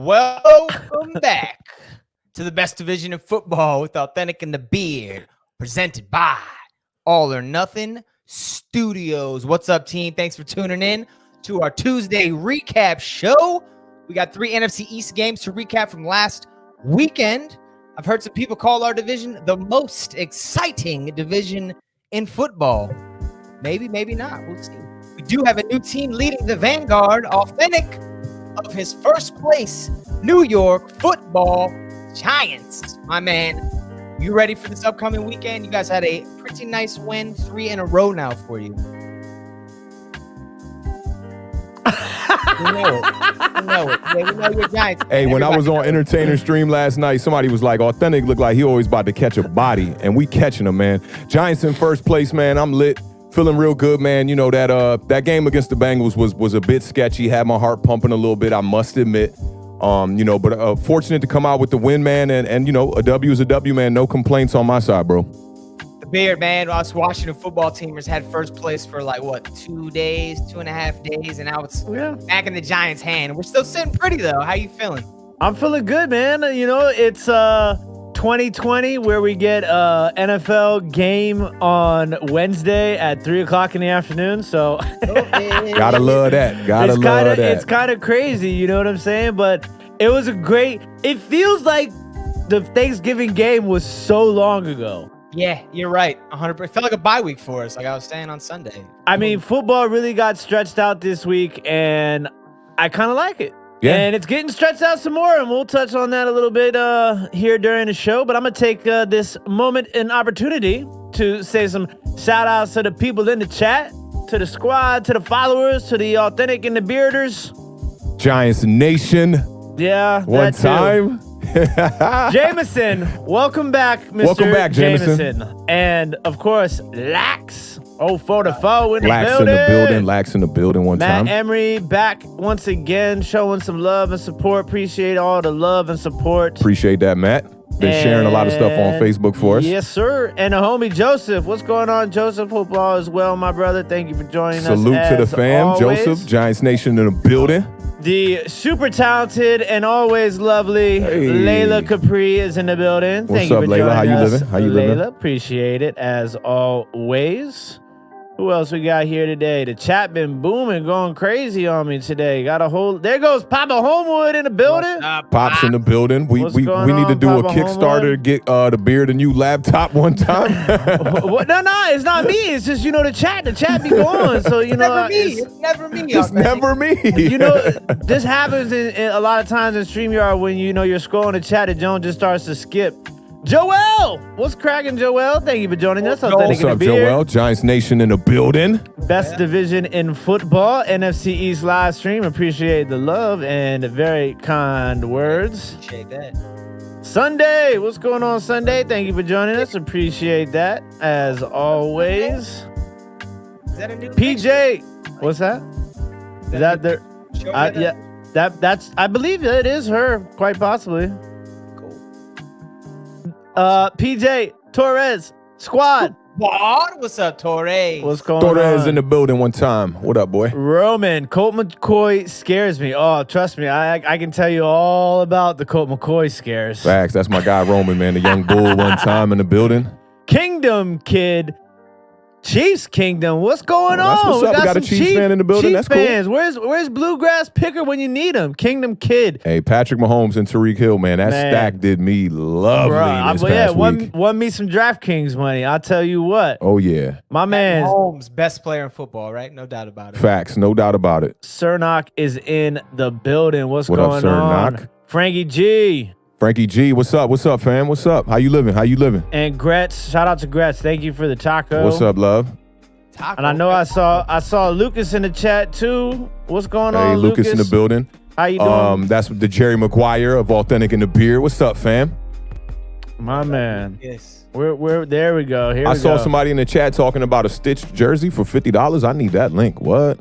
Welcome back to the best division in football with Awthentik and the Beard, presented by All or Nothing Studios. What's up, team? Thanks for tuning in to our Tuesday recap show. We got 3 NFC East games to recap from last weekend. I've heard some people call our division the most exciting division in football. Maybe, maybe not. We'll see. We do have a new team leading the vanguard, Awthentik, of his first place New York Football Giants. My man, you ready for this upcoming weekend? You guys had a pretty nice win, 3 in a row now for you. We know it. Yeah, we know you're Giants. Hey, when I was on Entertainer Stream last night, somebody was like, Awthentik looked like he always about to catch a body, and we catching him, man. Giants in first place, man. I'm lit. Feeling real good, man. You know, that game against the Bengals was a bit sketchy. Had my heart pumping a little bit, I must admit. But fortunate to come out with the win, man. And a W is a W, man. No complaints on my side, bro. The Beard, man, us Washington football teamers had first place for 2.5 days, and now it's back in the Giants' hand. We're still sitting pretty, though. How you feeling? I'm feeling good, man. It's 2020 where we get NFL game on Wednesday at 3 o'clock in the afternoon. So gotta love that. It's kind of crazy, you know what I'm saying? But it was it feels like the Thanksgiving game was so long ago. Yeah, you're right. 100%. It felt like a bye week for us, like I was saying on Sunday. I mean, football really got stretched out this week, and I kind of like it. Yeah. And it's getting stretched out some more, and we'll touch on that a little bit here during the show. But I'm going to take this moment and opportunity to say some shout-outs to the people in the chat, to the squad, to the followers, to the Awthentik and the Bearders. Giants Nation. Yeah, one time. Jameson, welcome back, Mr. Welcome back, Jameson. And, of course, Lax. 044 in the Lax building. Lax in the building one time. Matt Emery back once again, showing some love and support. Appreciate all the love and support. Appreciate that, Matt. Been sharing a lot of stuff on Facebook for us. Yes, sir. And the homie Joseph. What's going on, Joseph? Hope all is well, my brother. Thank you for joining us. Salute to the fam, always. Joseph. Giants Nation in the building. The super talented and always lovely Layla Capri is in the building. What's up, Layla? How you living? How you living? Layla, appreciate it as always. Who else we got here today? The chat been booming, going crazy on me today. There goes Papa Homewood in the building. Pop's in the building. We need to do a Kickstarter to get the Beard a new laptop one time. No, it's not me. It's just the chat. The chat be going. So it's never me. It's never me. This happens in a lot of times in StreamYard when you're scrolling the chat and Joan just starts to skip. Joel, what's cracking, Joel? Thank you for joining us. What's up, Joel? Giants Nation in the building. Best division in football, NFC East live stream. Appreciate the love and the very kind words. Appreciate that. Sunday, what's going on, Sunday? Thank you for joining us. Appreciate that as always. Is that a new PJ? What's that? Is that there? That's. I believe it is her, quite possibly. PJ, Torres, squad. What's up, Torres? What's going on? Torres in the building one time. What up, boy? Roman, Colt McCoy scares me. Oh, trust me, I can tell you all about the Colt McCoy scares. Facts. That's my guy, Roman, man. The young bull one time in the building. Kingdom Kid. Chiefs Kingdom, what's going on? That's what's up. We got a Chiefs fan in the building. Chiefs That's fans. Cool. Where's Bluegrass Picker when you need him? Kingdom Kid. Hey, Patrick Mahomes and Tariq Hill, man. That stack did me lovely this past week. Won me some DraftKings money. I'll tell you what. Oh, yeah. My man. Mahomes, best player in football, right? No doubt about it. Facts. No doubt about it. Snuck is in the building. What up, going on? Snuck? Frankie G. Frankie G, what's up? What's up, fam? What's up? How you living? And Gretz. Shout out to Gretz. Thank you for the taco. What's up, love? And I know I saw Lucas in the chat too. What's going on, Lucas in the building. How you doing? That's the Jerry Maguire of Awthentik and the Beard. What's up, fam? My man. Yes. We're there we go. I saw somebody in the chat talking about a stitched jersey for $50. I need that link. What?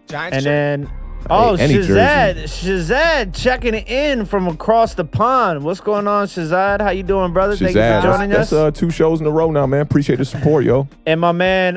Giants. And then Shazad checking in from across the pond. What's going on, Shazad? How you doing, brother? Thank you for joining us. That's 2 shows in a row now, man. Appreciate the support, yo. And my man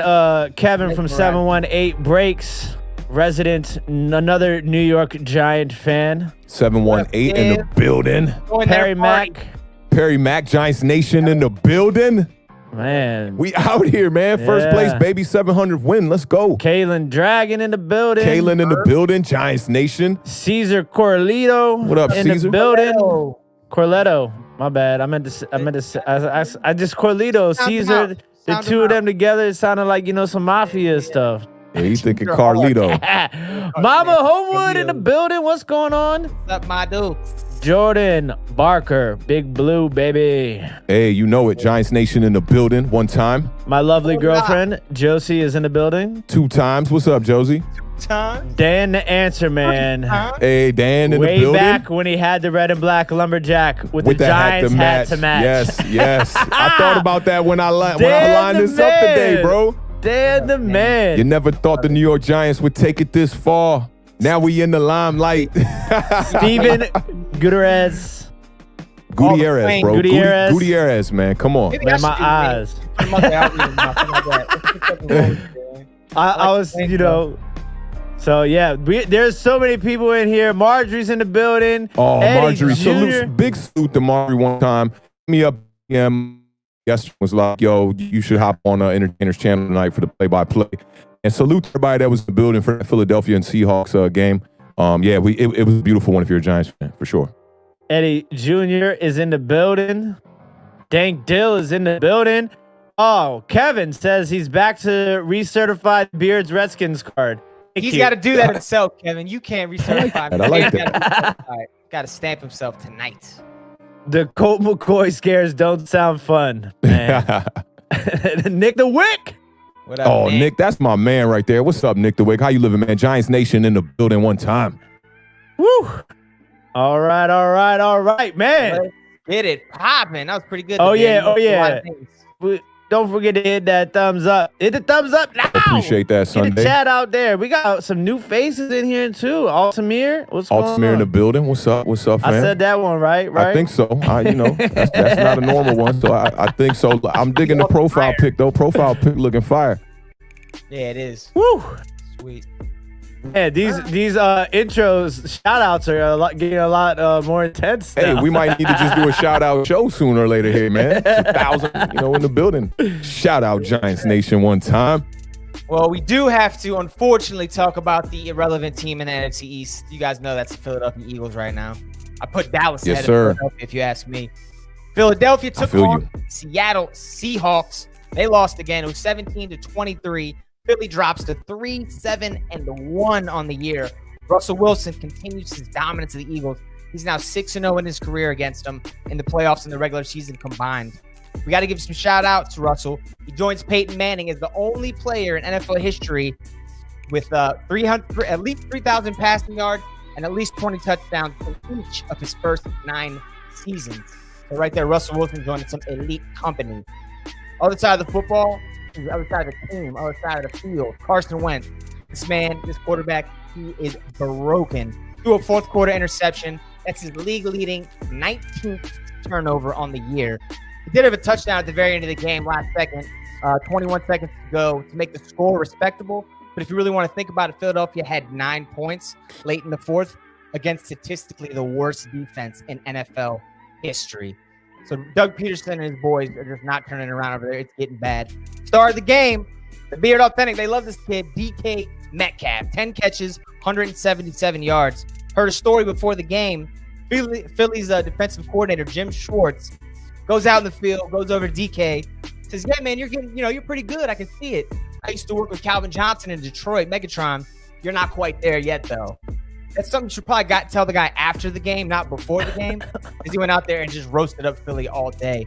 Kevin from 718 Breaks. another New York Giant fan. 718 in the building. Perry Mack. Perry Mack, Giants Nation in the building. Man. We out here, man. First place, baby, 700 win. Let's go. Kalen Dragon in the building. Kalen in the building, Giants Nation. Caesar Corlito. What up, in Caesar? the building. Corletto. My bad. I just Corlito, Caesar. The two of them together, it sounded like, some mafia stuff. Yeah, you thinking Carlito. Mama Homewood in the building. What's going on? What's up, my dude? Jordan Barker, Big Blue, baby. Hey, you know it. Giants Nation in the building. One time. My lovely girlfriend, Josie, is in the building. 2 times. What's up, Josie? Dan the Answer Man. Hey, Dan in the Way building. back when he had the red and black lumberjack with the Giants hat to match. Yes. I thought about that when I lined this up today, bro. Dan the man. You never thought the New York Giants would take it this far. Now we in the limelight. Steven Gutierrez, bro. Gutierrez. Gutierrez, man. Come on. Man, my eyes. I was, So, yeah, there's so many people in here. Marjorie's in the building. Oh, Eddie Marjorie. Big salute to Marjorie one time. Me up. Yesterday was like, yo, you should hop on Entertainers Channel tonight for the play-by-play. And salute to everybody that was in the building for the Philadelphia and Seahawks game. It was a beautiful one if you're a Giants fan, for sure. Eddie Jr. is in the building. Dank Dill is in the building. Oh, Kevin says he's back to recertify Beard's Redskins card. He's got to do that himself, Kevin. You can't recertify me. I like that. Got to stamp himself tonight. The Colt McCoy scares don't sound fun, man. Nick the Wick. What up, Nick, that's my man right there. What's up, Nick the Wick? How you living, man? Giants Nation in the building one time. Woo. All right, man. Let's get it popping. That was pretty good. Oh, yeah. Don't forget to hit that thumbs up. Hit the thumbs up now. Appreciate that, Sunday. Get the chat out there. We got some new faces in here, too. Altamir, what's going on? Altamir in the building. What's up, fam? I said that one right? I think so. That's not a normal one, so I think so. I'm digging the profile pic, though. Profile pic looking fire. Yeah, it is. Woo. Sweet. Yeah, these intros, shout-outs are getting a lot more intense now. Hey, we might need to just do a shout-out show sooner or later here, man. It's 1,000, in the building. Shout-out Giants Nation one time. Well, we do have to, unfortunately, talk about the irrelevant team in the NFC East. You guys know that's the Philadelphia Eagles right now. I put Dallas ahead of Philadelphia, if you ask me. Philadelphia took on Seattle Seahawks. They lost again. It was 17-23. Philly drops to 3-7-1 on the year. Russell Wilson continues his dominance of the Eagles. He's now 6-0 in his career against them in the playoffs and the regular season combined. We got to give some shout out to Russell. He joins Peyton Manning as the only player in NFL history with at least 3,000 passing yards and at least 20 touchdowns in each of his first 9 seasons. So right there, Russell Wilson joining some elite company. Other side of the football, the other side of the team, other side of the field, Carson Wentz. This quarterback, he is broken. Threw a fourth quarter interception. That's his league-leading 19th turnover on the year. He did have a touchdown at the very end of the game last second, 21 seconds to go to make the score respectable. But if you really want to think about it, Philadelphia had 9 points late in the fourth against statistically the worst defense in NFL history. So Doug Peterson and his boys are just not turning around over there. It's getting bad. Star of the game, the Beard Awthentik. They love this kid, DK Metcalf. 10 catches, 177 yards. Heard a story before the game. Philly's defensive coordinator, Jim Schwartz, goes out in the field, goes over to DK, says, yeah, man, you're pretty good. I can see it. I used to work with Calvin Johnson in Detroit, Megatron. You're not quite there yet, though. That's something you should probably tell the guy after the game, not before the game, because he went out there and just roasted up Philly all day.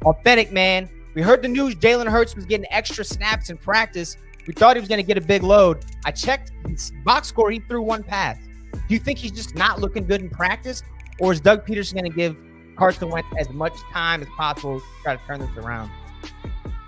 Awthentik, man. We heard the news Jalen Hurts was getting extra snaps in practice. We thought he was going to get a big load. I checked his box score. He threw 1 pass. Do you think he's just not looking good in practice, or is Doug Peterson going to give Carson Wentz as much time as possible to try to turn this around?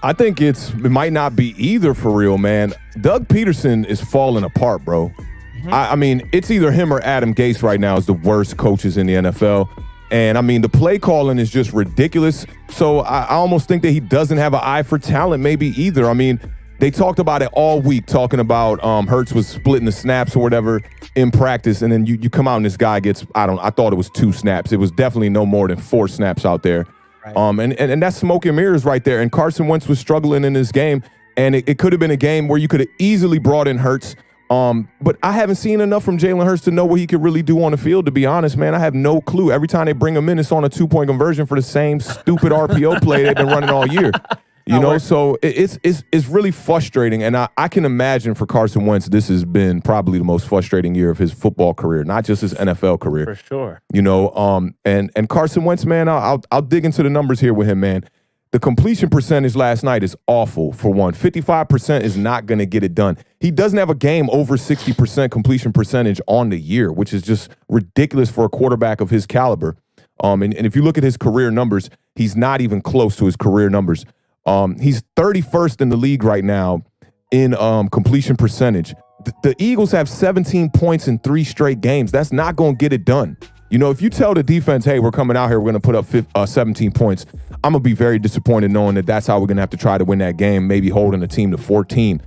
I think it might not be either for real, man. Doug Peterson is falling apart, bro. Mm-hmm. I mean, it's either him or Adam Gase right now is the worst coaches in the NFL. And, I mean, the play calling is just ridiculous. So I almost think that he doesn't have an eye for talent maybe either. I mean, They talked about it all week, talking about Hurts was splitting the snaps or whatever in practice, and then you come out and this guy gets, I thought it was 2 snaps. It was definitely no more than 4 snaps out there. Right. And that's smoke and mirrors right there. And Carson Wentz was struggling in this game, and it could have been a game where you could have easily brought in Hurts. But I haven't seen enough from Jalen Hurts to know what he could really do on the field, to be honest, man. I have no clue. Every time they bring him in, it's on a 2-point conversion for the same stupid RPO play they've been running all year. You know, so it's really frustrating. And I can imagine for Carson Wentz, this has been probably the most frustrating year of his football career, not just his NFL career. For sure. You know, and Carson Wentz, man, I'll dig into the numbers here with him, man. The completion percentage last night is awful, for one. 55% is not going to get it done. He doesn't have a game over 60% completion percentage on the year, which is just ridiculous for a quarterback of his caliber. And if you look at his career numbers, he's not even close to his career numbers. He's 31st in the league right now in completion percentage. The Eagles have 17 points in 3 straight games. That's not going to get it done. You know, if you tell the defense, hey, we're coming out here, we're going to put up 17 points, I'm going to be very disappointed knowing that that's how we're going to have to try to win that game, maybe holding the team to 14.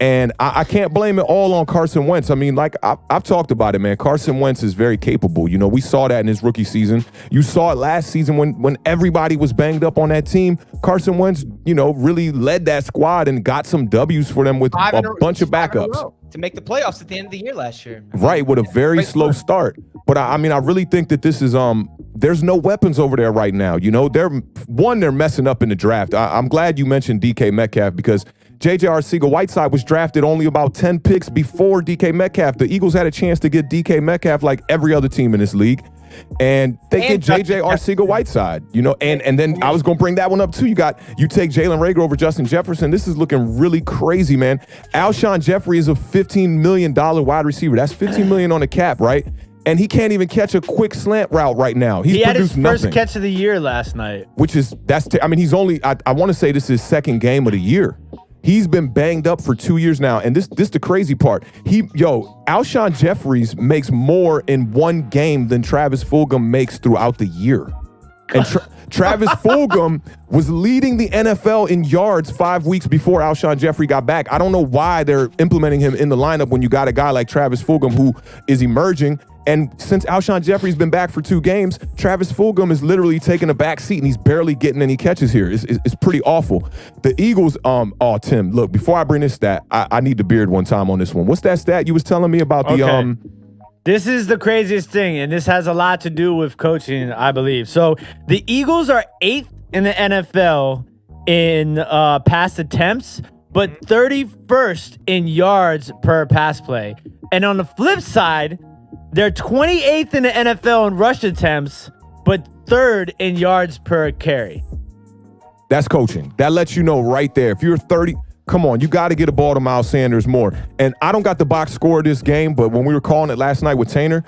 And I can't blame it all on Carson Wentz. I mean, like I've talked about it, man. Carson Wentz is very capable. You know, we saw that in his rookie season. You saw it last season when everybody was banged up on that team. Carson Wentz, you know, really led that squad and got some W's for them with a bunch of backups. To make the playoffs at the end of the year last year. Right, with a very slow start. But I mean, I really think that this is there's no weapons over there right now. You know, they're messing up in the draft. I'm glad you mentioned DK Metcalf, because J.J. Arcega-Whiteside was drafted only about 10 picks before DK Metcalf. The Eagles had a chance to get DK Metcalf like every other team in this league. And they get J.J. Arcega-Whiteside, you know, and then I was going to bring that one up too. You take Jalen Reagor over Justin Jefferson. This is looking really crazy, man. Alshon Jeffrey is a $15 million wide receiver. That's $15 million on the cap, right? And he can't even catch a quick slant route right now. He had his first catch of the year last night. He's only, I want to say this is his second game of the year. He's been banged up for 2 years now, and this the crazy part. Alshon Jeffries makes more in one game than Travis Fulgham makes throughout the year. And Travis Fulgham was leading the NFL in yards 5 weeks before Alshon Jeffrey got back. I don't know why they're implementing him in the lineup when you got a guy like Travis Fulgham who is emerging. And since Alshon Jeffrey's been back for 2 games, Travis Fulgham is literally taking a back seat, and he's barely getting any catches here. It's pretty awful. The Eagles, Tim, look, before I bring this stat, I need the beard one time on this one. What's that stat you was telling me about the This is the craziest thing, and this has a lot to do with coaching, I believe. So the Eagles are 8th in the NFL in pass attempts, but 31st in yards per pass play. And on the flip side, they're 28th in the NFL in rush attempts, but 3rd in yards per carry. That's coaching. That lets you know right there. If you're 30, come on, you got to get a ball to Miles Sanders more. And I don't got the box score of this game, but when we were calling it last night with Tanner,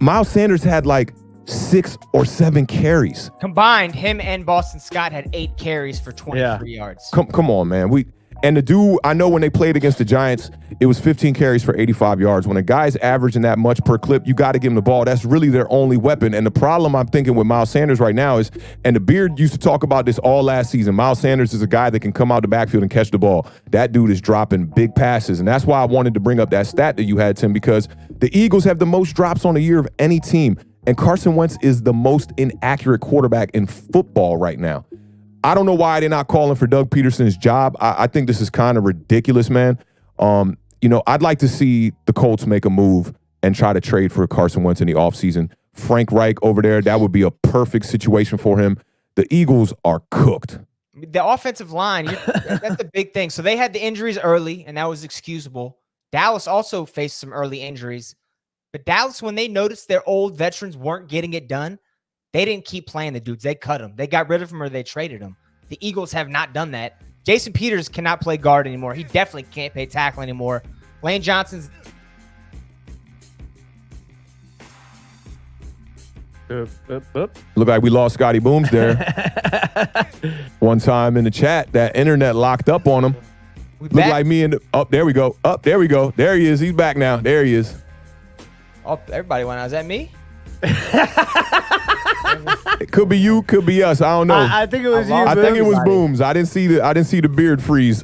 Miles Sanders had like 6 or 7 carries. Combined, him and Boston Scott had 8 carries for 23 yards. Come on, man. And the dude, I know when they played against the Giants, it was 15 carries for 85 yards. When a guy's averaging that much per clip, you got to give him the ball. That's really their only weapon. And the problem I'm thinking with Miles Sanders right now is, and the Beard used to talk about this all last season, Miles Sanders is a guy that can come out the backfield and catch the ball. That dude is dropping big passes. And that's why I wanted to bring up that stat that you had, Tim, because the Eagles have the most drops on the year of any team. And Carson Wentz is the most inaccurate quarterback in football right now. I don't know why they're not calling for Doug Peterson's job. I think this is kind of ridiculous, man. I'd like to see the Colts make a move and try to trade for Carson Wentz in the offseason. Frank Reich over there, that would be a perfect situation for him. The Eagles are cooked. The offensive line, that's the big thing. So they had the injuries early, and that was excusable. Dallas also faced some early injuries. But Dallas, when they noticed their old veterans weren't getting it done, they didn't keep playing the dudes. They cut them. They got rid of them or they traded them. The Eagles have not done that. Jason Peters cannot play guard anymore. He definitely can't play tackle anymore. Lane Johnson's... Look like we lost Scotty Boomz there. One time in the chat, that internet locked up on him. Look like me and... there we go. There we go. There he is. He's back now. There he is. Oh, everybody went out. Is that me? It could be you, could be us. I don't know. I think it was you. I think it was Boomz. I didn't see the beard freeze.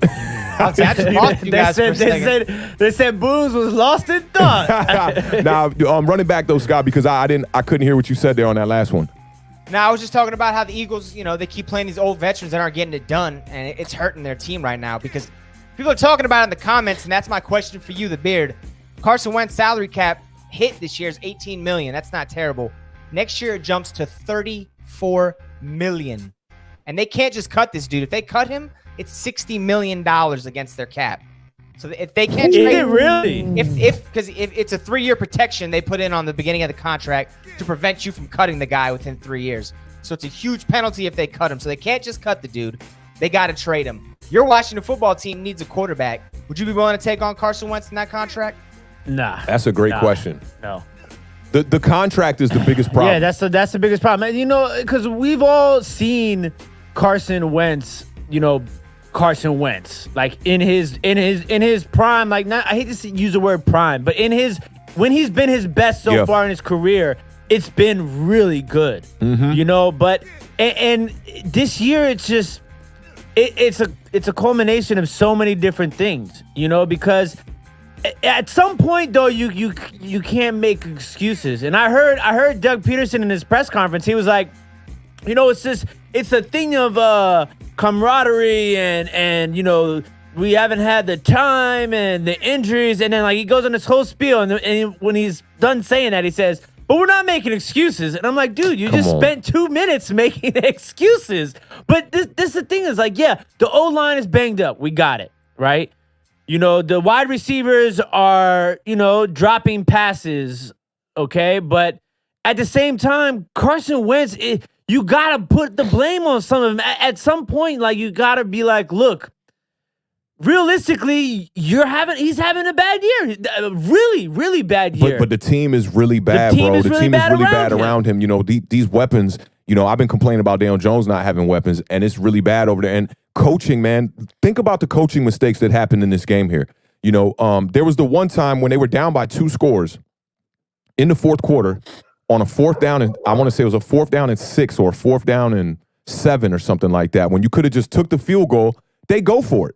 I had to talk to you guys for a second. They said Boomz was lost in thought. Now, running back though, Scott, because I couldn't hear what you said there on that last one. Now, I was just talking about how the Eagles, they keep playing these old veterans that aren't getting it done, and it's hurting their team right now because people are talking about it in the comments, and that's my question for you, the Beard. Carson Wentz salary cap hit this year is $18 million. That's not terrible. Next year, it jumps to $34 million. And they can't just cut this dude. If they cut him, it's $60 million against their cap. So if they can't trade him, really? Because if it's a 3-year protection they put in on the beginning of the contract to prevent you from cutting the guy within 3 years. So it's a huge penalty if they cut him. So they can't just cut the dude. They got to trade him. Your Washington football team needs a quarterback. Would you be willing to take on Carson Wentz in that contract? Nah. That's a great question. No. The contract is the biggest problem. Yeah, that's the biggest problem. Because we've all seen Carson Wentz, Carson Wentz, like in his prime, like I hate to use the word prime, but when he's been his best so far in his career, it's been really good. Mm-hmm. But and this year it's just it's a culmination of so many different things, because at some point though you can't make excuses. And I heard Doug Peterson in his press conference, he was like, it's a thing of camaraderie and we haven't had the time and the injuries, and then like he goes on this whole spiel, and when he's done saying that, he says, but we're not making excuses. And I'm like, dude, you just spent 2 minutes making excuses. But this the thing is, like, yeah, the O-line is banged up. We got it, right? The wide receivers are, dropping passes, okay? But at the same time, Carson Wentz, you got to put the blame on some of them. At some point, like, you got to be like, look, realistically, he's having a bad year. Really, really bad year. But the team is really bad, bro. The team is really bad around him. These weapons, I've been complaining about Daniel Jones not having weapons, and it's really bad over there. And coaching, man, think about the coaching mistakes that happened in this game here. There was the one time when they were down by 2 scores in the fourth quarter on a 4th down, and I want to say it was a 4th down and 6 or 4th down and 7 or something like that. When you could have just took the field goal, they go for it.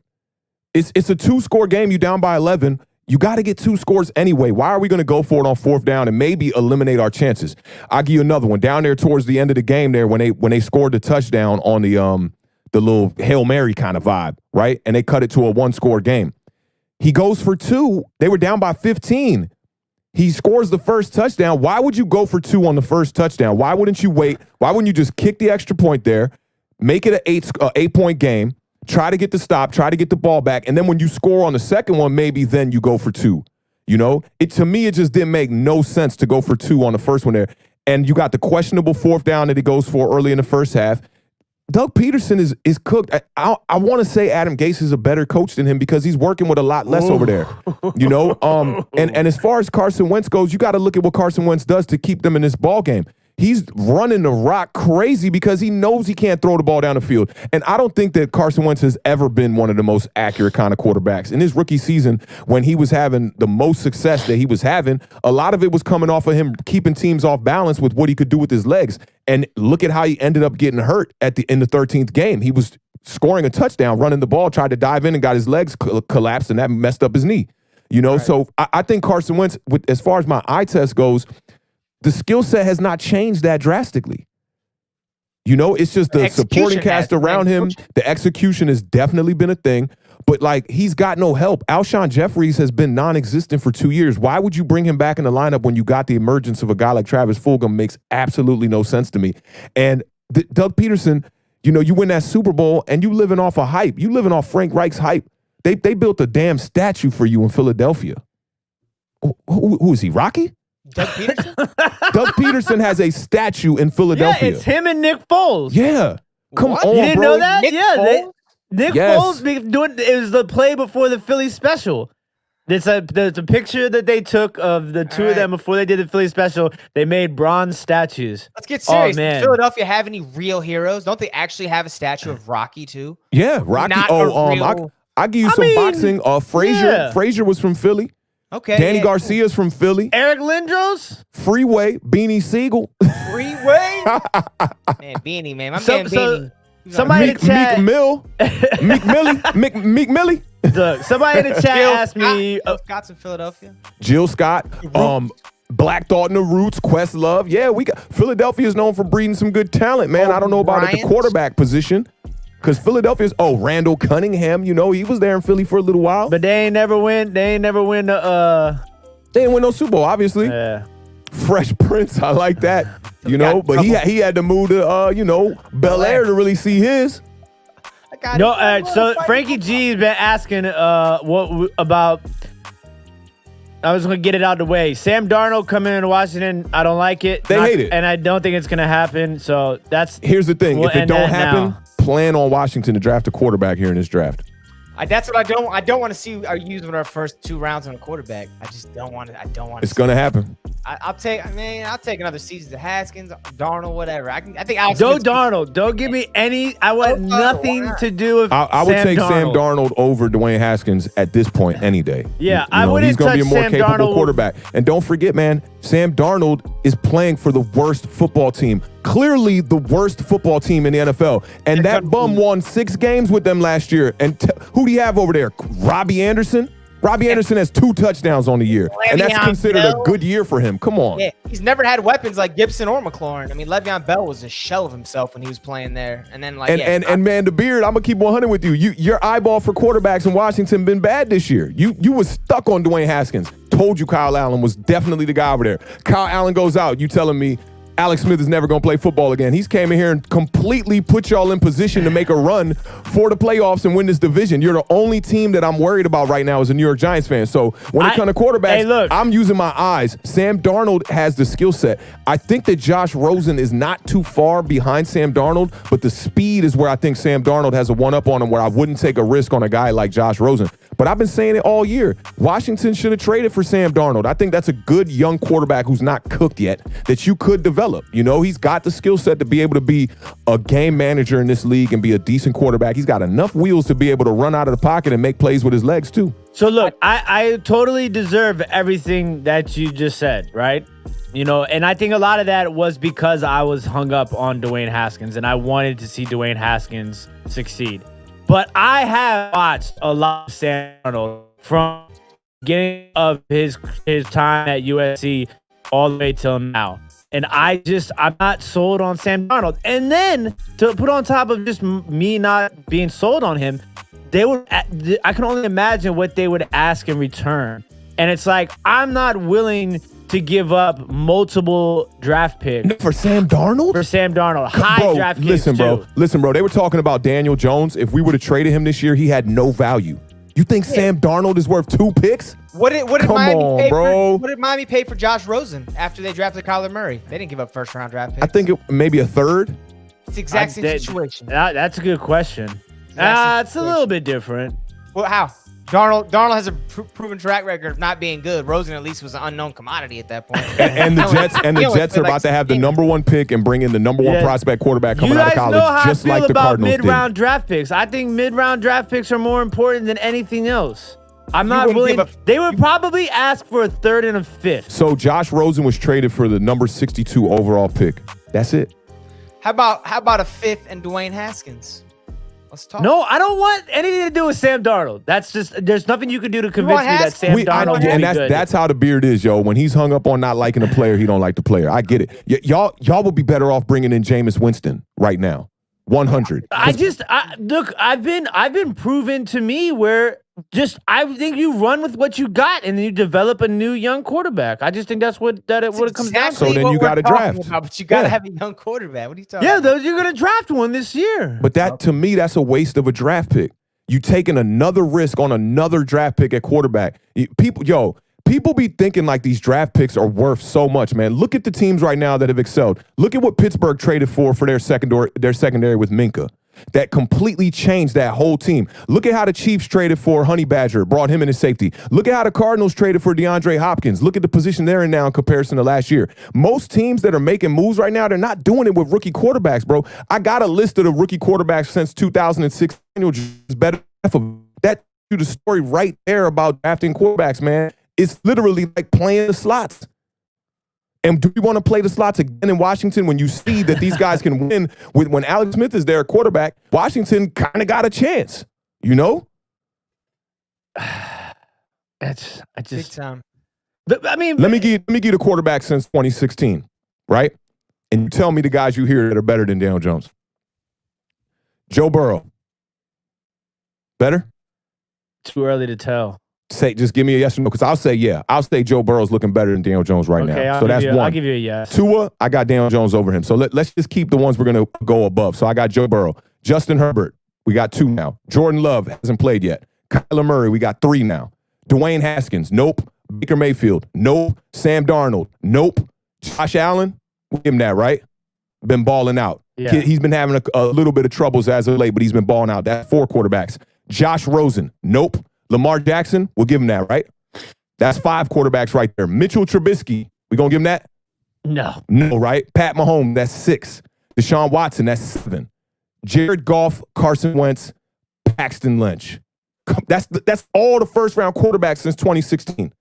It's a 2-score game. You down by 11. You got to get 2 scores anyway. Why are we going to go for it on 4th down and maybe eliminate our chances? I'll give you another one. Down there towards the end of the game there when they scored the touchdown on the little Hail Mary kind of vibe, right? And they cut it to a 1-score game. He goes for 2. They were down by 15. He scores the first touchdown. Why would you go for 2 on the first touchdown? Why wouldn't you wait? Why wouldn't you just kick the extra point there, make it an 8-point game, try to get the stop, try to get the ball back, and then when you score on the second one, maybe then you go for 2. To me, it just didn't make no sense to go for 2 on the first one there. And you got the questionable 4th down that he goes for early in the first half. Doug Peterson is cooked. I want to say Adam Gase is a better coach than him because he's working with a lot less over there. And as far as Carson Wentz goes, you got to look at what Carson Wentz does to keep them in this ball game. He's running the rock crazy because he knows he can't throw the ball down the field. And I don't think that Carson Wentz has ever been one of the most accurate kind of quarterbacks. In his rookie season, when he was having the most success that he was having, a lot of it was coming off of him keeping teams off balance with what he could do with his legs. And look at how he ended up getting hurt in the 13th game. He was scoring a touchdown, running the ball, tried to dive in and got his legs collapsed, and that messed up his knee. Right. So I think Carson Wentz, as far as my eye test goes, the skill set has not changed that drastically. It's just the supporting cast around him. The execution has definitely been a thing, but like he's got no help. Alshon Jeffries has been non-existent for 2 years. Why would you bring him back in the lineup when you got the emergence of a guy like Travis Fulgham? Makes absolutely no sense to me. And Doug Peterson, you win that Super Bowl and you living off of hype. You living off Frank Reich's hype. They built a damn statue for you in Philadelphia. Who is he, Rocky? Doug Peterson? Doug Peterson has a statue in Philadelphia. Yeah, it's him and Nick Foles. Yeah. Come on, you didn't bro. know that? Nick Yes. Foles doing it was the play before the Philly special. There's a picture that they took of the two of them before they did the Philly special. They made bronze statues. Let's get serious. Oh, man. Does Philadelphia have any real heroes? Don't they actually have a statue of Rocky too? Yeah, Rocky. I'll give you some boxing. Frazier. Yeah. Frazier was from Philly. Okay. Danny Garcia's from Philly. Eric Lindros? Freeway, Beanie Siegel. Freeway? Man, Beanie, man. My man Beanie. Somebody in the chat. Meek Millie. Look, somebody in the chat asked me. Scott's in Philadelphia. Jill Scott. Black Thought in the Roots, Questlove. Yeah, Philadelphia is known for breeding some good talent, man. I don't know about at the quarterback position. Because Philadelphia's, Randall Cunningham, he was there in Philly for a little while. But they ain't never win They didn't win no Super Bowl, obviously. Yeah. Fresh Prince, I like that. But he had to move to Bel Air to really see his. So Frankie G's been asking what about. I was gonna get it out of the way. Sam Darnold coming into Washington, I don't like it. They hate it, and I don't think it's gonna happen. So here's the thing: if it don't happen, plan on Washington to draft a quarterback here in this draft. That's what I don't want to see our use with our first 2 rounds on a quarterback. I just don't want it. I don't want it. It's gonna happen. I'll take another season to Haskins, Darnold, whatever. I think Alex. Darnold. Don't give me any. I want nothing to do with. I would take Sam Darnold over Dwayne Haskins at this point any day. Yeah, I wouldn't. He's gonna be a more capable Darnold. quarterback. And don't forget, man, Sam Darnold is playing for the worst football team. Clearly the worst football team in the NFL. And that bum won 6 games with them last year. And who do you have over there? Robbie Anderson? Robbie Anderson has 2 touchdowns on the year. And that's considered a good year for him. Come on. Yeah, he's never had weapons like Gibson or McLaurin. I mean, Le'Veon Bell was a shell of himself when he was playing there. And then and man, the Beard, I'm gonna keep 100 with you. Your eyeball for quarterbacks in Washington been bad this year. You was stuck on Dwayne Haskins. Told you Kyle Allen was definitely the guy over there. Kyle Allen goes out. You telling me Alex Smith is never going to play football again. He's came in here and completely put y'all in position to make a run for the playoffs and win this division. You're the only team that I'm worried about right now as a New York Giants fan. So when it comes to quarterbacks, I'm using my eyes. Sam Darnold has the skill set. I think that Josh Rosen is not too far behind Sam Darnold, but the speed is where I think Sam Darnold has a one-up on him, where I wouldn't take a risk on a guy like Josh Rosen. But I've been saying it all year. Washington should have traded for Sam Darnold. I think that's a good young quarterback who's not cooked yet that you could develop. He's got the skill set to be able to be a game manager in this league and be a decent quarterback. He's got enough wheels to be able to run out of the pocket and make plays with his legs too. So look, I totally deserve everything that you just said, right? And I think a lot of that was because I was hung up on Dwayne Haskins and I wanted to see Dwayne Haskins succeed. But I have watched a lot of Sam Darnold from beginning of his time at USC all the way till now. And I'm not sold on Sam Darnold. And then to put on top of just me not being sold on him, I can only imagine what they would ask in return. And it's like, I'm not willing to give up multiple draft picks. For Sam Darnold? For Sam Darnold. High draft picks, Listen, bro. They were talking about Daniel Jones. If we would have traded him this year, he had no value. You think Sam Darnold is worth 2 picks? What did Miami pay for Josh Rosen after they drafted Kyler Murray? They didn't give up first-round draft picks. I think maybe a third. It's the exact same situation. That's a good question. It's a little bit different. Well, how? Darnold has a proven track record of not being good. Rosen at least was an unknown commodity at that point. and the Jets are about to have the number 1 pick and bring in the number 1 prospect quarterback coming out of college, just like the Cardinals did. Mid-round draft picks. I think mid-round draft picks are more important than anything else. I'm not willing. They would probably ask for a 3rd and a 5th. So Josh Rosen was traded for the number 62 overall pick. That's it. How about a 5th and Dwayne Haskins? Let's talk. No, I don't want anything to do with Sam Darnold. That's just, there's nothing you can do to convince me that Sam Darnold will be good. That's how the Beard is, yo. When he's hung up on not liking a player, he don't like the player. I get it. Y'all will be better off bringing in Jameis Winston right now. 100. Look, I've been proven to me where I think you run with what you got and then you develop a new young quarterback. I just think that's what it comes down to. So then you got to draft. But you got to have a young quarterback. What are you talking about? Yeah, you're going to draft one this year. But to me, that's a waste of a draft pick. You taking another risk on another draft pick at quarterback. People be thinking like these draft picks are worth so much, man. Look at the teams right now that have excelled. Look at what Pittsburgh traded for their secondary with Minka. That completely changed that whole team. Look at how the Chiefs traded for Honey Badger, brought him in as safety. Look at how the Cardinals traded for DeAndre Hopkins. Look at the position they're in now in comparison to last year. Most teams that are making moves right now, they're not doing it with rookie quarterbacks, bro. I got a list of the rookie quarterbacks since 2006. Is better. That the story right there about drafting quarterbacks, man. It's literally like playing the slots. And do you want to play the slots again in Washington when you see that these guys can win? When Alex Smith is their quarterback, Washington kind of got a chance, Big time. I mean, let me give you the quarterback since 2016, right? And you tell me the guys you hear that are better than Daniel Jones. Joe Burrow. Better? Too early to tell. Just give me a yes or no, because I'll say yeah. I'll say Joe Burrow's looking better than Daniel Jones right now. So that's one. I'll give you a yes. Tua, I got Daniel Jones over him. So let's just keep the ones we're going to go above. So I got Joe Burrow. Justin Herbert, we got 2 now. Jordan Love hasn't played yet. Kyler Murray, we got 3 now. Dwayne Haskins, nope. Baker Mayfield, nope. Sam Darnold, nope. Josh Allen, we'll give him that, right? Been balling out. Yeah. He's been having a little bit of troubles as of late, but he's been balling out. That's 4 quarterbacks. Josh Rosen, nope. Lamar Jackson, we'll give him that, right? That's 5 quarterbacks right there. Mitchell Trubisky, we gonna give him that? No. No, right? Pat Mahomes, that's 6. Deshaun Watson, that's 7. Jared Goff, Carson Wentz, Paxton Lynch. That's all the first-round quarterbacks since 2016.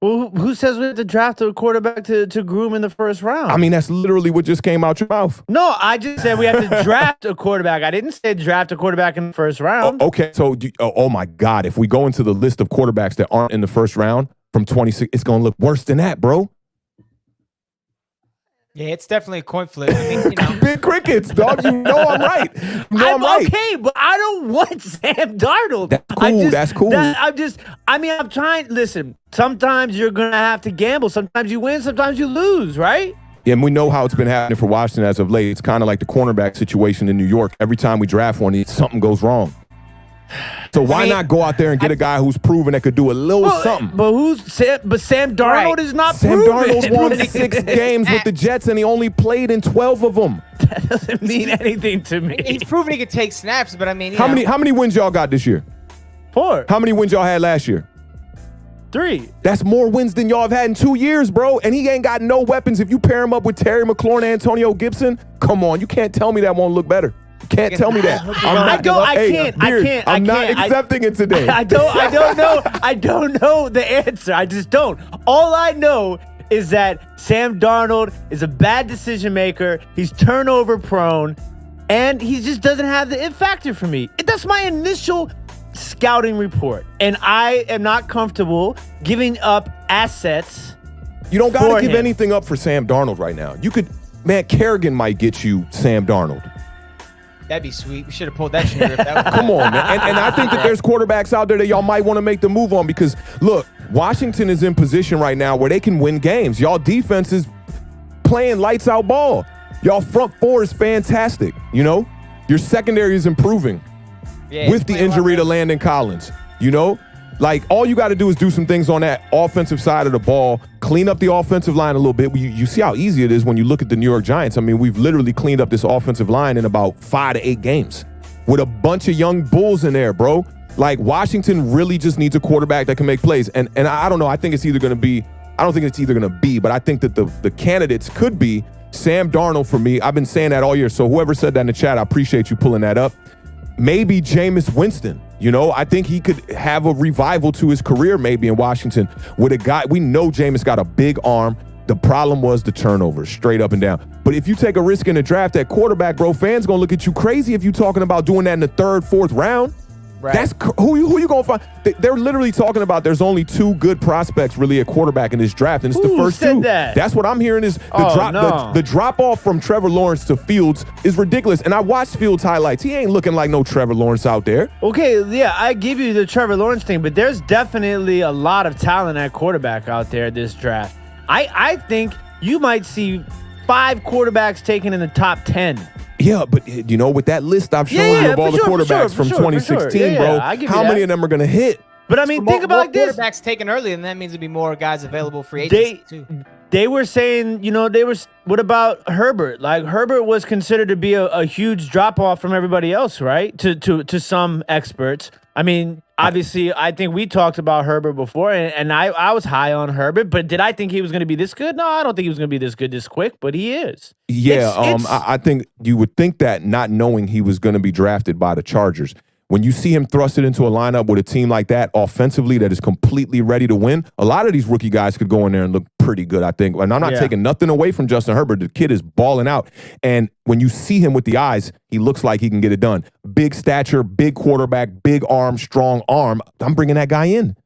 Well, who says we have to draft a quarterback to groom in the first round? I mean, that's literally what just came out your mouth. No, I just said we have to draft a quarterback. I didn't say draft a quarterback in the first round. Okay, so, oh my God, if we go into the list of quarterbacks that aren't in the first round from 26, it's going to look worse than that, bro. Yeah, it's definitely a coin flip. I mean, Big crickets, dog. You know I'm right. I'm right. Okay, but I don't want Sam Darnold. That's cool. I'm trying. Listen, sometimes you're going to have to gamble. Sometimes you win, sometimes you lose, right? Yeah, and we know how it's been happening for Washington as of late. It's kind of like the cornerback situation in New York. Every time we draft one, something goes wrong. So why not go out there and get a guy who's proven that could do a little something? But Sam Darnold is not Sam proven. Darnold's won 6 games with the Jets, and he only played in 12 of them. That doesn't mean anything to me. He's proven he could take snaps, but I mean, how many wins y'all got this year? 4. How many wins y'all had last year? 3. That's more wins than y'all have had in 2 years, bro. And he ain't got no weapons. If you pair him up with Terry McLaurin and Antonio Gibson, come on, you can't tell me that won't look better. Can't tell me that. I'm not accepting it today. I don't know. I don't know the answer. I just don't. All I know is that Sam Darnold is a bad decision maker. He's turnover prone, and he just doesn't have the it factor for me. That's my initial scouting report, and I am not comfortable giving up assets. You don't got to give anything up for Sam Darnold right now. You could, Kerrigan might get you Sam Darnold. That'd be sweet. We should have pulled that trigger. Come on, man. And I think that there's quarterbacks out there that y'all might want to make the move on because, look, Washington is in position right now where they can win games. Y'all defense is playing lights out ball. Y'all front 4 is fantastic, you know? Your secondary is improving with the injury to Landon Collins, you know? Like, all you got to do is do some things on that offensive side of the ball, clean up the offensive line a little bit. You see how easy it is when you look at the New York Giants. I mean, we've literally cleaned up this offensive line in about 5 to 8 games with a bunch of young bulls in there, bro. Like, Washington really just needs a quarterback that can make plays. And I don't know. I think it's either going to be, I don't think it's either going to be, but I think that the candidates could be Sam Darnold for me. I've been saying that all year. So whoever said that in the chat, I appreciate you pulling that up. Maybe Jameis Winston. You know, I think he could have a revival to his career maybe in Washington with a guy. We know Jameis got a big arm. The problem was the turnovers, straight up and down. But if you take a risk in the draft at quarterback, bro, fans going to look at you crazy if you talking about doing that in the 3rd, 4th round. Right. That's who you going to find? They're literally talking about there's only 2 good prospects really at quarterback in this draft, and it's the first 2. That's what I'm hearing is the drop off from Trevor Lawrence to Fields is ridiculous. And I watched Fields highlights. He ain't looking like no Trevor Lawrence out there. Okay, yeah, I give you the Trevor Lawrence thing, but there's definitely a lot of talent at quarterback out there this draft. I think you might see 5 quarterbacks taken in the top 10. Yeah, but you know, with that list I've shown you of all the quarterbacks from 2016, bro, how many of them are going to hit? But I mean, think about like this. Quarterbacks taken early, and that means there'd be more guys available free agency too. They were saying, you know, what about Herbert? Like, Herbert was considered to be a huge drop-off from everybody else, right? To some experts. I mean, obviously, I think we talked about Herbert before, and I was high on Herbert, but did I think he was going to be this good? No, I don't think he was going to be this good this quick, but he is. Yeah, I think you would think that not knowing he was going to be drafted by the Chargers. when you see him thrusted into a lineup with a team like that offensively that is completely ready to win, a lot of these rookie guys could go in there and look pretty good, I think. And I'm not taking nothing away from Justin Herbert. The kid is balling out. And when you see him with the eyes, he looks like he can get it done. Big stature, big quarterback, big arm, strong arm. I'm bringing that guy in.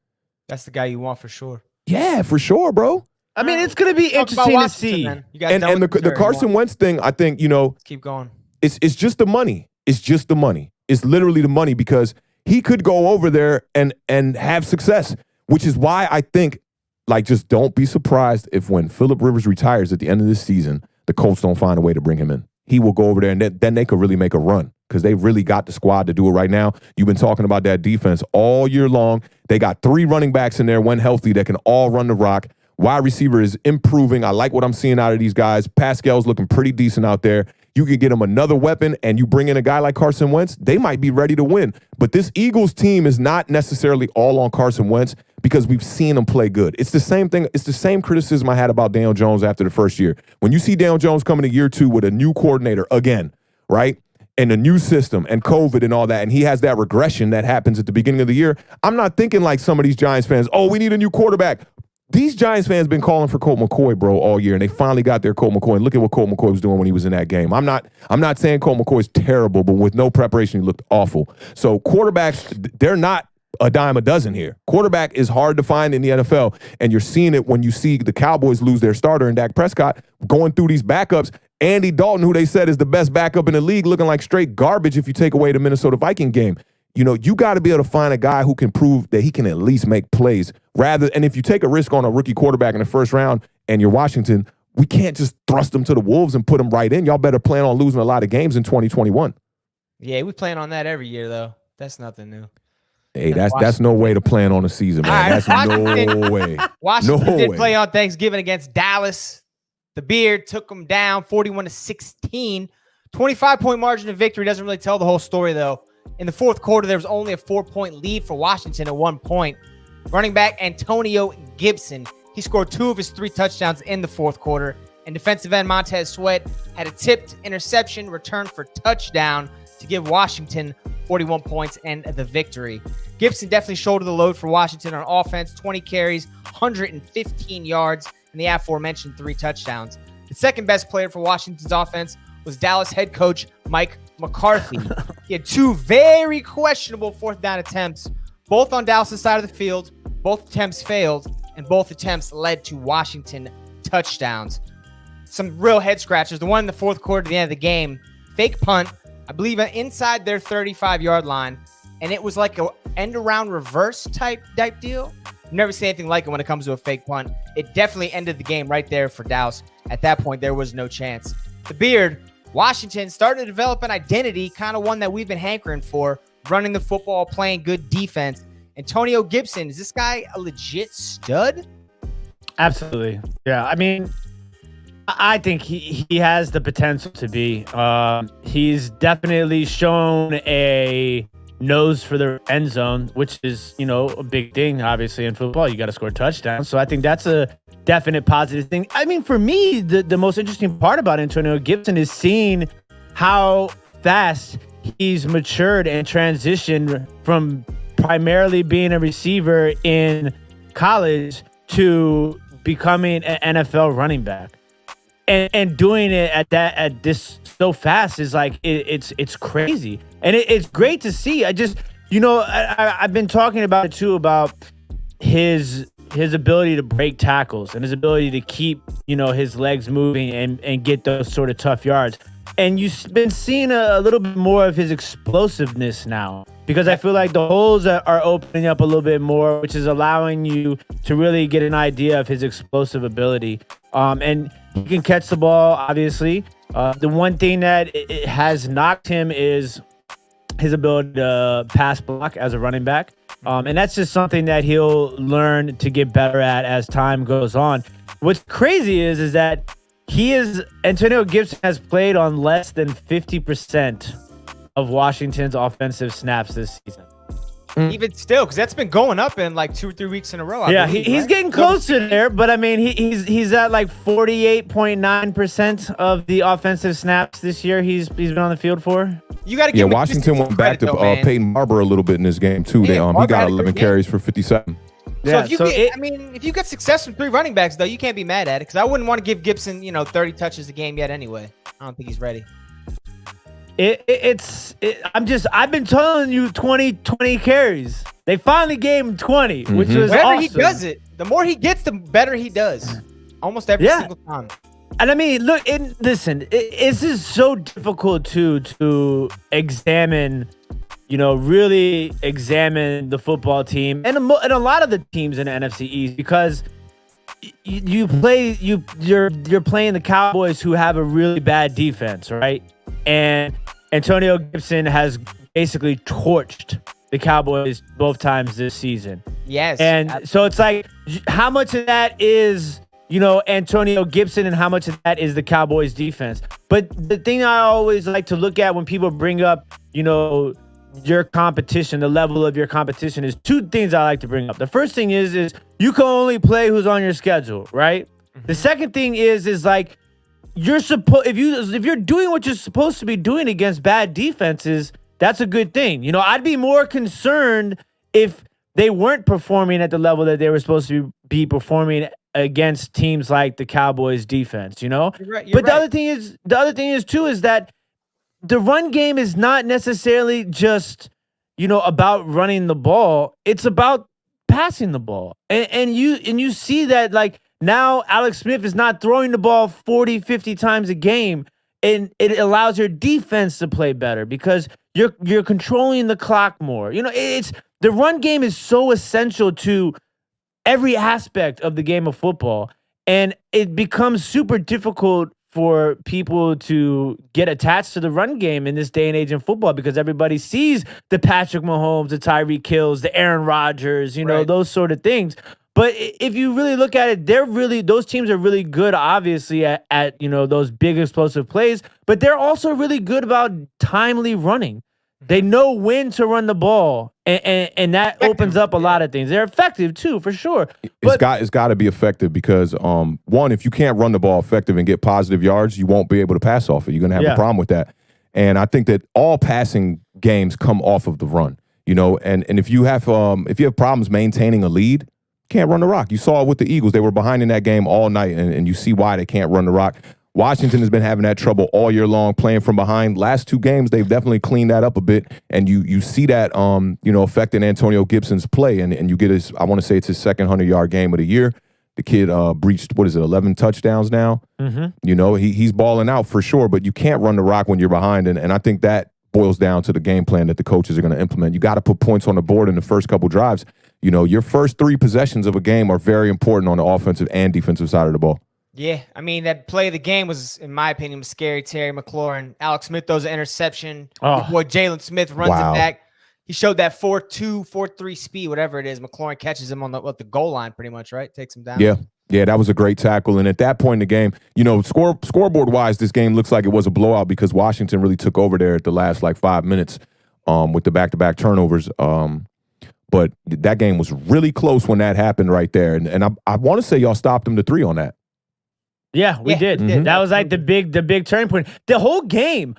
That's the guy you want for sure. Yeah, for sure, bro. I mean, it's going to be interesting to see. And the Carson Wentz thing, I think, Let's keep going. It's just the money. It's just the money. It's literally the money because he could go over there and have success, which is why I think, like, just don't be surprised if when Phillip Rivers retires at the end of this season, the Colts don't find a way to bring him in. He will go over there, and then they could really make a run because they really got the squad to do it right now. You've been talking about that defense all year long. They got 3 running backs in there, when healthy, that can all run the rock. Wide receiver is improving. I like what I'm seeing out of these guys. Pascal's looking pretty decent out there. You can get him another weapon, and you bring in a guy like Carson Wentz, they might be ready to win. But this Eagles team is not necessarily all on Carson Wentz because we've seen him play good. It's the same thing. It's the same criticism I had about Daniel Jones after the first year. When you see Daniel Jones coming to year 2 with a new coordinator again, right, and a new system and COVID and all that, and he has that regression that happens at the beginning of the year, I'm not thinking like some of these Giants fans, oh, we need a new quarterback. These Giants fans been calling for Colt McCoy, bro, all year, and they finally got their Colt McCoy. And look at what Colt McCoy was doing when he was in that game. I'm not saying Colt McCoy's terrible, but with no preparation, he looked awful. So quarterbacks, they're not a dime a dozen here. Quarterback is hard to find in the NFL, and you're seeing it when you see the Cowboys lose their starter in Dak Prescott, going through these backups. Andy Dalton, who they said is the best backup in the league, looking like straight garbage if you take away the Minnesota Viking game. You know, you got to be able to find a guy who can prove that he can at least make plays. And if you take a risk on a rookie quarterback in the first round and you're Washington, we can't just thrust them to the wolves and put them right in. Y'all better plan on losing a lot of games in 2021. Yeah, we plan on that every year, though. That's nothing new. Hey, that's no way to plan on a season, man. That's no way. Washington did play on Thanksgiving against Dallas. The Beard took them down 41-16. 25-point margin of victory. Doesn't really tell the whole story, though. In the fourth quarter, there was only a 4-point lead for Washington at 1 point. Running back Antonio Gibson, he scored 2 of his 3 touchdowns in the fourth quarter. And defensive end Montez Sweat had a tipped interception return for touchdown to give Washington 41 points and the victory. Gibson definitely shouldered the load for Washington on offense, 20 carries, 115 yards, and the aforementioned 3 touchdowns. The second best player for Washington's offense was Dallas head coach Mike McCarthy. He had 2 very questionable 4th down attempts, both on Dallas' side of the field. Both attempts failed, and both attempts led to Washington touchdowns. Some real head scratchers. The one in the fourth quarter at the end of the game, fake punt, I believe inside their 35-yard line, and it was like a end-around reverse type deal. Never seen anything like it when it comes to a fake punt. It definitely ended the game right there for Dallas. At that point, there was no chance. The Beard, Washington started to develop an identity, kind of one that we've been hankering for, running the football, playing good defense. Antonio Gibson, is this guy a legit stud? Absolutely. Yeah, I mean, I think he has the potential to be. He's definitely shown a nose for the end zone, which is, a big thing, obviously, in football. You got to score touchdowns. So I think that's a definite positive thing. I mean, for me, the most interesting part about Antonio Gibson is seeing how fast he's matured and transitioned from primarily being a receiver in college to becoming an NFL running back. And doing it at this so fast is like it's crazy, and it's great to see. I've been talking about it too, about his ability to break tackles and his ability to keep his legs moving and get those sort of tough yards. And you've been seeing a little bit more of his explosiveness now, because I feel like the holes are opening up a little bit more, which is allowing you to really get an idea of his explosive ability. And he can catch the ball, obviously. The one thing that it has knocked him is his ability to pass block as a running back. And that's just something that he'll learn to get better at as time goes on. What's crazy is that Antonio Gibson has played on less than 50% of Washington's offensive snaps this season. Even still, because that's been going up in like 2 or 3 weeks in a row. He's getting closer there, but I mean, he's at like 48.9% of the offensive snaps this year. He's been on the field for. You got to give Washington went back to Peyton Barber a little bit in this game too. He got 11 carries for 57. So if you get success from 3 running backs, though, you can't be mad at it. Because I wouldn't want to give Gibson, 30 touches a game yet anyway. I don't think he's ready. I've been telling you 20 carries. They finally gave him 20, which was Whenever awesome. he does it, the more he gets, the better he does. Almost every single time. And I mean, look, listen, this is so difficult to examine, really examine the football team and a lot of the teams in the NFC East because you're playing the Cowboys who have a really bad defense, right? And Antonio Gibson has basically torched the Cowboys both times this season. Yes. And so it's like, how much of that is, Antonio Gibson and how much of that is the Cowboys defense? But the thing I always like to look at when people bring up, your competition, the level of your competition is 2 things I like to bring up. The first thing is you can only play who's on your schedule, right? Mm-hmm. The second thing is like, if you're doing what you're supposed to be doing against bad defenses, that's a good thing. I'd be more concerned if they weren't performing at the level that they were supposed to be performing against teams like the Cowboys defense, You're right. The other thing is too is that the run game is not necessarily just, about running the ball. It's about passing the ball. And you see that like now Alex Smith is not throwing the ball 40, 50 times a game, and it allows your defense to play better because you're controlling the clock more. It's the run game is so essential to every aspect of the game of football, and it becomes super difficult for people to get attached to the run game in this day and age in football because everybody sees the Patrick Mahomes, the Tyreek Hills, the Aaron Rodgers, right. Those sort of things. But if you really look at it, those teams are really good, obviously, at those big explosive plays, but they're also really good about timely running. They know when to run the ball, and that opens up a lot of things. They're effective too, for sure. It's got to be effective because one, if you can't run the ball effective and get positive yards, you won't be able to pass off it. You're gonna have a problem with that. And I think that all passing games come off of the run. And if you have problems maintaining a lead, can't run the rock. You saw it with the Eagles. They were behind in that game all night, and you see why they can't run the rock. Washington has been having that trouble all year long, playing from behind. Last 2 games, they've definitely cleaned that up a bit, and you see that affecting Antonio Gibson's play, and you get I want to say it's his second 100-yard game of the year. The kid breached 11 touchdowns now. Mm-hmm. He's balling out for sure, but you can't run the rock when you're behind, and I think that boils down to the game plan that the coaches are going to implement. You got to put points on the board in the first couple drives. Your first 3 possessions of a game are very important on the offensive and defensive side of the ball. Yeah, I mean, that play of the game was, in my opinion, was scary. Terry McLaurin. Alex Smith throws an interception. Your boy Jalen Smith runs it back. He showed that 4.2, 4.3 speed, whatever it is. McLaurin catches him on the goal line pretty much, right? Takes him down. Yeah, that was a great tackle. And at that point in the game, scoreboard-wise, this game looks like it was a blowout because Washington really took over there at the last 5 minutes with the back-to-back turnovers. But that game was really close when that happened right there. And I want to say y'all stopped them to 3 on that. Yeah, we did. Mm-hmm. That was like the big turning point. The whole game,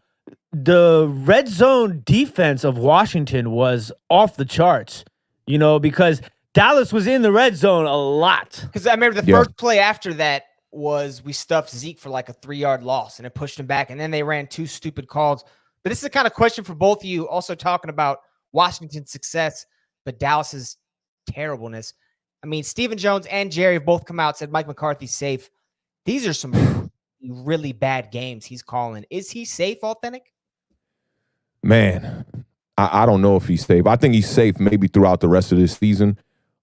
the red zone defense of Washington was off the charts, because Dallas was in the red zone a lot. Because I remember the first play after that was we stuffed Zeke for like a 3-yard loss, and it pushed him back, and then they ran 2 stupid calls. But this is the kind of question for both of you, also talking about Washington's success, but Dallas's terribleness. I mean, Stephen Jones and Jerry have both come out, said Mike McCarthy's safe. These are some really bad games he's calling. Is he safe, Awthentik? Man, I don't know if he's safe. I think he's safe maybe throughout the rest of this season.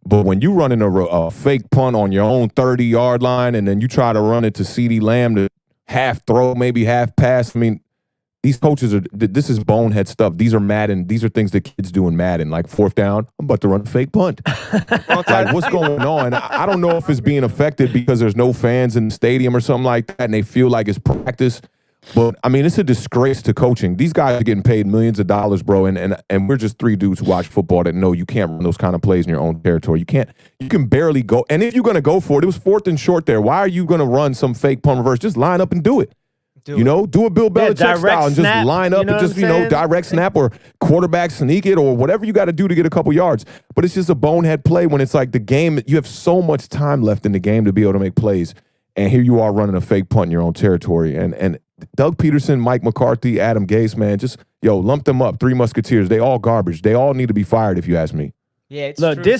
But when you run in a fake punt on your own 30-yard line and then you try to run it to CeeDee Lamb to half throw, maybe half pass, I mean, these coaches this is bonehead stuff. These are Madden. These are things that kids do in Madden, like 4th down, I'm about to run a fake punt. Like, what's going on? I don't know if it's being affected because there's no fans in the stadium or something like that, and they feel like it's practice. But I mean, it's a disgrace to coaching. These guys are getting paid millions of dollars, bro, and we're just three dudes who watch football that know you can't run those kind of plays in your own territory. You can barely go. And if you're gonna go for it, it was 4th and short there. Why are you gonna run some fake punt reverse? Just line up and do it. Do a Bill Belichick style and just line up and just, direct snap or quarterback sneak it or whatever you got to do to get a couple yards. But it's just a bonehead play when it's like the game, you have so much time left in the game to be able to make plays. And here you are running a fake punt in your own territory. And Doug Peterson, Mike McCarthy, Adam Gase, man, just, lump them up. 3 Musketeers. They all garbage. They all need to be fired if you ask me. Yeah, it's Look, true.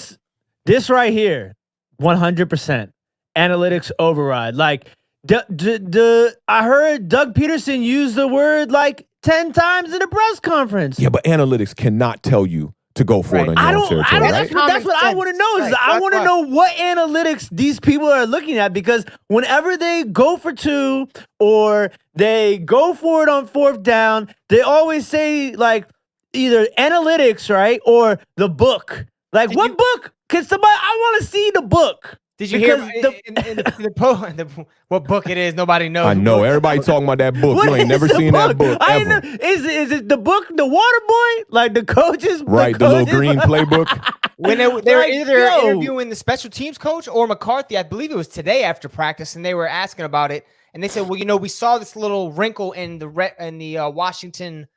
this right here, 100% analytics override. Like, I heard Doug Peterson use the word like 10 times in a press conference. Yeah, but analytics cannot tell you to go for it on your own territory, right? That's what I want to know. I want to know what analytics these people are looking at, because whenever they go for 2 or they go for it on 4th down, they always say like either analytics, right, or the book. Like, what book? Can somebody? I want to see the book. Did you hear what book it is? Nobody knows. I know. Everybody talking about that book. You ain't never seen that book ever. Is it the book, The Water Boy? Like the coaches? Right, the little green playbook. When they were either interviewing the special teams coach or McCarthy, I believe it was today after practice, and they were asking about it. And they said, well, we saw this little wrinkle in the Washington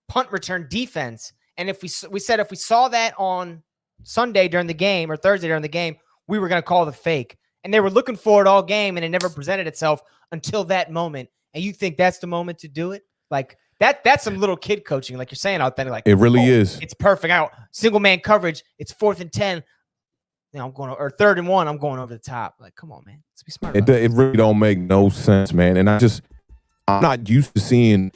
punt return defense. And if we said if we saw that on Sunday during the game or Thursday during the game, we were going to call the fake. And they were looking for it all game, and it never presented itself until that moment. And you think that's the moment to do it? Like, that's some little kid coaching, like you're saying out there. Like, it really is. It's perfect. Single man coverage. It's 4th and 10. I'm going, or 3rd and 1. I'm going over the top. Like, come on, man. Let's be smart. It really don't make no sense, man. And I'm not used to seeing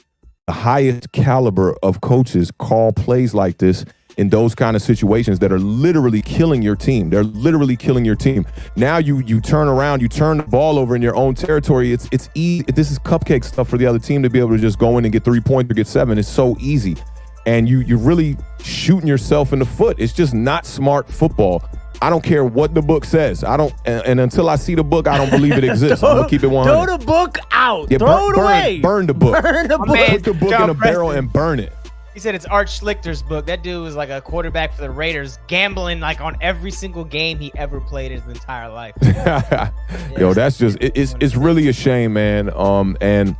the highest caliber of coaches call plays like this in those kind of situations that are literally killing your team. They're literally killing your team. Now you turn around, you turn the ball over in your own territory. It's easy. This is cupcake stuff for the other team to be able to just go in and get 3 points or get 7. It's so easy. And you're really shooting yourself in the foot. It's just not smart football. I don't care what the book says. And until I see the book, I don't believe it exists. I'm gonna keep it 100. Throw the book out. Yeah, throw it away. Burn the book. Burn the book. Put the book in a barrel and burn it. He said it's Art Schlichter's book. That dude was like a quarterback for the Raiders, gambling like on every single game he ever played his entire life. Yo, that's just it's really a shame, man. And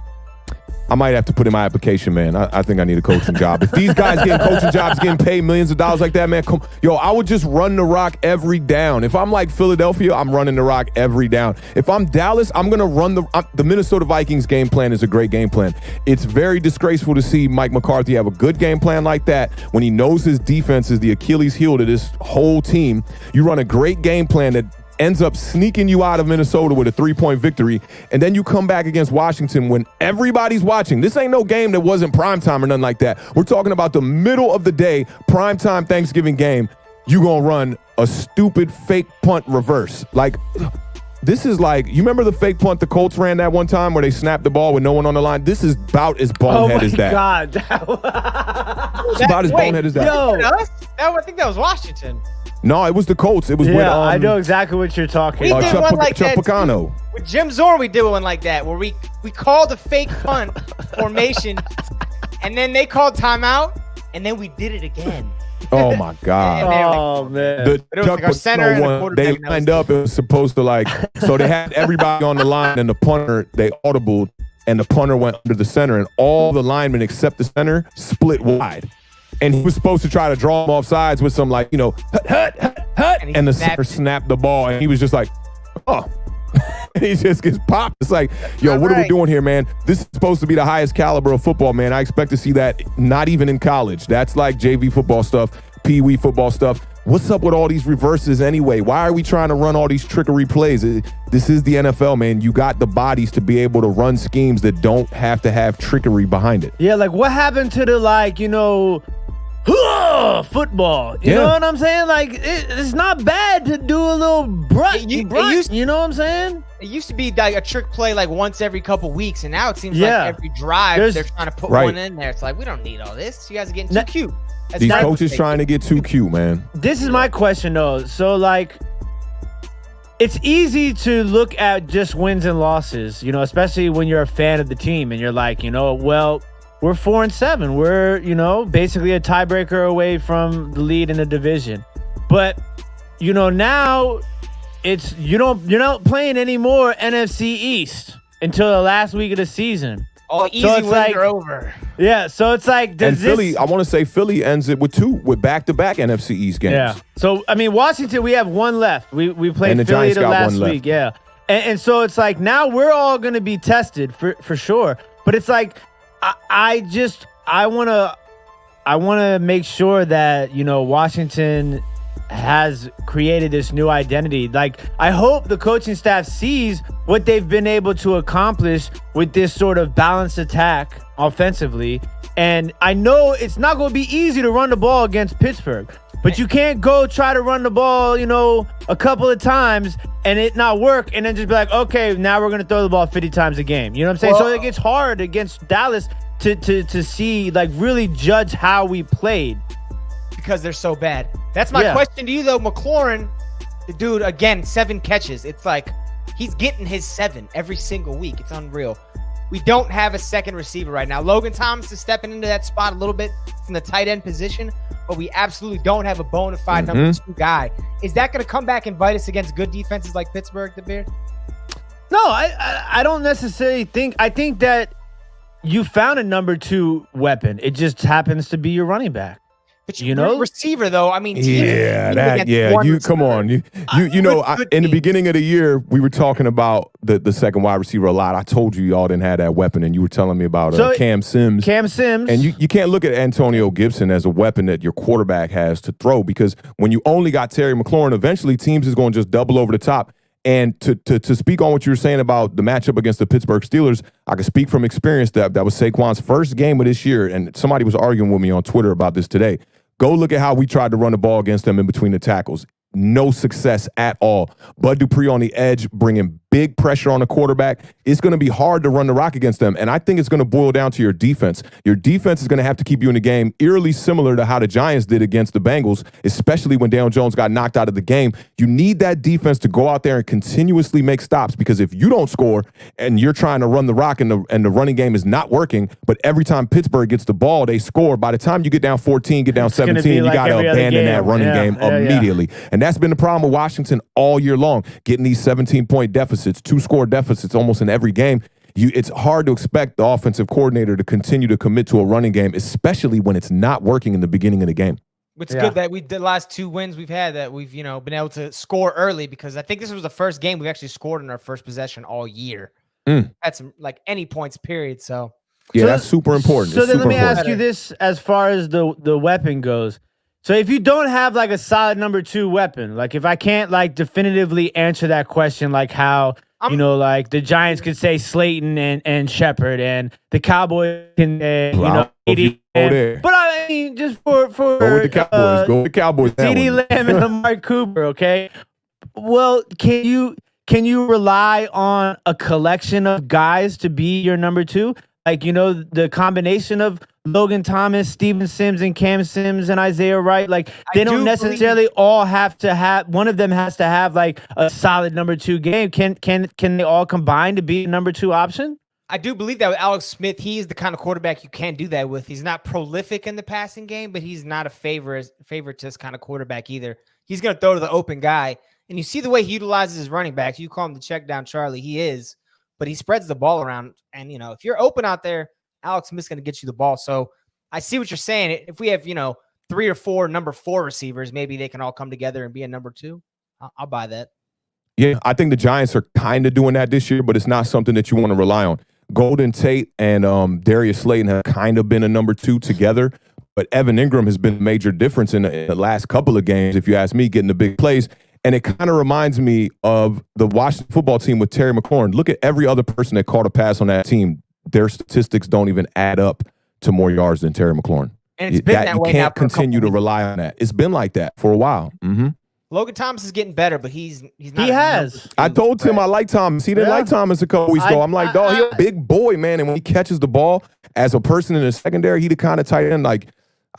I might have to put in my application, man. I think I need a coaching job. If these guys getting coaching jobs, getting paid millions of dollars like that, man, I would just run the rock every down. If I'm like Philadelphia, I'm running the rock every down. If I'm Dallas, I'm going to run the Minnesota Vikings game plan is a great game plan. It's very disgraceful to see Mike McCarthy have a good game plan like that when he knows his defense is the Achilles heel to this whole team. You run a great game plan that ends up sneaking you out of Minnesota with a 3-point victory, and then you come back against Washington when everybody's watching. This ain't no game that wasn't primetime or nothing like that. We're talking about the middle of the day, primetime Thanksgiving game. You gonna run a stupid fake punt reverse. Like, this is like, you remember the fake punt the Colts ran that one time where they snapped the ball with no one on the line? This is about as bonehead as that. Oh, my God. It's about as bonehead as that. I think that was Washington. No, it was the Colts. It was with I know exactly what you're talking about. Chuck Picano. With Jim Zorn, we did one like that, where we called a fake punt formation, and then they called timeout, and then we did it again. Oh my God! Man! The Chuck Picano one, they lined up. It was supposed to so they had everybody on the line, and the punter they audibled, and the punter went under the center, and all the linemen except the center split wide. And he was supposed to try to draw him off sides with some hut, and the center snapped the ball, and he was just like, oh. And he just gets popped. It's like, yo, what are we doing here, man? This is supposed to be the highest caliber of football, man. I expect to see that not even in college. That's like JV football stuff, Pee Wee football stuff. What's up with all these reverses anyway? Why are we trying to run all these trickery plays? This is the NFL, man. You got the bodies to be able to run schemes that don't have to have trickery behind it. Yeah, like what happened to the football? You know what I'm saying? Like it's not bad to do a little brunt. You know what I'm saying? It used to be like a trick play like once every couple weeks, and now it seems like every drive they're trying to put one in there. It's like, we don't need all this. You guys are getting too cute. These coaches trying to get too cute, man. This is my question though. So like, it's easy to look at just wins and losses, especially when you're a fan of the team and you're like, well, we're 4-7. We're, basically a tiebreaker away from the lead in the division. But, now it's you're not playing any more NFC East until the last week of the season. All easy wins are over. Yeah, so it's like Philly, I want to say Philly ends it with back-to-back NFC East games. Yeah. So Washington, we have one left. We played the Philly Giants got last one week. left. Yeah. And so it's like now we're all going to be tested for sure. But it's like I want to make sure that Washington has created this new identity. Like, I hope the coaching staff sees what they've been able to accomplish with this sort of balanced attack offensively. And I know it's not going to be easy to run the ball against Pittsburgh, but you can't go try to run the ball, a couple of times and it not work and then just be like, okay, now we're going to throw the ball 50 times a game. You know what I'm saying? So it gets hard against Dallas to see, like, really judge how we played. Because they're so bad. That's my question to you, though. McLaurin, the dude, again, 7 catches. It's like he's getting his 7 every single week. It's unreal. We don't have a second receiver right now. Logan Thomas is stepping into that spot a little bit from the tight end position, but we absolutely don't have a bona fide number 2 guy. Is that going to come back and bite us against good defenses like Pittsburgh, the Beard? No, I don't necessarily think. I think that you found a number 2 weapon. It just happens to be your running back. But receiver though, I mean, in the beginning of the year, we were talking about the second wide receiver a lot. I told you y'all didn't have that weapon, and you were telling me about Cam Sims. And you can't look at Antonio Gibson as a weapon that your quarterback has to throw, because when you only got Terry McLaurin, eventually teams is going to just double over the top. And to speak on what you were saying about the matchup against the Pittsburgh Steelers, I can speak from experience that was Saquon's first game of this year, and somebody was arguing with me on Twitter about this today. Go look at how we tried to run the ball against them in between the tackles. No success at all. Bud Dupree on the edge, bringing big pressure on the quarterback. It's going to be hard to run the rock against them. And I think it's going to boil down to your defense. Your defense is going to have to keep you in the game, eerily similar to how the Giants did against the Bengals, especially when Daniel Jones got knocked out of the game. You need that defense to go out there and continuously make stops, because if you don't score and you're trying to run the rock and the running game is not working, but every time Pittsburgh gets the ball, they score. By the time you get down 14, get down 17, you got to abandon that running game immediately. And that's been the problem with Washington all year long, getting these 17-point deficits, 2-score deficits almost in every game. It's hard to expect the offensive coordinator to continue to commit to a running game, especially when it's not working in the beginning of the game. It's good that the last 2 wins we've had that we've, been able to score early, because I think this was the first game we've actually scored in our first possession all year. Had some, like, any points period. So that's super important. So then let me ask you this, as far as the weapon goes. So if you don't have, like, a solid number 2 weapon, like, if I can't, like, definitively answer that question, like how, like the Giants could say Slayton and Shepard, and the Cowboys can, but I mean, just for go with the Cowboys. Go with the Cowboys. CeeDee Lamb and Amari Cooper, okay? Well, can you rely on a collection of guys to be your number 2? Like, the combination of Logan Thomas, Steven Sims, and Cam Sims, and Isaiah Wright, like, they don't necessarily all have to have, one of them has to have, like, a solid number 2 game. Can they all combine to be a number 2 option? I do believe that with Alex Smith, he's the kind of quarterback you can't do that with. He's not prolific in the passing game, but he's not a favoritist kind of quarterback either. He's going to throw to the open guy. And you see the way he utilizes his running backs. You call him the check down Charlie. He is. But he spreads the ball around. And, if you're open out there, Alex Smith's going to get you the ball. So I see what you're saying. If we have, 3 or 4 number 4 receivers, maybe they can all come together and be a number 2. I'll buy that. Yeah, I think the Giants are kind of doing that this year, but it's not something that you want to rely on. Golden Tate and Darius Slayton have kind of been a number 2 together, but Evan Ingram has been a major difference in the last couple of games, if you ask me, getting the big plays. And it kind of reminds me of the Washington football team with Terry McLaurin. Look at every other person that caught a pass on that team. Their statistics don't even add up to more yards than Terry McLaurin. And it's been that way. You can't continue to rely on that. It's been like that for a while. Logan Thomas is getting better, but he's not. He has. I told Tim I like Thomas. He didn't like Thomas a couple weeks ago. I'm like, dog, he's a big boy, man. And when he catches the ball as a person in the secondary, he the kind of tight end, like,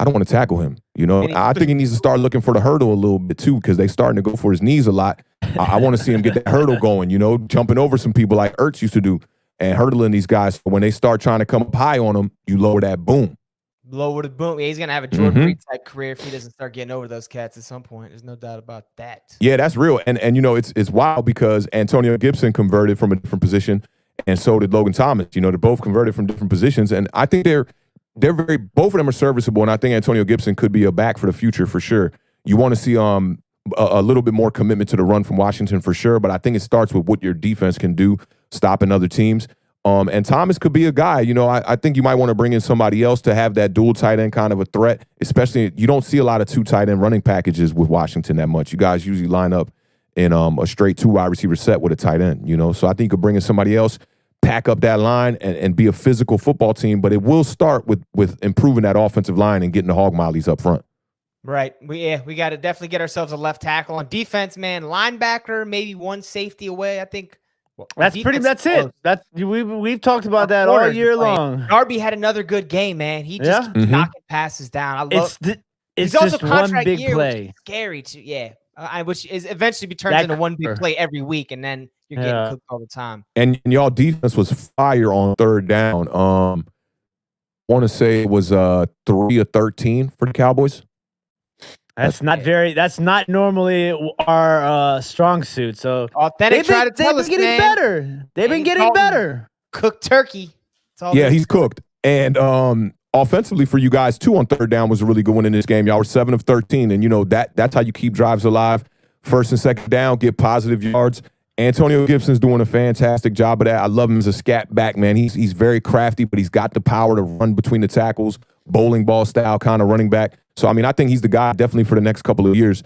I don't want to tackle him. You know, I think he needs to start looking for the hurdle a little bit too, because they starting to go for his knees a lot. I want to see him get that hurdle going, you know, jumping over some people like Ertz used to do and hurdling these guys. When they start trying to come up high on him, you lower that boom. Lower the boom. Yeah, he's going to have a Jordan Reed type career if he doesn't start getting over those cats at some point. There's no doubt about that. Yeah, that's real. And you know, it's wild because Antonio Gibson converted from a different position, and so did Logan Thomas. You know, they're both converted from different positions, and I think they're both of them are serviceable, and I think Antonio Gibson could be a back for the future for sure. You want to see a little bit more commitment to the run from Washington for sure, but I think it starts with what your defense can do, stopping other teams. And Thomas could be a guy, you know, I think you might want to bring in somebody else to have that dual tight end kind of a threat, especially you don't see a lot of 2 tight end running packages with Washington that much. You guys usually line up in a straight 2 wide receiver set with a tight end, you know, so I think you could bring in somebody else, pack up that line and be a physical football team, but it will start with improving that offensive line and getting the hog mollies up front. Right. We got to definitely get ourselves a left tackle. On defense, man, linebacker, maybe 1 safety away, I think. That's it. We've talked about that all year long. Darby had another good game, man. He just keeps knocking passes down. I love it's also just one big play. Which is scary too. Yeah. Which is eventually turns into one big play every week, and then you're getting cooked all the time. And y'all defense was fire on 3rd down. I want to say it was 3 of 13 for the Cowboys. That's not normally our strong suit. So Awthentik tried to tell us, getting better. They've been getting better. Cooked turkey. Yeah, he's cooked. And offensively for you guys too on 3rd down was a really good one in this game. Y'all were 7 of 13, and you know that's how you keep drives alive. 1st and 2nd down, get positive yards. Antonio Gibson's doing a fantastic job of that. I love him as a scat back, man. He's very crafty, but he's got the power to run between the tackles, bowling ball style kind of running back. So, I mean, I think he's the guy definitely for the next couple of years.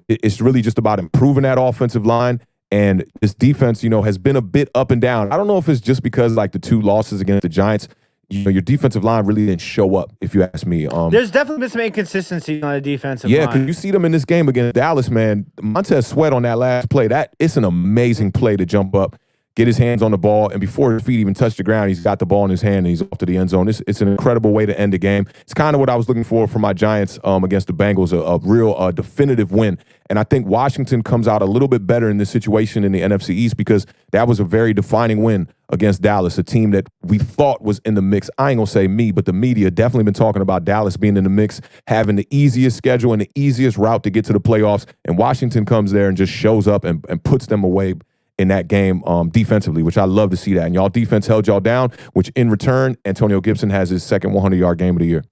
It's really just about improving that offensive line. And this defense, you know, has been a bit up and down. I don't know if it's just because, like, the 2 losses against the Giants, you know, your defensive line really didn't show up, if you ask me. There's definitely been some inconsistency on the defensive line. Yeah, because you see them in this game against Dallas, man. Montez Sweat on that last play, it's an amazing play to jump up, get his hands on the ball, and before his feet even touch the ground, he's got the ball in his hand and he's off to the end zone. It's an incredible way to end the game. It's kind of what I was looking for my Giants against the Bengals, a real definitive win. And I think Washington comes out a little bit better in this situation in the NFC East because that was a very defining win against Dallas, a team that we thought was in the mix. I ain't going to say me, but the media definitely been talking about Dallas being in the mix, having the easiest schedule and the easiest route to get to the playoffs. And Washington comes there and just shows up and puts them away in that game defensively, which I love to see that. And y'all defense held y'all down, which in return, Antonio Gibson has his second 100-yard game of the year.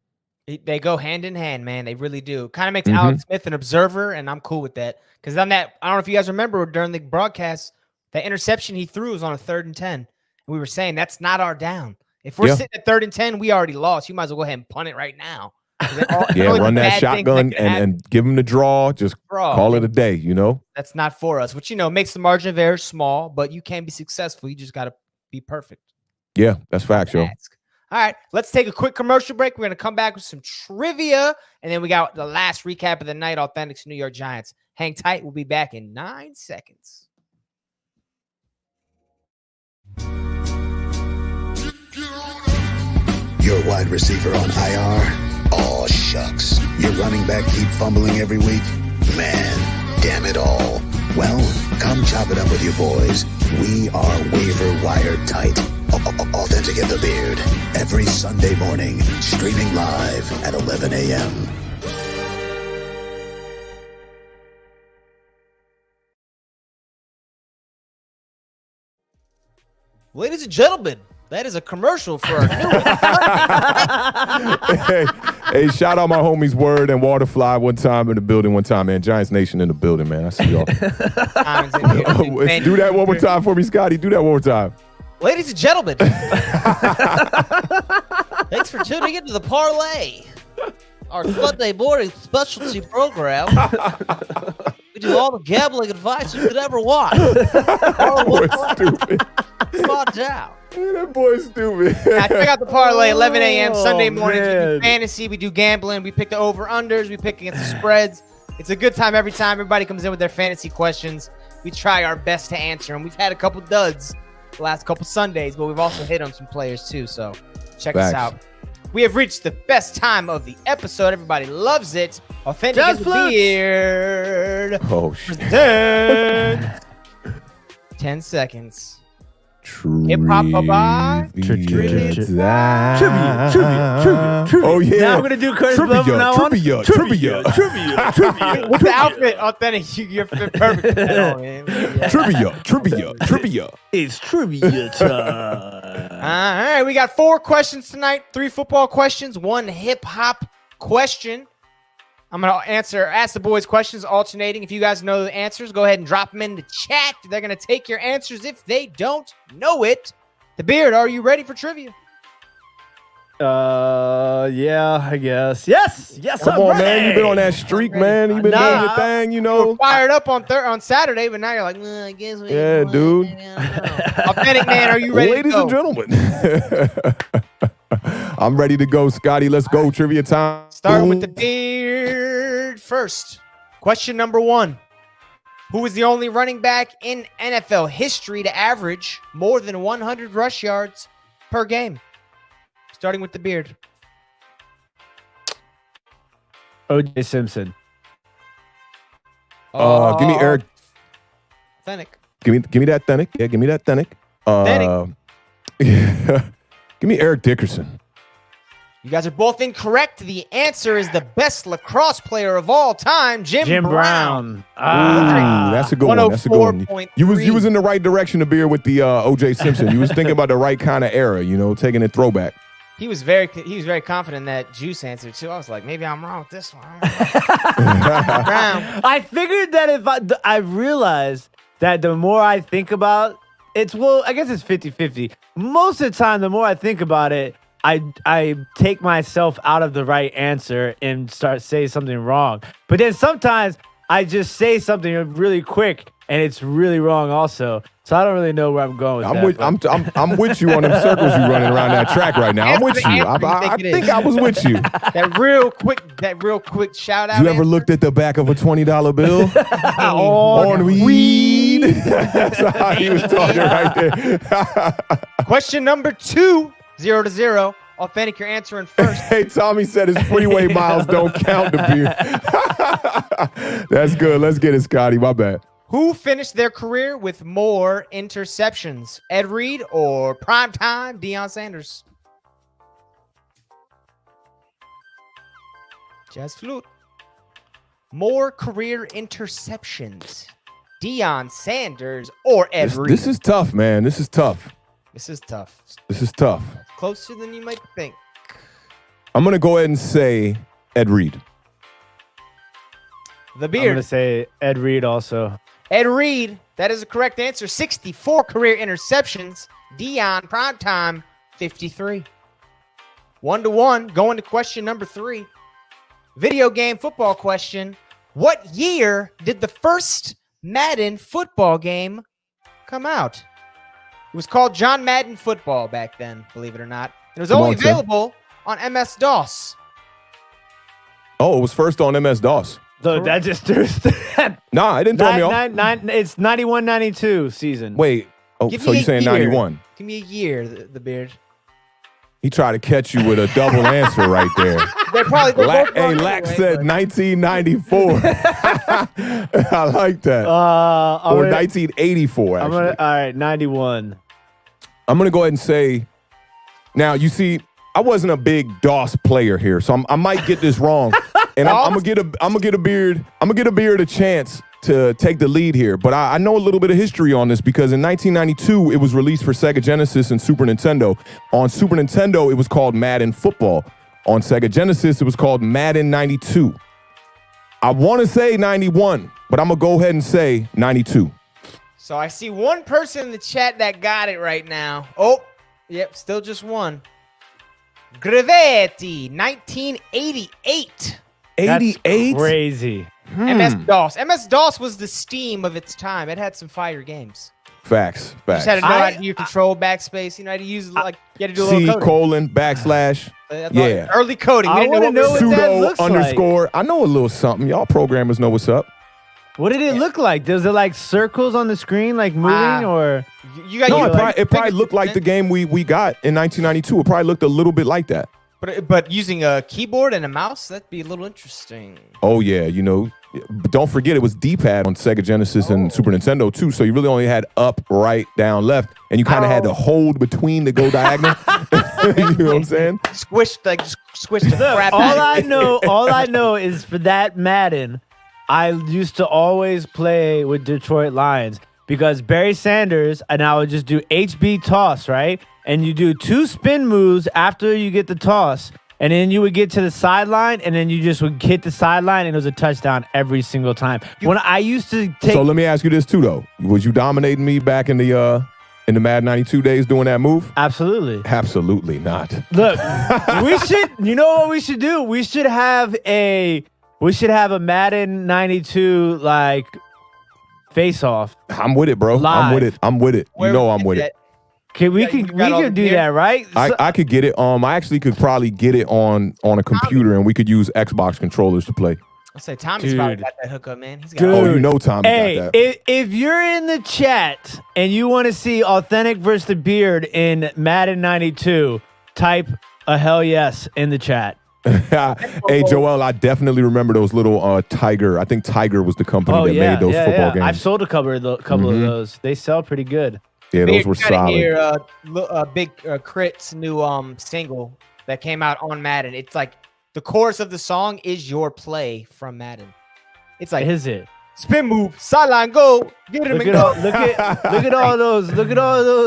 They go hand in hand, man. They really do. Kind of makes Alex Smith an observer, and I'm cool with that. Because on that, I don't know if you guys remember during the broadcast, that interception he threw was on a 3rd and 10. And we were saying that's not our down. If we're sitting at 3rd and 10, we already lost. You might as well go ahead and punt it right now. Run that shotgun and give him the draw. Just call it a day, you know? That's not for us, which, you know, makes the margin of error small, but you can be successful. You just got to be perfect. Yeah, that's facts, yo. All right, let's take a quick commercial break. We're going to come back with some trivia, and then we got the last recap of the night, Awthentik's New York Giants. Hang tight. We'll be back in 9 seconds. Your wide receiver on IR? Aw, shucks. Your running back keep fumbling every week? Man, damn it all. Well, come chop it up with your boys. We are waiver wire tight. Awthentik and the Beard. Every Sunday morning, streaming live at 11 a.m. Ladies and gentlemen, that is a commercial for our new Hey, shout out my homies Word and Waterfly one time in the building one time, man. Giants Nation in the building, man. I see y'all. Do that one more time for me, Scotty. Do that one more time. Ladies and gentlemen, thanks for tuning into the Parlay, our Sunday morning specialty program. We do all the gambling advice you could ever want. That boy's stupid. Come on down. That boy's stupid. Now, check out the Parlay, 11 a.m. Sunday mornings. We do fantasy, we do gambling, we pick the over-unders, we pick against the spreads. It's a good time every time. Everybody comes in with their fantasy questions. We try our best to answer them. We've had a couple duds the last couple Sundays, but we've also hit on some players too, so check us out. We have reached the best time of the episode. Everybody loves it. Authentic Just is the beard. Oh, shit. Presents 10 seconds. Hip-hop bye-bye. Trivia. Oh, yeah. Now I'm going to do Curtis Blow from now on. Trivia. With the outfit, Authentic, you're perfect. Yeah. Trivia. It's trivia time. All right, we got 4 questions tonight. 3 football questions, 1 hip-hop question. I'm going to ask the boys questions alternating. If you guys know the answers, go ahead and drop them in the chat. They're going to take your answers if they don't know it. The Beard, are you ready for trivia? Yeah, I guess. Yes, Come I'm on, ready. man. You've been on that streak, man. You've been doing your thing, you know. Fired up on Saturday, but now you're like, I guess we Yeah, dude. Authentic man, are you ready Ladies to go? and gentlemen. I'm ready to go, Scotty. Let's go. Trivia time. Starting with the Beard first. Question number 1. Who is the only running back in NFL history to average more than 100 rush yards per game? Starting with the Beard. O.J. Simpson. Give me Eric. Authentic. Give me that Authentic. Yeah, give me that Authentic. Give me Eric Dickerson. You guys are both incorrect. The answer is the best lacrosse player of all time, Jim Brown. Ooh, that's a good one. That's a good one. 104.3. You was in the right direction to beer with the O.J. Simpson. You was thinking about the right kind of era, you know, taking it throwback. He was very confident in that Juice answer too. I was like, maybe I'm wrong with this one. Brown. I figured that if I realized that the more I think about it, I guess it's 50-50. Most of the time, the more I think about it, I take myself out of the right answer and say something wrong. But then sometimes I just say something really quick and it's really wrong also. So I don't really know where I'm going with that. I'm with you on them circles you running around that track right now. I'm with you. I think I was with you. That real quick shout out. You ever looked at the back of a $20 bill? On weed. That's how he was talking right there. Question number 2, 0-0. Authentic, you're answering first. Hey, Tommy said his freeway miles don't count the beer. That's good. Let's get it, Scotty. My bad. Who finished their career with more interceptions? Ed Reed or primetime Deion Sanders? Jazz flute. More career interceptions. Deion Sanders or Ed Reed? This is tough, man. This is tough. This is tough. This is tough. Closer than you might think. I'm going to go ahead and say Ed Reed. The I'm Beard. going to say Ed Reed also. Ed Reed, that is a correct answer. 64 career interceptions. Deion, primetime, 53. 1-1. Going to question number 3. Video game football question. What year did the first Madden football game come out? It was called John Madden Football back then, believe it or not. It was only available on MS-DOS. Oh, it was first on MS-DOS. So that just Nah, it didn't throw me off. It's 91-92 season. Wait. Oh, Give so me you're a saying year. 91? Give me a year, the Beard. He tried to catch you with a double answer right there. They're probably Lack said 1994. I like that. Or 1984, actually. All right, 91. I'm going to go ahead and say, now, you see, I wasn't a big DOS player here, so I might get this wrong. And I'm gonna get a beard a chance to take the lead here. But I know a little bit of history on this because in 1992 it was released for Sega Genesis and Super Nintendo. On Super Nintendo it was called Madden Football. On Sega Genesis it was called Madden 92. I want to say 91, but I'm gonna go ahead and say 92. So I see one person in the chat that got it right now. Oh, yep, still just one. Grevetti, 1988. 88? That's crazy. MS-DOS. MS-DOS was the Steam of its time. It had some fire games. Facts. You just had to know how to do your control backspace. You know how to use, like, you had to do a little coding. C:\\. Yeah. Early coding. We I didn't wanna know what what that Pseudo looks underscore. I know a little something. Y'all programmers know what's up. What did it look like? Does it like circles on the screen, like moving, or? You got No, your, it probably looked like the game we got in 1992. It probably looked a little bit like that. But using a keyboard and a mouse, that'd be a little interesting. Oh yeah, but don't forget it was D-pad on Sega Genesis and Super Nintendo too. So you really only had up, right, down, left, and you kind of had to hold between to go diagonal. You know what I'm saying? Squish the crap. All I know is for that Madden, I used to always play with Detroit Lions because Barry Sanders, and I would just do HB toss, right? And you do 2 spin moves after you get the toss, and then you would get to the sideline, and then you just would hit the sideline, and it was a touchdown every single time. When I used to take... So let me ask you this too, though. Was you dominating me back in the Madden 92 days doing that move? Absolutely. Absolutely not. Look, we should... You know what we should do? We should have a Madden 92, like, face-off. I'm with it, bro. Live. I'm with it. You know I'm with it. We could do that, right? I could get it. I actually could probably get it on a computer, and we could use Xbox controllers to play. I say Tommy's probably got that hookup, man. He's got Dude. Oh, you know Tommy got that. If you're in the chat and you want to see Awthentik versus the Beard in Madden 92, type a hell yes in the chat. Hey, Joel, I definitely remember those little Tiger. I think Tiger was the company that made those football games. I've sold a couple of those. They sell pretty good. Yeah, those were solid. Hear Big Crit's new single that came out on Madden. It's like the chorus of the song is your play from Madden. It's like, is it? Spin move, sideline go, get him and go. Look at all those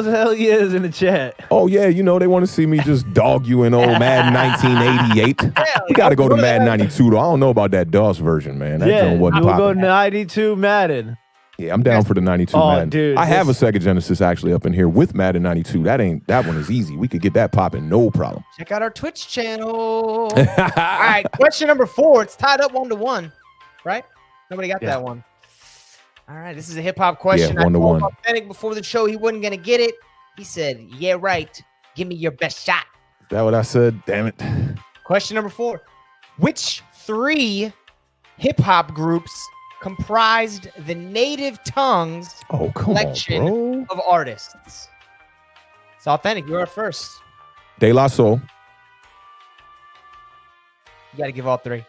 hell yes in the chat. Oh yeah, they want to see me just dog you in old Madden 1988. We got to go to Madden 92 though. I don't know about that DOS version, man. That joint wasn't we'll popping. go 92 Madden. Yeah, I'm down for the 92 Madden. Dude, I have a Sega Genesis actually up in here with Madden 92. That one is easy. We could get that popping, no problem. Check out our Twitch channel. All right, question number 4. It's tied up 1-1, right? Nobody got that one. All right, this is a hip hop question. Yeah, 1-1. Awthentik before the show, he wasn't gonna get it. He said, "Yeah, right. Give me your best shot." Is that what I said? Damn it. Question number 4: which 3 hip hop groups comprised the Native Tongues collection of artists? It's Awthentik. You're first. De La Soul. You got to give all 3.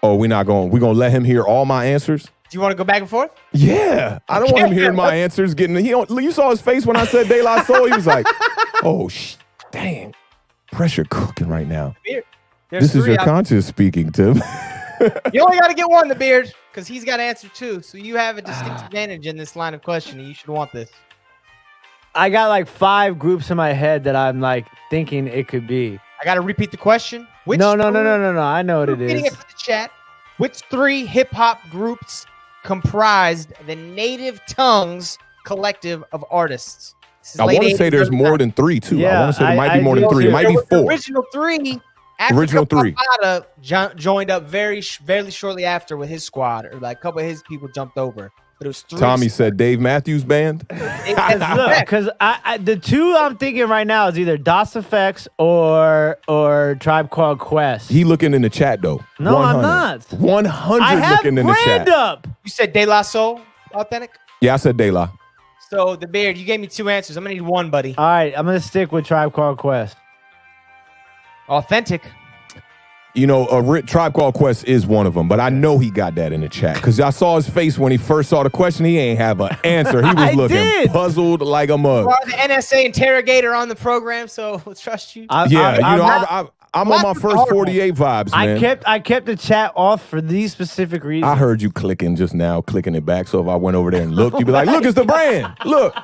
Oh, we're gonna let him hear all my answers. Do you want to go back and forth? Yeah, I don't want him hearing my answers. You saw his face when I said De La Soul. He was like, "Oh, dang, pressure cooking right now." This is your conscience speaking, Tim. You only got to get one, the Beard, because he's got to answer 2. So you have a distinct advantage in this line of questioning. You should want this. I got like 5 groups in my head that I'm like thinking it could be. I got to repeat the question. No. I know what it is. Repeating it for the chat. Which 3 hip hop groups comprised the Native Tongues collective of artists? I want to say there's more than 3 too. Yeah, I want to say there might be more than 3. It might be 4. The original 3. Original 3. Joined up very shortly after with his squad, or like a couple of his people jumped over. But it was 3. Tommy said Dave Matthews Band. Because the 2 I'm thinking right now is either DOS Effects or Tribe Called Quest. He looking in the chat though. No, 100. I'm not. 100 looking in the chat. Up. You said De La Soul, Awthentik? Yeah, I said De La. So the Beard, you gave me 2 answers. I'm gonna need 1, buddy. All right, I'm gonna stick with Tribe Called Quest. Awthentik. Tribe Called Quest is one of them, but I know he got that in the chat because I saw his face when he first saw the question. He ain't have an answer. He was looking puzzled like a mug. You are the NSA interrogator on the program, so we'll trust you. I'm on my first 48 vibes, man. I kept the chat off for these specific reasons. I heard you clicking just now, clicking it back. So if I went over there and looked, you'd be like, "Look, it's the brand. Look."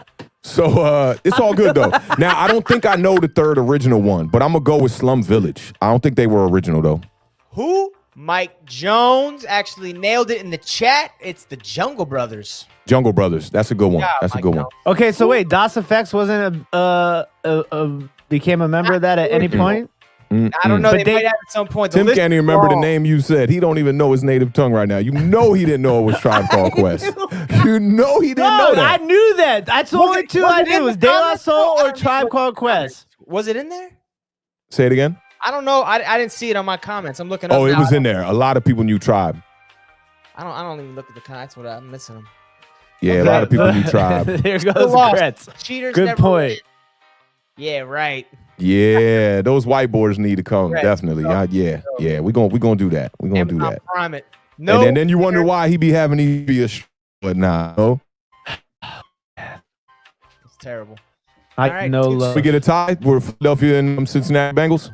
So it's all good though. Now I don't think I know the 3rd original one, but I'm gonna go with Slum Village. I don't think they were original though. Who? Mike Jones actually nailed it in the chat. It's the Jungle Brothers. Jungle Brothers. That's a good one. That's a good one. Okay, so wait, DOS Effects wasn't became a member of that at any point? I don't know. They might have at some point. Tim can't even remember the name you said. He don't even know his native tongue right now. You know he didn't know it was Tribe Called Quest. You know he didn't know that. I knew that. That's the only 2 I knew. Was De La Soul or Tribe Called Quest? Was it in there? Say it again. I don't know. I didn't see it on my comments. I'm looking up. Oh, it was in there. A lot of people knew Tribe. I don't even look at the comments. That's what I'm missing them. Yeah, a lot of people knew Tribe. There goes Gretz. Cheaters. Good never point. win. Yeah, right. Yeah, those whiteboards need to come, Correct. definitely. Yeah, we're gonna do that. We're gonna do that. Prime it. No, And then you wonder why he be having these, but nah. No. it's terrible. I All right, no dude. love. We get a tie. We're Philadelphia and Cincinnati Bengals.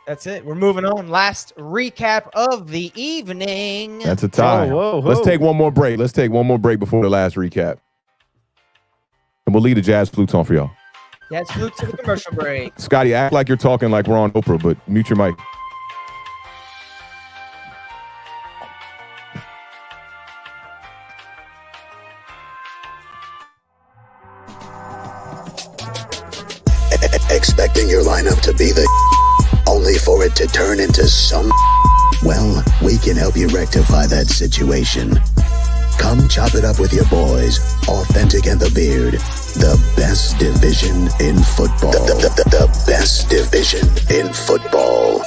That's it. We're moving on. Last recap of the evening. That's a tie. Whoa. Let's take one more break. Let's take one more break before the last recap. And we'll leave the jazz flutes on for y'all. Yeah, it's flute to the commercial break. Scotty, act like you're talking like we're on Oprah, but mute your mic. Expecting your lineup to be the only for it to turn into some. Well, we can help you rectify that situation. Come chop it up with your boys, Awthentik and the Beard. The best division in football. The best division in football.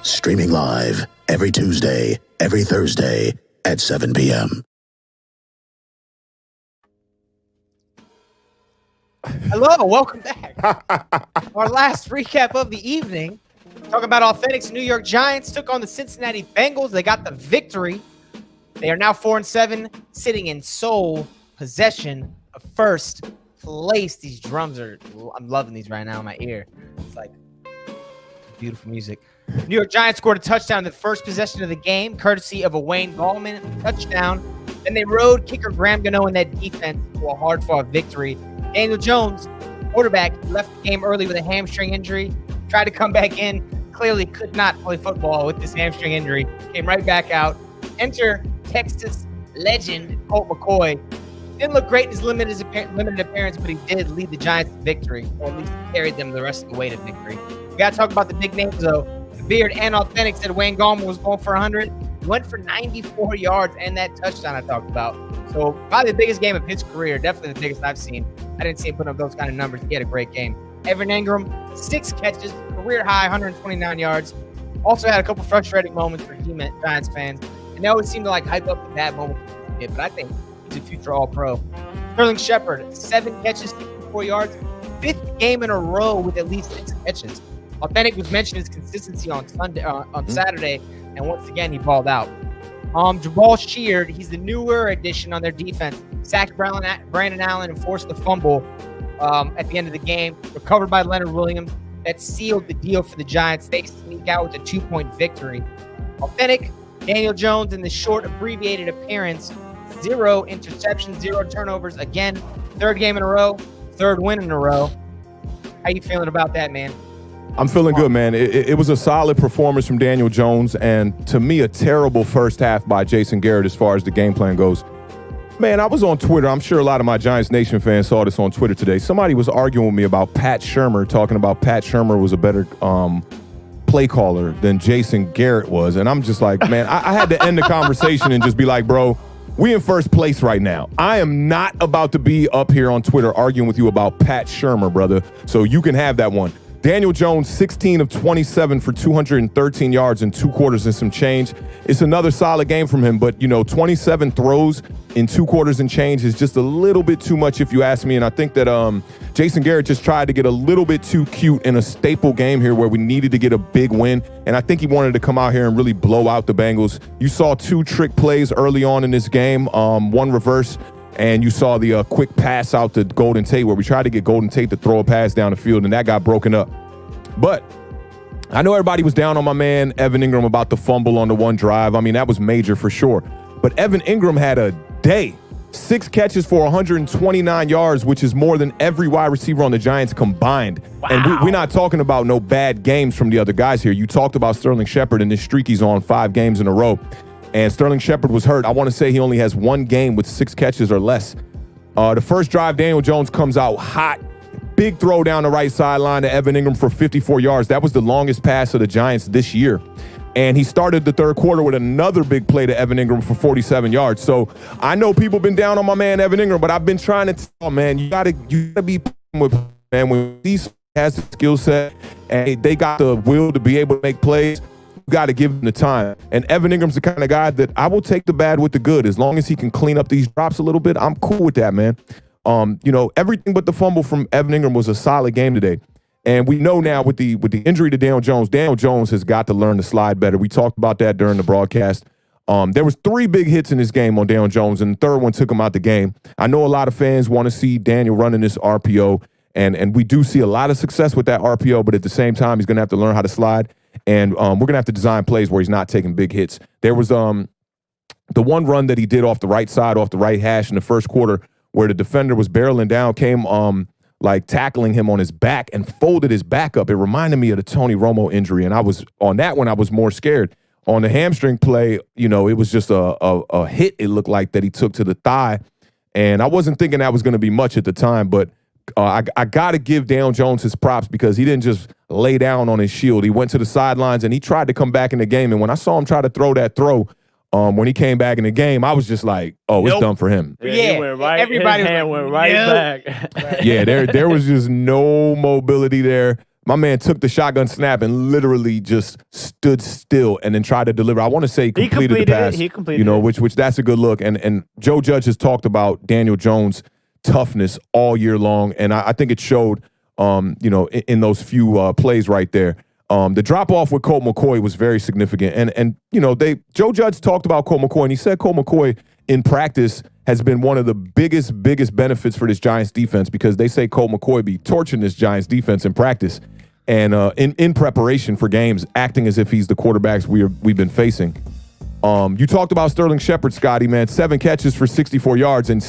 Streaming live every Tuesday, every Thursday at 7 p.m. Hello, welcome back. Our last recap of the evening. Talking about Awthentik's New York Giants took on the Cincinnati Bengals. They got the victory. They are now 4-7, sitting in sole possession of first place. These drums I'm loving these right now in my ear. It's like beautiful music. New York Giants scored a touchdown in the first possession of the game, courtesy of a Wayne Gallman touchdown. Then they rode kicker Graham Gano and that defense to a hard-fought victory. Daniel Jones, quarterback, left the game early with a hamstring injury. Tried to come back in. Clearly could not play football with this hamstring injury. Came right back out. Enter Texas legend Colt McCoy. Didn't look great in his limited appearance, but he did lead the Giants to victory, or at least carried them the rest of the way to victory. We got to talk about the big names, though. The Beard and Awthentik said Wayne Gallman was going for 100. He went for 94 yards and that touchdown I talked about. So probably the biggest game of his career, definitely the biggest I've seen. I didn't see him putting up those kind of numbers. He had a great game. Evan Ingram, 6 catches, career high, 129 yards. Also had a couple frustrating moments for Giants fans. And they always seem to like hype up the bad moments. But I think he's a future All-Pro. Sterling Shepard, 7 catches, 64 yards. 5th game in a row with at least 6 catches. Awthentik was mentioning his consistency on Saturday, and once again he balled out. Jabal Sheard, he's the newer addition on their defense. Sacked Brandon Allen and forced the fumble at the end of the game. Recovered by Leonard Williams. That sealed the deal for the Giants. They sneak out with a 2-point victory. Awthentik, Daniel Jones in the short abbreviated appearance. 0 interceptions, 0 turnovers. Again, 3rd game in a row, 3rd win in a row. How you feeling about that, man? I'm feeling good, man. It was a solid performance from Daniel Jones, and to me, a terrible first half by Jason Garrett as far as the game plan goes. Man, I was on Twitter. I'm sure a lot of my Giants Nation fans saw this on Twitter today. Somebody was arguing with me about Pat Shurmur, talking about Pat Shurmur was a better play caller than Jason Garrett was. And I'm just like, man, I had to end the conversation and just be like, bro, we in first place right now. I am not about to be up here on Twitter arguing with you about Pat Shurmur, brother. So you can have that one. Daniel Jones, 16 of 27 for 213 yards in 2 quarters and some change. It's another solid game from him, but, 27 throws in 2 quarters and change is just a little bit too much if you ask me. And I think that Jason Garrett just tried to get a little bit too cute in a staple game here where we needed to get a big win. And I think he wanted to come out here and really blow out the Bengals. You saw 2 trick plays early on in this game, one reverse, and you saw the quick pass out to Golden Tate where we tried to get Golden Tate to throw a pass down the field, and that got broken up. But I know everybody was down on my man Evan Ingram about the fumble on the one drive. I mean, that was major for sure. But Evan Ingram had a day. 6 catches for 129 yards, which is more than every wide receiver on the Giants combined. Wow. And we're not talking about no bad games from the other guys here. You talked about Sterling Shepard and this streak he's on 5 games in a row. And Sterling Shepard was hurt. I want to say he only has 1 game with 6 catches or less. The first drive, Daniel Jones comes out hot. Big throw down the right sideline to Evan Ingram for 54 yards. That was the longest pass of the Giants this year. And he started the 3rd quarter with another big play to Evan Ingram for 47 yards. So I know people been down on my man Evan Ingram, but I've been trying to tell, man, you gotta be with, man, when he has the skill set and they got the will to be able to make plays, you got to give him the time. And Evan Ingram's the kind of guy that I will take the bad with the good. As long as he can clean up these drops a little bit, I'm cool with that, man. Everything but the fumble from Evan Ingram was a solid game today. And we know now with the injury to Daniel Jones has got to learn to slide better. We talked about that during the broadcast. There was 3 big hits in this game on Daniel Jones, and the third one took him out the game. I know a lot of fans want to see Daniel running this RPO, and we do see a lot of success with that RPO, but at the same time, he's going to have to learn how to slide, and we're going to have to design plays where he's not taking big hits. There was the one run that he did off the right side, off the right hash in the first quarter, where the defender was barreling down, came like tackling him on his back and folded his back up. It reminded me of the Tony Romo injury, and I was more scared. On the hamstring play, it was just a hit, it looked like, that he took to the thigh, and I wasn't thinking that was going to be much at the time, but I got to give Daniel Jones his props because he didn't just lay down on his shield. He went to the sidelines, and he tried to come back in the game, and when I saw him try to throw that throw, when he came back in the game, I was just like, oh, it's done for him. Yeah, everybody went right back. Yeah, there was just no mobility there. My man took the shotgun snap and literally just stood still and then tried to deliver. I want to say completed the pass. He completed it. Which that's a good look. And Joe Judge has talked about Daniel Jones' toughness all year long, and I think it showed, in those few plays right there. The drop off with Colt McCoy was very significant, and Joe Judge talked about Colt McCoy, and he said Colt McCoy in practice has been one of the biggest benefits for this Giants defense, because they say Colt McCoy be torching this Giants defense in practice and in preparation for games, acting as if he's the quarterbacks we've been facing. You talked about Sterling Shepard, Scotty, man, 7 catches for 64 yards, and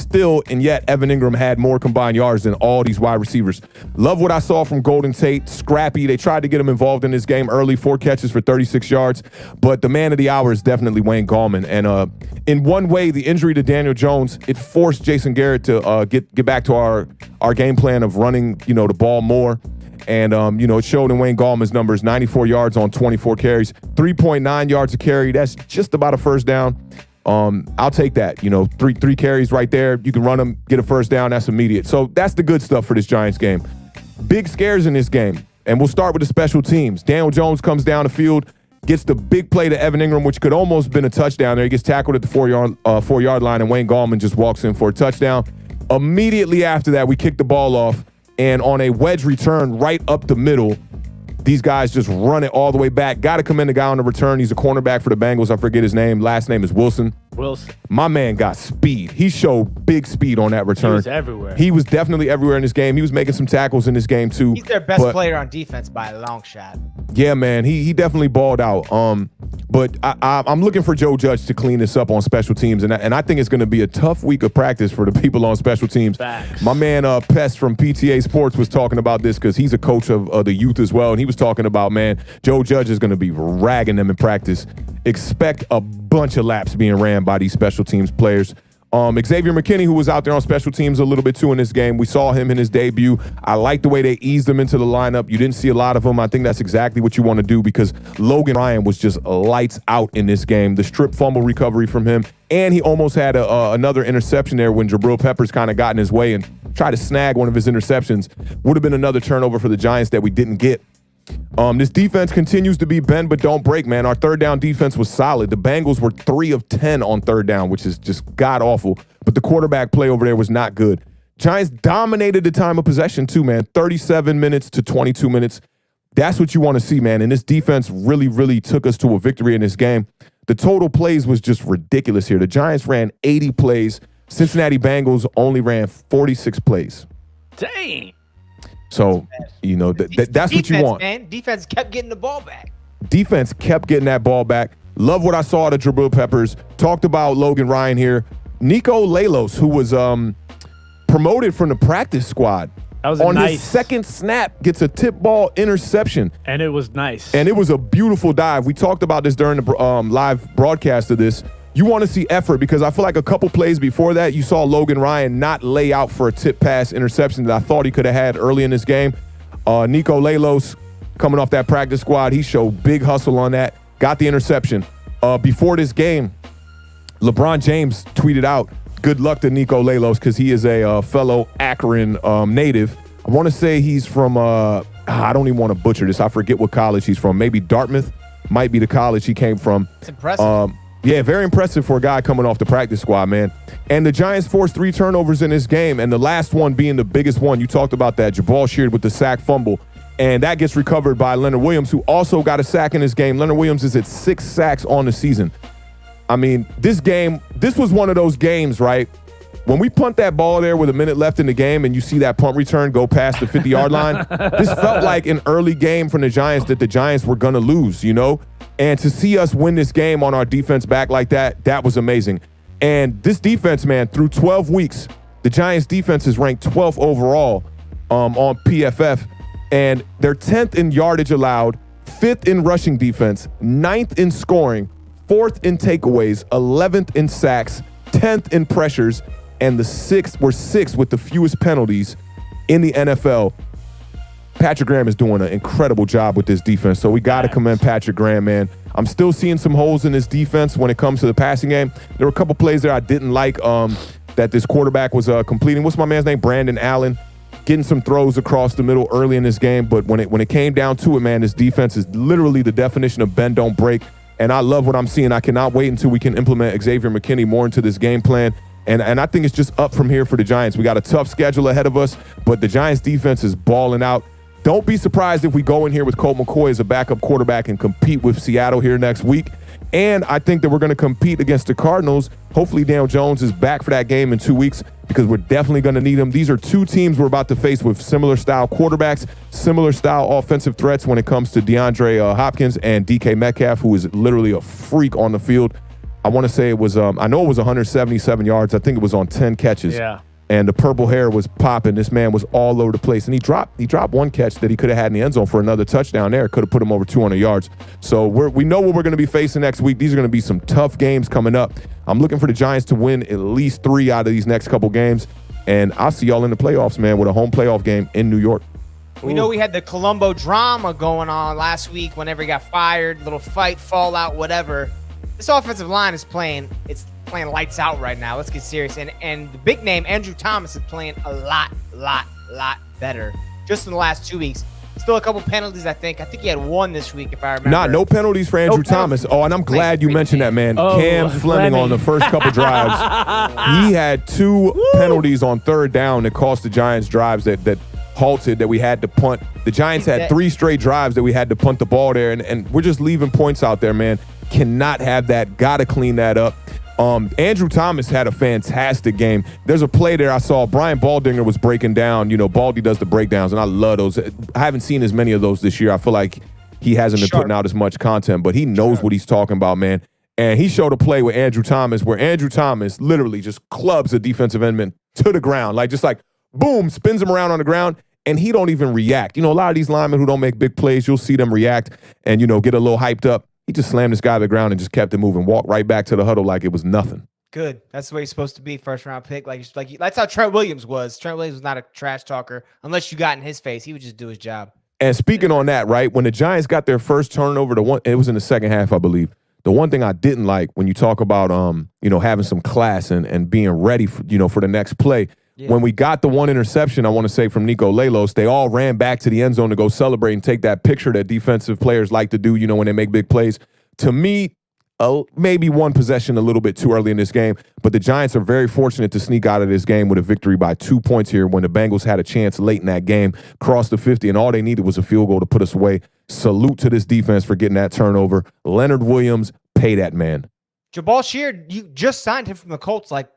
yet Evan Ingram had more combined yards than all these wide receivers. Love what I saw from Golden Tate, scrappy. They tried to get him involved in this game early, 4 catches for 36 yards, but the man of the hour is definitely Wayne Gallman. And in one way, the injury to Daniel Jones, it forced Jason Garrett to get back to our game plan of running, the ball more. And, it showed in Wayne Gallman's numbers, 94 yards on 24 carries, 3.9 yards a carry. That's just about a first down. I'll take that. Three carries right there. You can run them, get a first down. That's immediate. So that's the good stuff for this Giants game. Big scares in this game. And we'll start with the special teams. Daniel Jones comes down the field, gets the big play to Evan Ingram, which could almost have been a touchdown there. He gets tackled at the 4-yard line, and Wayne Gallman just walks in for a touchdown. Immediately after that, we kick the ball off. And on a wedge return right up the middle, these guys just run it all the way back. Got to commend the guy on the return. He's a cornerback for the Bengals. I forget his name. Last name is Wilson. My man got speed. He showed big speed on that return. He was everywhere. He was definitely everywhere in this game. He was making some tackles in this game too. He's their best player on defense by a long shot. Yeah, man. He definitely balled out. But I'm looking for Joe Judge to clean this up on special teams, and I think it's going to be a tough week of practice for the people on special teams. Facts. My man Pest from PTA Sports was talking about this because he's a coach of the youth as well, and he was talking about, man, Joe Judge is going to be ragging them in practice. Expect a bunch of laps being ran by these special teams players. Xavier McKinney, who was out there on special teams a little bit too in this game. We saw him in his debut. I like the way they eased him into the lineup. You didn't see a lot of him. I think that's exactly what you want to do because Logan Ryan was just lights out in this game. The strip fumble recovery from him, and he almost had another interception there when Jabril Peppers kind of got in his way and tried to snag one of his interceptions. Would have been another turnover for the Giants that we didn't get. This defense continues to be bend but don't break, man. Our third down defense was solid. The Bengals were 3 of 10 on third down, which is just god-awful. But the quarterback play over there was not good. Giants dominated the time of possession too, man. 37 minutes to 22 minutes. That's what you want to see, man. And this defense really, really took us to a victory in this game. The total plays was just ridiculous here. The Giants ran 80 plays. Cincinnati Bengals only ran 46 plays. Dang. So, that's what you want. Man. Defense kept getting the ball back. Defense kept getting that ball back. Love what I saw to Jabril Peppers. Talked about Logan Ryan here. Nico Lalos, who was promoted from the practice squad. That was on his second snap, gets a tip ball interception. And it was nice. And it was a beautiful dive. We talked about this during the live broadcast of this. You want to see effort because I feel like a couple plays before that, you saw Logan Ryan not lay out for a tip pass interception that I thought he could have had early in this game. Nico Lalos coming off that practice squad, he showed big hustle on that, got the interception. Before this game, LeBron James tweeted out, good luck to Nico Lalos because he is a fellow Akron native. I want to say he's from, I don't even want to butcher this. I forget what college he's from. Maybe Dartmouth might be the college he came from. It's impressive. Yeah, very impressive for a guy coming off the practice squad, man. And the Giants forced 3 turnovers in this game, and the last one being the biggest one. You talked about that. Jabal Sheard with the sack fumble. And that gets recovered by Leonard Williams, who also got a sack in this game. Leonard Williams is at 6 sacks on the season. I mean, this was one of those games, right? When we punt that ball there with a minute left in the game and you see that punt return go past the 50-yard line, this felt like an early game from the Giants that the Giants were going to lose, you know? And to see us win this game on our defense back like that was amazing. And this defense, man, through 12 weeks, the Giants defense is ranked 12th overall on PFF. And they're 10th in yardage allowed, 5th in rushing defense, 9th in scoring, 4th in takeaways, 11th in sacks, 10th in pressures, and we're 6th with the fewest penalties in the NFL. Patrick Graham is doing an incredible job with this defense, so we got to commend Patrick Graham, man. I'm still seeing some holes in this defense when it comes to the passing game. There were a couple plays there I didn't like that this quarterback was completing. What's my man's name? Brandon Allen. Getting some throws across the middle early in this game, but when it came down to it, man, this defense is literally the definition of bend, don't break, and I love what I'm seeing. I cannot wait until we can implement Xavier McKinney more into this game plan, and I think it's just up from here for the Giants. We got a tough schedule ahead of us, but the Giants defense is balling out. Don't be surprised if we go in here with Colt McCoy as a backup quarterback and compete with Seattle here next week. And I think that we're going to compete against the Cardinals. Hopefully Daniel Jones is back for that game in 2 weeks because we're definitely going to need him. These are two teams we're about to face with similar style quarterbacks, similar style offensive threats when it comes to DeAndre Hopkins and DK Metcalf, who is literally a freak on the field. I want to say it was, I know it was 177 yards. I think it was on 10 catches. Yeah. And the purple hair was popping. This man was all over the place. And he dropped one catch that he could have had in the end zone for another touchdown there. Could have put him over 200 yards. So we know what we're going to be facing next week. These are going to be some tough games coming up. I'm looking for the Giants to win at least 3 out of these next couple games. And I'll see y'all in the playoffs, man, with a home playoff game in New York. We know we had the Colombo drama going on last week whenever he got fired, little fight, fallout, whatever. This offensive line is playing lights out right now. Let's get serious. And the big name, Andrew Thomas, is playing a lot better just in the last 2 weeks. Still a couple penalties, I think. I think he had one this week, if I remember. No penalties for Andrew Thomas. Oh, and I'm glad you mentioned that, man. Cam Fleming on the first couple drives. He had 2 penalties on third down that cost the Giants drives that halted, that we had to punt. The Giants had 3 straight drives that we had to punt the ball there, and we're just leaving points out there, man. Cannot have that. Got to clean that up. Andrew Thomas had a fantastic game. There's a play there I saw. Brian Baldinger was breaking down. You know, Baldy does the breakdowns, and I love those. I haven't seen as many of those this year. I feel like he hasn't been putting out as much content, but he knows what he's talking about, man. And he showed a play with Andrew Thomas where Andrew Thomas literally just clubs a defensive endman to the ground. Just like, boom, spins him around on the ground, and he don't even react. You know, a lot of these linemen who don't make big plays, you'll see them react and, you know, get a little hyped up. He just slammed this guy to the ground and just kept it moving, walked right back to the huddle like it was nothing. Good. That's the way he's supposed to be, first-round pick. That's how Trent Williams was. Trent Williams was not a trash talker. Unless you got in his face, he would just do his job. And speaking on that, right, when the Giants got their first turnover, it was in the second half, I believe. The one thing I didn't like when you talk about, you know, having some class and being ready for, you know, for the next play. Yeah. When we got the one interception, I want to say from Nico Lalos, they all ran back to the end zone to go celebrate and take that picture that defensive players like to do, you know, when they make big plays. To me, maybe one possession a little bit too early in this game, but the Giants are very fortunate to sneak out of this game with a victory by 2 points here when the Bengals had a chance late in that game, crossed the 50, and all they needed was a field goal to put us away. Salute to this defense for getting that turnover. Leonard Williams, pay that man. Jabal Sheard, you just signed him from the Colts like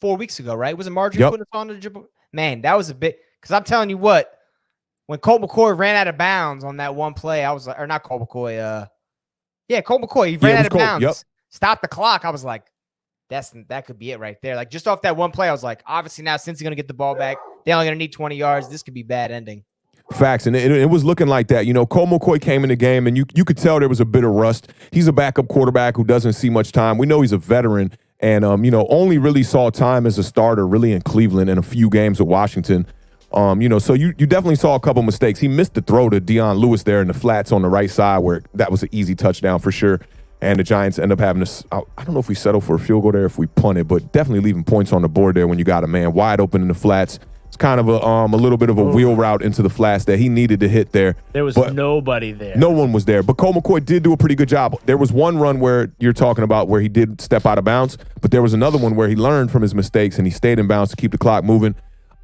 4 weeks ago, right? Was it Marjorie putting us on to Jabal? Man, that was a bit – because I'm telling you what, when Colt McCoy ran out of bounds on that one play, I was like – or not Colt McCoy, Colt McCoy. He ran out of bounds. Stopped the clock. I was like, that could be it right there. Like, just off that one play, I was like, obviously now since he's going to get the ball back, they're only going to need 20 yards. This could be bad ending. Facts, and it was looking like that. You know, Colt McCoy came in the game, and you could tell there was a bit of rust. He's a backup quarterback who doesn't see much time. We know he's a veteran, and, you know, only really saw time as a starter really in Cleveland and a few games with Washington. You know, so you definitely saw a couple mistakes. He missed the throw to Deion Lewis there in the flats on the right side where that was an easy touchdown for sure. And the Giants end up having to, I don't know if we settle for a field goal there, if we punted, but definitely leaving points on the board there when you got a man wide open in the flats. It's kind of a little bit of a wheel route into the flats that he needed to hit there. There was nobody there. No one was there. But Colt McCoy did do a pretty good job. There was one run where you're talking about where he did step out of bounds, but there was another one where he learned from his mistakes and he stayed in bounds to keep the clock moving.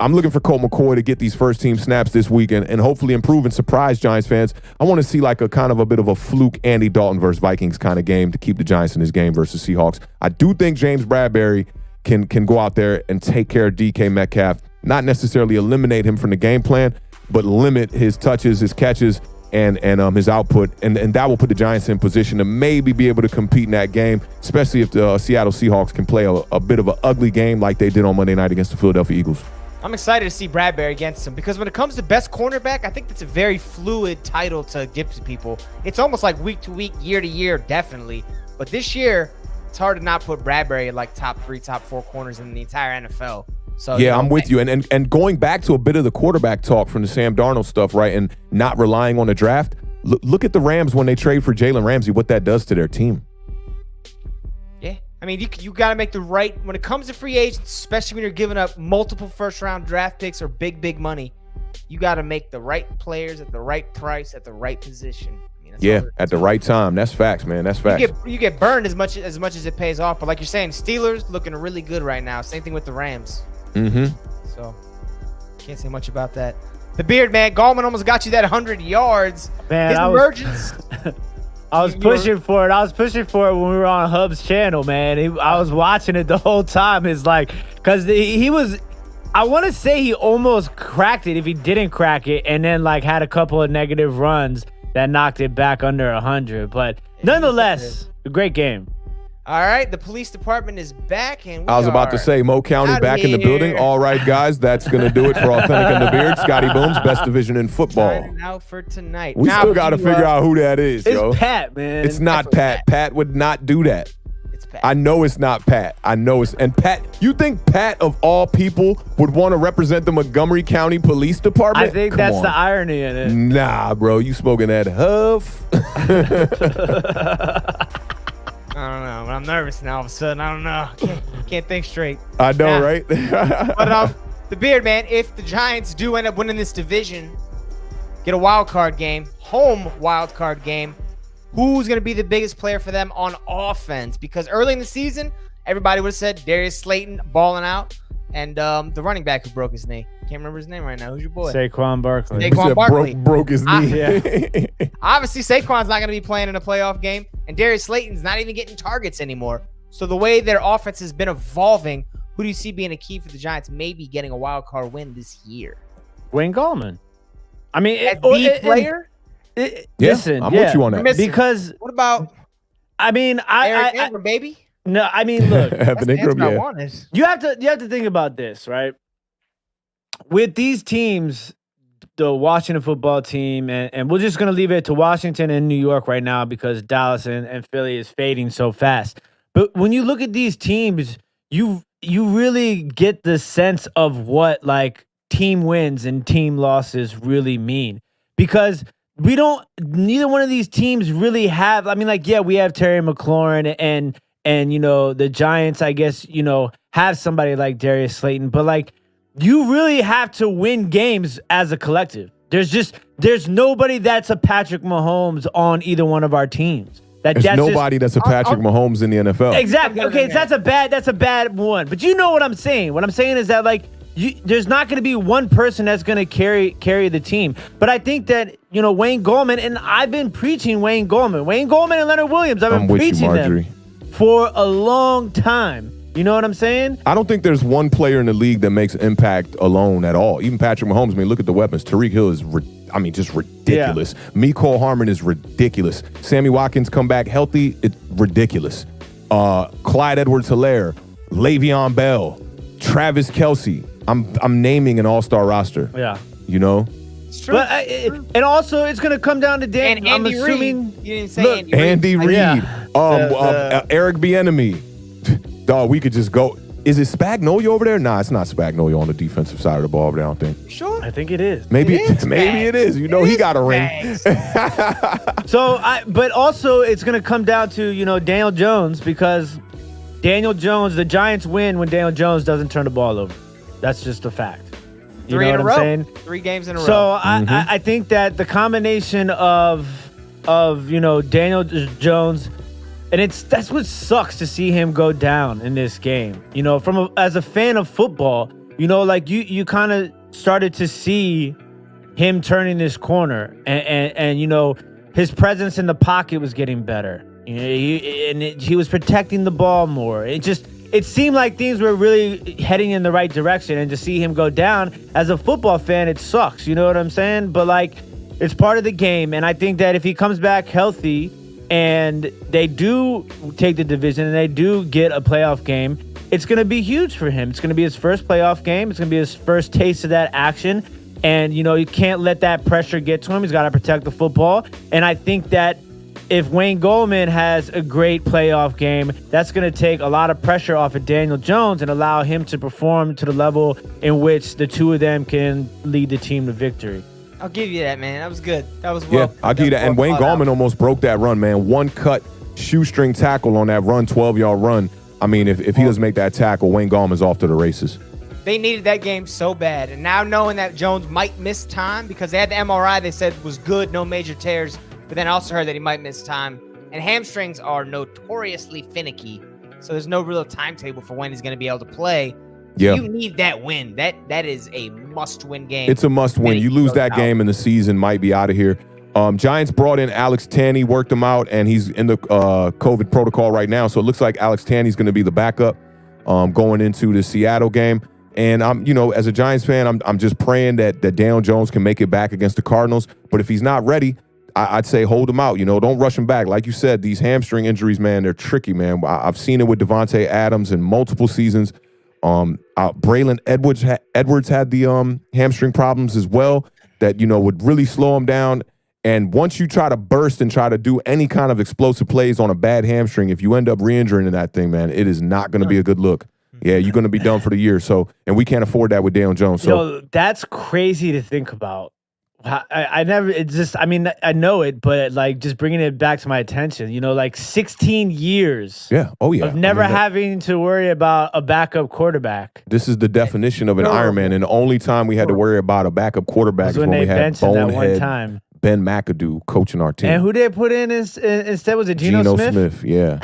I'm looking for Colt McCoy to get these first team snaps this week and hopefully improve and surprise Giants fans. I want to see like a kind of a bit of a fluke Andy Dalton versus Vikings kind of game to keep the Giants in this game versus Seahawks. I do think James Bradberry can go out there and take care of DK Metcalf, not necessarily eliminate him from the game plan, but limit his touches, his catches, and his output, and that will put the Giants in position to maybe be able to compete in that game, especially if the Seattle Seahawks can play a bit of an ugly game like they did on Monday night against the Philadelphia Eagles. I'm excited to see Bradberry against him because when it comes to best cornerback, I think that's a very fluid title to give to people. It's almost like week to week, year to year, definitely. But this year, it's hard to not put Bradberry at like top 3, top 4 corners in the entire NFL. So yeah, I'm with you. And going back to a bit of the quarterback talk from the Sam Darnold stuff, right, and not relying on the draft, look at the Rams when they trade for Jalen Ramsey, what that does to their team. Yeah. I mean, you got to make the right – when it comes to free agents, especially when you're giving up multiple first-round draft picks or big money, you got to make the right players at the right price at the right position. I mean, at the right time. That's facts, man. That's facts. You get burned as much as it pays off. But like you're saying, Steelers looking really good right now. Same thing with the Rams. Mm-hmm. So, can't say much about that. The Beard, man. Gallman almost got you that 100 yards. Man, His emergence. I was pushing for it. I was pushing for it when we were on Hub's channel, man. I was watching it the whole time. It's like, because he was, I want to say he almost cracked it if he didn't crack it, and then like had a couple of negative runs that knocked it back under 100. But nonetheless, a great game. All right, the police department is back, and I was about to say, Mo County back in the building. All right, guys, that's going to do it for Awthentik and the Beard. Scotty Boomz, best division in football. Signing out for tonight. We still got to figure out who that is, yo. It's Pat, man. It's not Pat. Pat would not do that. It's Pat. I know it's not Pat. I know it's – and Pat – you think Pat, of all people, would want to represent the Montgomery County Police Department? I think that's the irony in it. Nah, bro. You smoking that huff. I don't know, but I'm nervous now all of a sudden. I don't know. Can't think straight. I know, right? But the Beard, man, if the Giants do end up winning this division, get a wild card game, home wild card game, who's going to be the biggest player for them on offense? Because early in the season, everybody would have said Darius Slayton balling out, and the running back who broke his knee. Can't remember his name right now. Who's your boy? Saquon Barkley. Saquon Barkley. Broke his knee. Obviously, Saquon's not going to be playing in a playoff game, and Darius Slayton's not even getting targets anymore. So the way their offense has been evolving, who do you see being a key for the Giants maybe getting a wild card win this year? Wayne Gallman. I mean, player? Listen, I'm with you on that. Because what about? I mean, Eric Ingram, baby. No, I mean, look, Evan Ingram, I wanted. you have to think about this, right? With these teams, the Washington football team, and we're just going to leave it to Washington and New York right now because Dallas and Philly is fading so fast. But when you look at these teams, you really get the sense of what like team wins and team losses really mean. Because neither one of these teams really have, I mean, like, yeah, we have Terry McLaurin and you know, the Giants, I guess, you know, have somebody like Darius Slayton, but like, you really have to win games as a collective. There's nobody that's a Patrick Mahomes on either one of our teams. There's nobody that's a Patrick Mahomes in the NFL. Exactly. Okay, that's a bad one. But you know what I'm saying. What I'm saying is that like there's not going to be one person that's going to carry the team. But I think that, you know, Wayne Gallman, and I've been preaching Wayne Gallman and Leonard Williams. I've been preaching them for a long time. You know what I'm saying? I don't think there's one player in the league that makes impact alone at all. Even Patrick Mahomes, I mean, look at the weapons. Tariq Hill is, just ridiculous. Yeah. Mecole Hardman is ridiculous. Sammy Watkins come back healthy, it's ridiculous. Clyde Edwards-Helaire, Le'Veon Bell, Travis Kelce. I'm naming an all-star roster. Yeah. You know? It's true. But and also, it's going to come down to Dan. And Andy I'm assuming. Reid. You didn't say Andy Reid. Yeah. Eric Bieniemy. Dog, we could just go. Is it Spagnuolo over there? Nah, it's not Spagnuolo on the defensive side of the ball over there, I don't think. Sure. I think it is. Maybe it is. You know, he got a ring. But also it's going to come down to, you know, Daniel Jones, because Daniel Jones, the Giants win when Daniel Jones doesn't turn the ball over. That's just a fact. You know what I'm saying? 3 games in a row. So I think that the combination of you know, Daniel Jones, and that's what sucks to see him go down in this game. You know, as a fan of football, like you kind of started to see him turning this corner, and his presence in the pocket was getting better. He was protecting the ball more. It seemed like things were really heading in the right direction, and to see him go down, as a football fan, it sucks. You know what I'm saying? But it's part of the game, and I think that if he comes back healthy and they do take the division and they do get a playoff game, it's going to be huge for him. It's going to be his first playoff game. It's going to be his first taste of that action, and you can't let that pressure get to him. He's got to protect the football, and I think that if Wayne Gallman has a great playoff game, that's going to take a lot of pressure off of Daniel Jones and allow him to perform to the level in which the two of them can lead the team to victory. I'll give you that, man. That was good. That was well. Yeah, I'll give you that. And Wayne Gallman almost broke that run, man. One cut shoestring tackle on that run, 12-yard run. I mean, if he doesn't make that tackle, Wayne Gallman's off to the races. They needed that game so bad. And now knowing that Jones might miss time, because they had the MRI they said was good, no major tears, but then I also heard that he might miss time. And hamstrings are notoriously finicky, so there's no real timetable for when he's going to be able to play. Yeah. You need that win. That is a must-win game. It's a must-win. You lose that game and the season might be out of here. Giants brought in Alex Tanney, worked him out, and he's in the COVID protocol right now. So it looks like Alex Tanney's going to be the backup going into the Seattle game. And as a Giants fan, I'm just praying that Daniel Jones can make it back against the Cardinals. But if he's not ready, I'd say hold him out. Don't rush him back. Like you said, these hamstring injuries, man, they're tricky, man. I've seen it with Devontae Adams in multiple seasons. Braylon Edwards had the hamstring problems as well that would really slow him down. And once you try to burst and try to do any kind of explosive plays on a bad hamstring, if you end up re-injuring that thing, man, it is not going to be a good look. Yeah, you're going to be done for the year. So, and we can't afford that with Daniel Jones. So that's crazy to think about. I know it, but just bringing it back to my attention, 16 years. Yeah. Oh, yeah. Of never having to worry about a backup quarterback. This is the definition of an Ironman. And the only time we had to worry about a backup quarterback is when we had bonehead Ben McAdoo coaching our team. And who they put in instead? Was it Geno Smith? Yeah.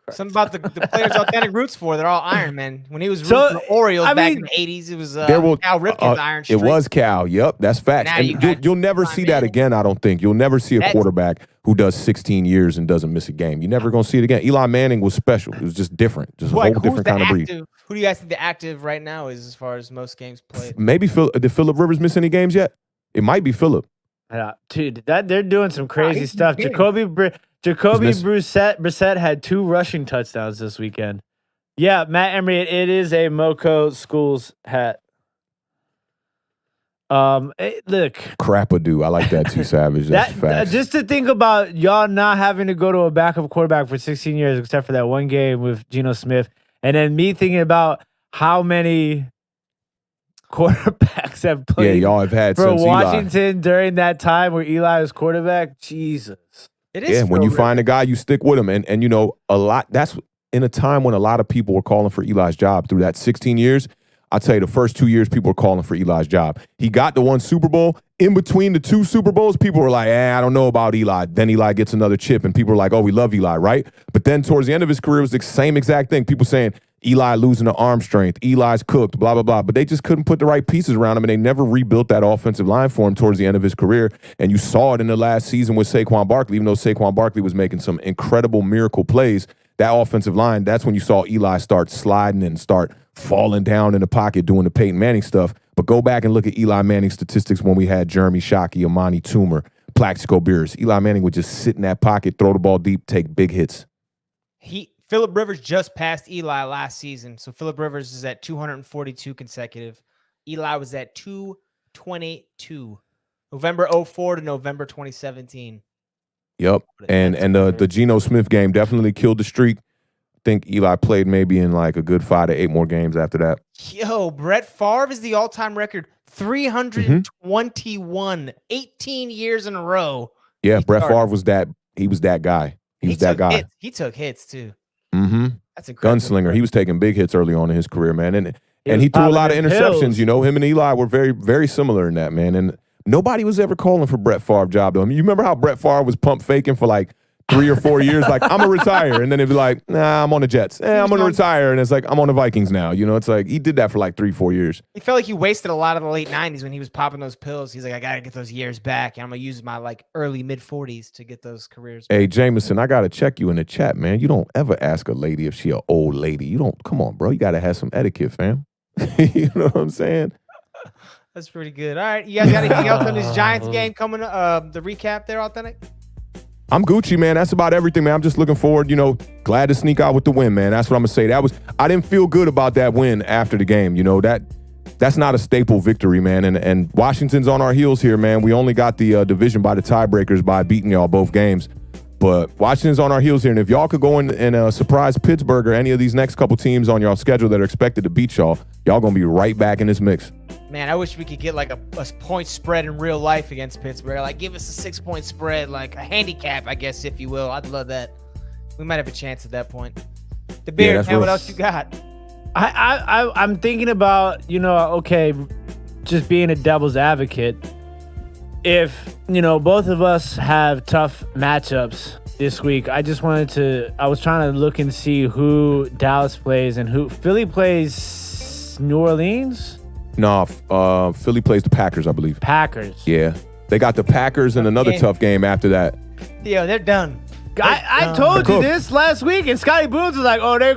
Something about the players Awthentik roots for. They're all Iron Men. When he was rooting for the Orioles back in the 80s, it was Cal Ripken's Iron Streak. It was Cal. Yep, that's facts. And you'll never see that again, I don't think. You'll never see a quarterback who does 16 years and doesn't miss a game. You're never going to see it again. Eli Manning was special. It was just different. Just a whole different kind of breed. Who do you guys think the active right now is as far as most games played? Maybe did Phillip Rivers miss any games yet? It might be Phillip. Yeah, dude, they're doing some crazy stuff. Jacoby Brissett had 2 rushing touchdowns this weekend. Yeah, Matt Emery, it is a Moco Schools hat. Look. Crap-a-doo. I like that too, Savage. That's facts. Just to think about y'all not having to go to a backup quarterback for 16 years, except for that one game with Geno Smith, and then me thinking about how many quarterbacks have played y'all have had for since Washington Eli. During that time where Eli was quarterback. Jesus. It is. Yeah, when you find a guy, you stick with him. And a lot, that's in a time when a lot of people were calling for Eli's job through that 16 years. I'll tell you, the first 2 years, people were calling for Eli's job. He got the 1 Super Bowl. In between the 2 Super Bowls, people were like, I don't know about Eli. Then Eli gets another chip, and people are like, oh, we love Eli, right? But then towards the end of his career, it was the same exact thing. People saying, Eli losing the arm strength, Eli's cooked, blah, blah, blah. But they just couldn't put the right pieces around him, and they never rebuilt that offensive line for him towards the end of his career. And you saw it in the last season with Saquon Barkley. Even though Saquon Barkley was making some incredible miracle plays, that offensive line, that's when you saw Eli start sliding and start falling down in the pocket doing the Peyton Manning stuff. But go back and look at Eli Manning's statistics when we had Jeremy Shockey, Amani Toomer, Plaxico Burress. Eli Manning would just sit in that pocket, throw the ball deep, take big hits. Phillip Rivers just passed Eli last season. So Phillip Rivers is at 242 consecutive. Eli was at 222. November 04 to November 2017. Yep. And the Geno Smith game definitely killed the streak. I think Eli played maybe in like a good 5 to 8 more games after that. Yo, Brett Favre is the all-time record. 321. 18 years in a row. Yeah, Brett Favre was that. He was that guy. He took hits too. Mm-hmm. That's incredible. Gunslinger. He was taking big hits early on in his career, man. And he threw a lot of interceptions. Him and Eli were very, very similar in that, man. And nobody was ever calling for Brett Favre's job, though. I mean, you remember how Brett Favre was pump faking for like 3 or 4 years, like, I'm going to retire. And then it'd be like, nah, I'm on the Jets. I'm going to retire. And it's like, I'm on the Vikings now. You know, it's like he did that for like 3-4 years. He felt like he wasted a lot of the late 90s when he was popping those pills. He's like, I got to get those years back. And I'm going to use my like early mid 40s to get those careers back. Hey, Jameson, I got to check you in the chat, man. You don't ever ask a lady if she an old lady. You don't, come on, bro. You got to have some etiquette, fam. You know what I'm saying? That's pretty good. All right. You guys got anything else on this Giants game coming up? The recap there, Awthentik? I'm Gucci, man. That's about everything, man. I'm just looking forward, you know, glad to sneak out with the win, man. That's what I'm going to say. I didn't feel good about that win after the game. You know, that's not a staple victory, man. And Washington's on our heels here, man. We only got the division by the tiebreakers by beating y'all both games. But Washington's on our heels here. And if y'all could go in and surprise Pittsburgh or any of these next couple teams on y'all schedule that are expected to beat y'all going to be right back in this mix. Man, I wish we could get like a point spread in real life against Pittsburgh. Like, give us a 6-point spread, like a handicap, I guess, if you will. I'd love that. We might have a chance at that point. The Beard, man, what else you got? I'm thinking about, you know, okay, just being a devil's advocate. If, you know, both of us have tough matchups this week, I was trying to look and see who Dallas plays and who Philly plays. New Orleans? No, Philly plays the Packers, I believe. Packers. Yeah. They got the Packers and another tough game after that. Yeah, they're done. I told you this last week, and Scotty Boomz was like, "Oh, they're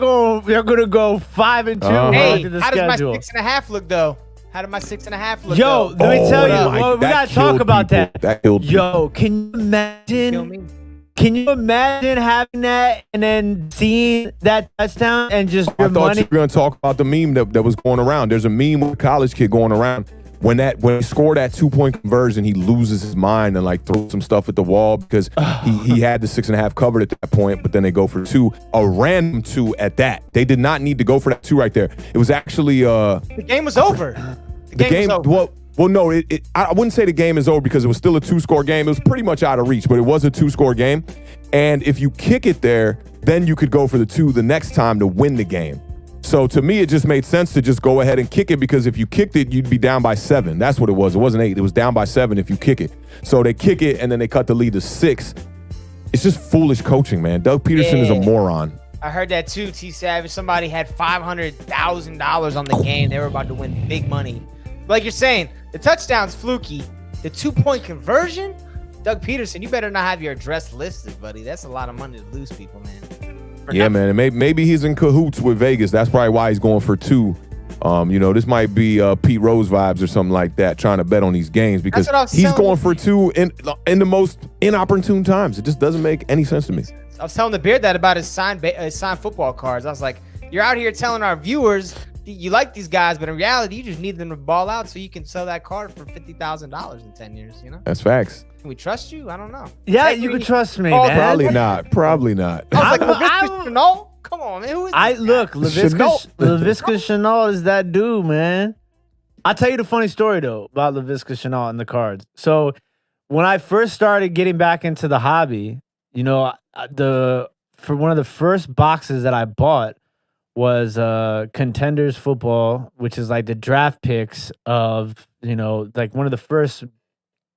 gonna go 5-2." Hey, how does my 6.5 look though? How did my 6.5 look? Yo, let me tell you, we gotta talk about that. That killed Yo, can you imagine? Can you imagine having that and then seeing that touchdown and just I thought you were going to talk about the meme that was going around. There's a meme with a college kid going around. When he scored that 2-point conversion, he loses his mind and like throws some stuff at the wall because he had the 6.5 covered at that point, but then they go for 2, a random 2 at that. They did not need to go for that 2 right there. It was actually the game was over. The game was over. Well, no, I wouldn't say the game is over because it was still a 2-score game. It was pretty much out of reach, but it was a 2-score game. And if you kick it there, then you could go for the 2 the next time to win the game. So to me, it just made sense to just go ahead and kick it because if you kicked it, you'd be down by 7. That's what it was. It wasn't 8. It was down by 7 if you kick it. So they kick it, and then they cut the lead to 6. It's just foolish coaching, man. Doug Peterson is a moron. I heard that too, T. Savage. Somebody had $500,000 on the game. They were about to win big money. Like you're saying, the touchdown's fluky. The 2-point conversion, Doug Peterson, you better not have your address listed, buddy. That's a lot of money to lose people, man. Yeah, man. And maybe he's in cahoots with Vegas. That's probably why he's going for 2. You know, this might be Pete Rose vibes or something like that, trying to bet on these games because he's going for 2 in the most inopportune times. It just doesn't make any sense to me. I was telling the Beard that about his signed football cards. I was like, you're out here telling our viewers you like these guys, but in reality, you just need them to ball out so you can sell that card for $50,000 in 10 years, you know? That's facts. Can we trust you? I don't know. Yeah, you can trust me, man. Probably not. Probably not. I was like, Laviska Shenault? Come on, man. Who is this look, Laviska Shenault is that dude, man. I'll tell you the funny story, though, about Laviska Shenault and the cards. So when I first started getting back into the hobby, you know, for one of the first boxes that I bought was Contenders Football, which is like the draft picks of, you know, like one of the first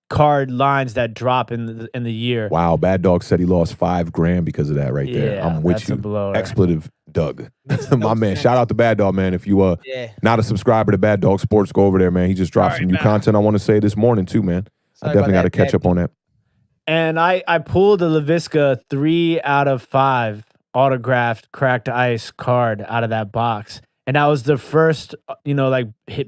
card lines that drop in the year. Wow, Bad Dog said he lost $5,000 because of that right there. I'm with you. Expletive Doug. My man. Shout out to Bad Dog, man. If you not a subscriber to Bad Dog Sports, go over there, man. He just dropped some new content I want to say this morning too, man. I definitely got to catch up on that. And I pulled the Laviska 3 out of 5 autographed cracked ice card out of that box. And that was the first, you know, like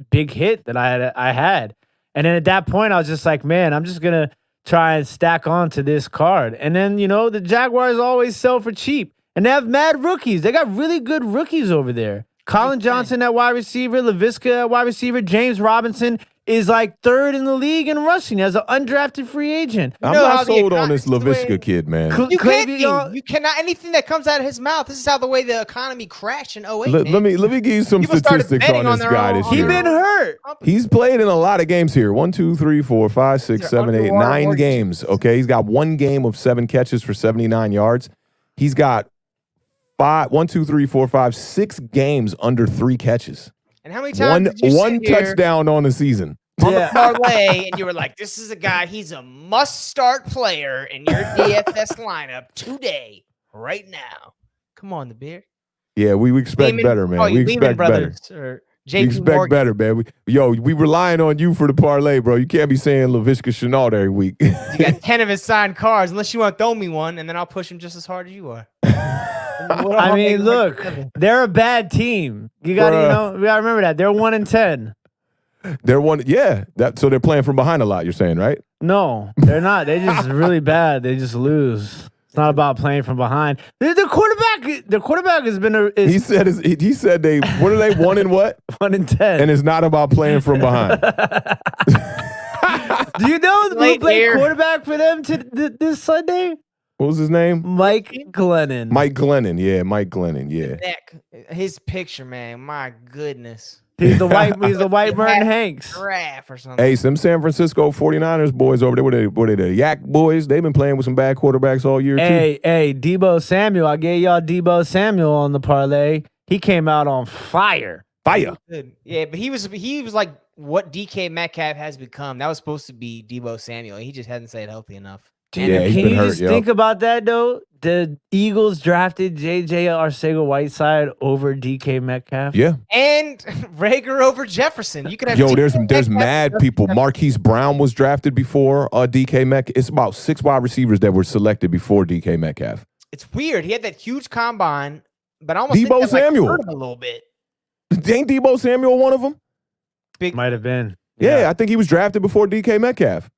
big hit that I had. And then at that point, I was just like, man, I'm just going to try and stack on to this card. And then, you know, the Jaguars always sell for cheap. And they have mad rookies. They got really good rookies over there. Colin Johnson at wide receiver, Laviska at wide receiver, James Robinson is like 3rd in the league in rushing as an undrafted free agent. I'm not sold on this Laviska kid, man. You cannot, anything that comes out of his mouth, this is how the way the economy crashed in 08. Let me give you some statistics on this guy this year. He's been hurt. He's played in a lot of games here. 1, 2, 3, 4, 5, 6, 7, 8, 9 games. Okay, he's got 1 game of 7 catches for 79 yards. He's got 6 games under 3 catches. And how many times one touchdown on the season. on the parlay, and you were like, "This is a guy. He's a must-start player in your DFS lineup today, right now." Come on, the beard. Yeah, we expect better, man. We expect better. Or We expect better, man. We relying on you for the parlay, bro. You can't be saying LaVishka Chenault every week. You got 10 of his signed cards, unless you want to throw me one, and then I'll push him just as hard as you are. I mean, look, they're a bad team. You got to, we got to remember that. They're 1-10. They're one, yeah. So they're playing from behind a lot, you're saying, right? No, they're not. They're just really bad. They just lose. It's not about playing from behind. The quarterback has been he said they what are they 1 and what? 1-10. And it's not about playing from behind. Do you know who played quarterback for them this Sunday? What was his name? Mike Glennon. Mike Glennon, yeah. His picture, man. My goodness. He's the white Merton Hanks. Giraffe or something. Hey, some San Francisco 49ers boys over there, were they the Yak boys? They've been playing with some bad quarterbacks all year, too. Hey, Debo Samuel. I gave y'all Debo Samuel on the parlay. He came out on fire. Fire. Yeah, but he was like what DK Metcalf has become. That was supposed to be Debo Samuel. He just hasn't stayed healthy enough. Dude, yeah, can you just think about that, though? The Eagles drafted J.J. Arcega-Whiteside over DK Metcalf. Yeah. And Rager over Jefferson. You could have there's mad people. Marquise Brown was drafted before DK Metcalf. It's about 6 wide receivers that were selected before DK Metcalf. It's weird. He had that huge combine, but I almost Debo Samuel hurt him a little bit. Ain't Debo Samuel one of them? Might have been. Yeah, I think he was drafted before DK Metcalf.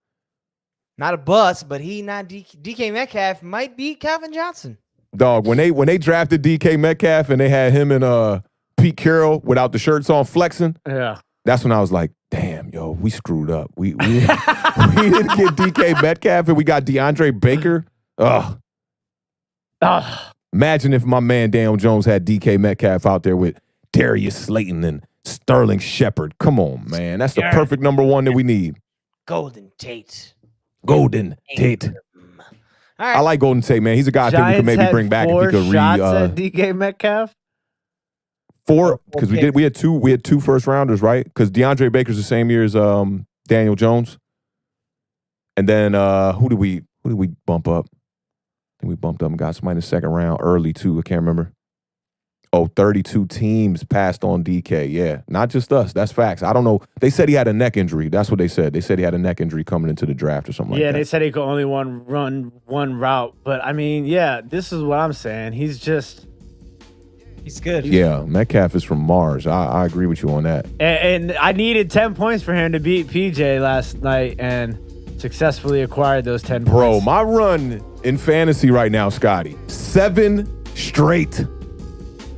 Not a bust, but he not DK Metcalf might beat Calvin Johnson. Dog, when they drafted DK Metcalf and they had him and Pete Carroll without the shirts on flexing, that's when I was like, damn, yo, we screwed up. We didn't get DK Metcalf and we got DeAndre Baker. Ugh. Imagine if my man Daniel Jones had DK Metcalf out there with Darius Slayton and Sterling Shepard. Come on, man. That's the perfect number one that we need. Golden Tate. Golden Tate. All right. I like Golden Tate, man. He's a guy I think we could maybe bring back if he could at DK Metcalf. 4 because we had two first rounders, right? Because DeAndre Baker's the same year as Daniel Jones. And then who did we bump up? I think we bumped up and got somebody in the second round early too. I can't remember. 32 teams passed on DK. Yeah, not just us. That's facts. I don't know. They said he had a neck injury. That's what they said. They said he had a neck injury coming into the draft or something like that. Yeah, they said he could only run one route. But, I mean, yeah, this is what I'm saying. He's good. Yeah, Metcalf is from Mars. I agree with you on that. And I needed 10 points for him to beat PJ last night and successfully acquired those 10 points. Bro, my run in fantasy right now, Scotty, 7 straight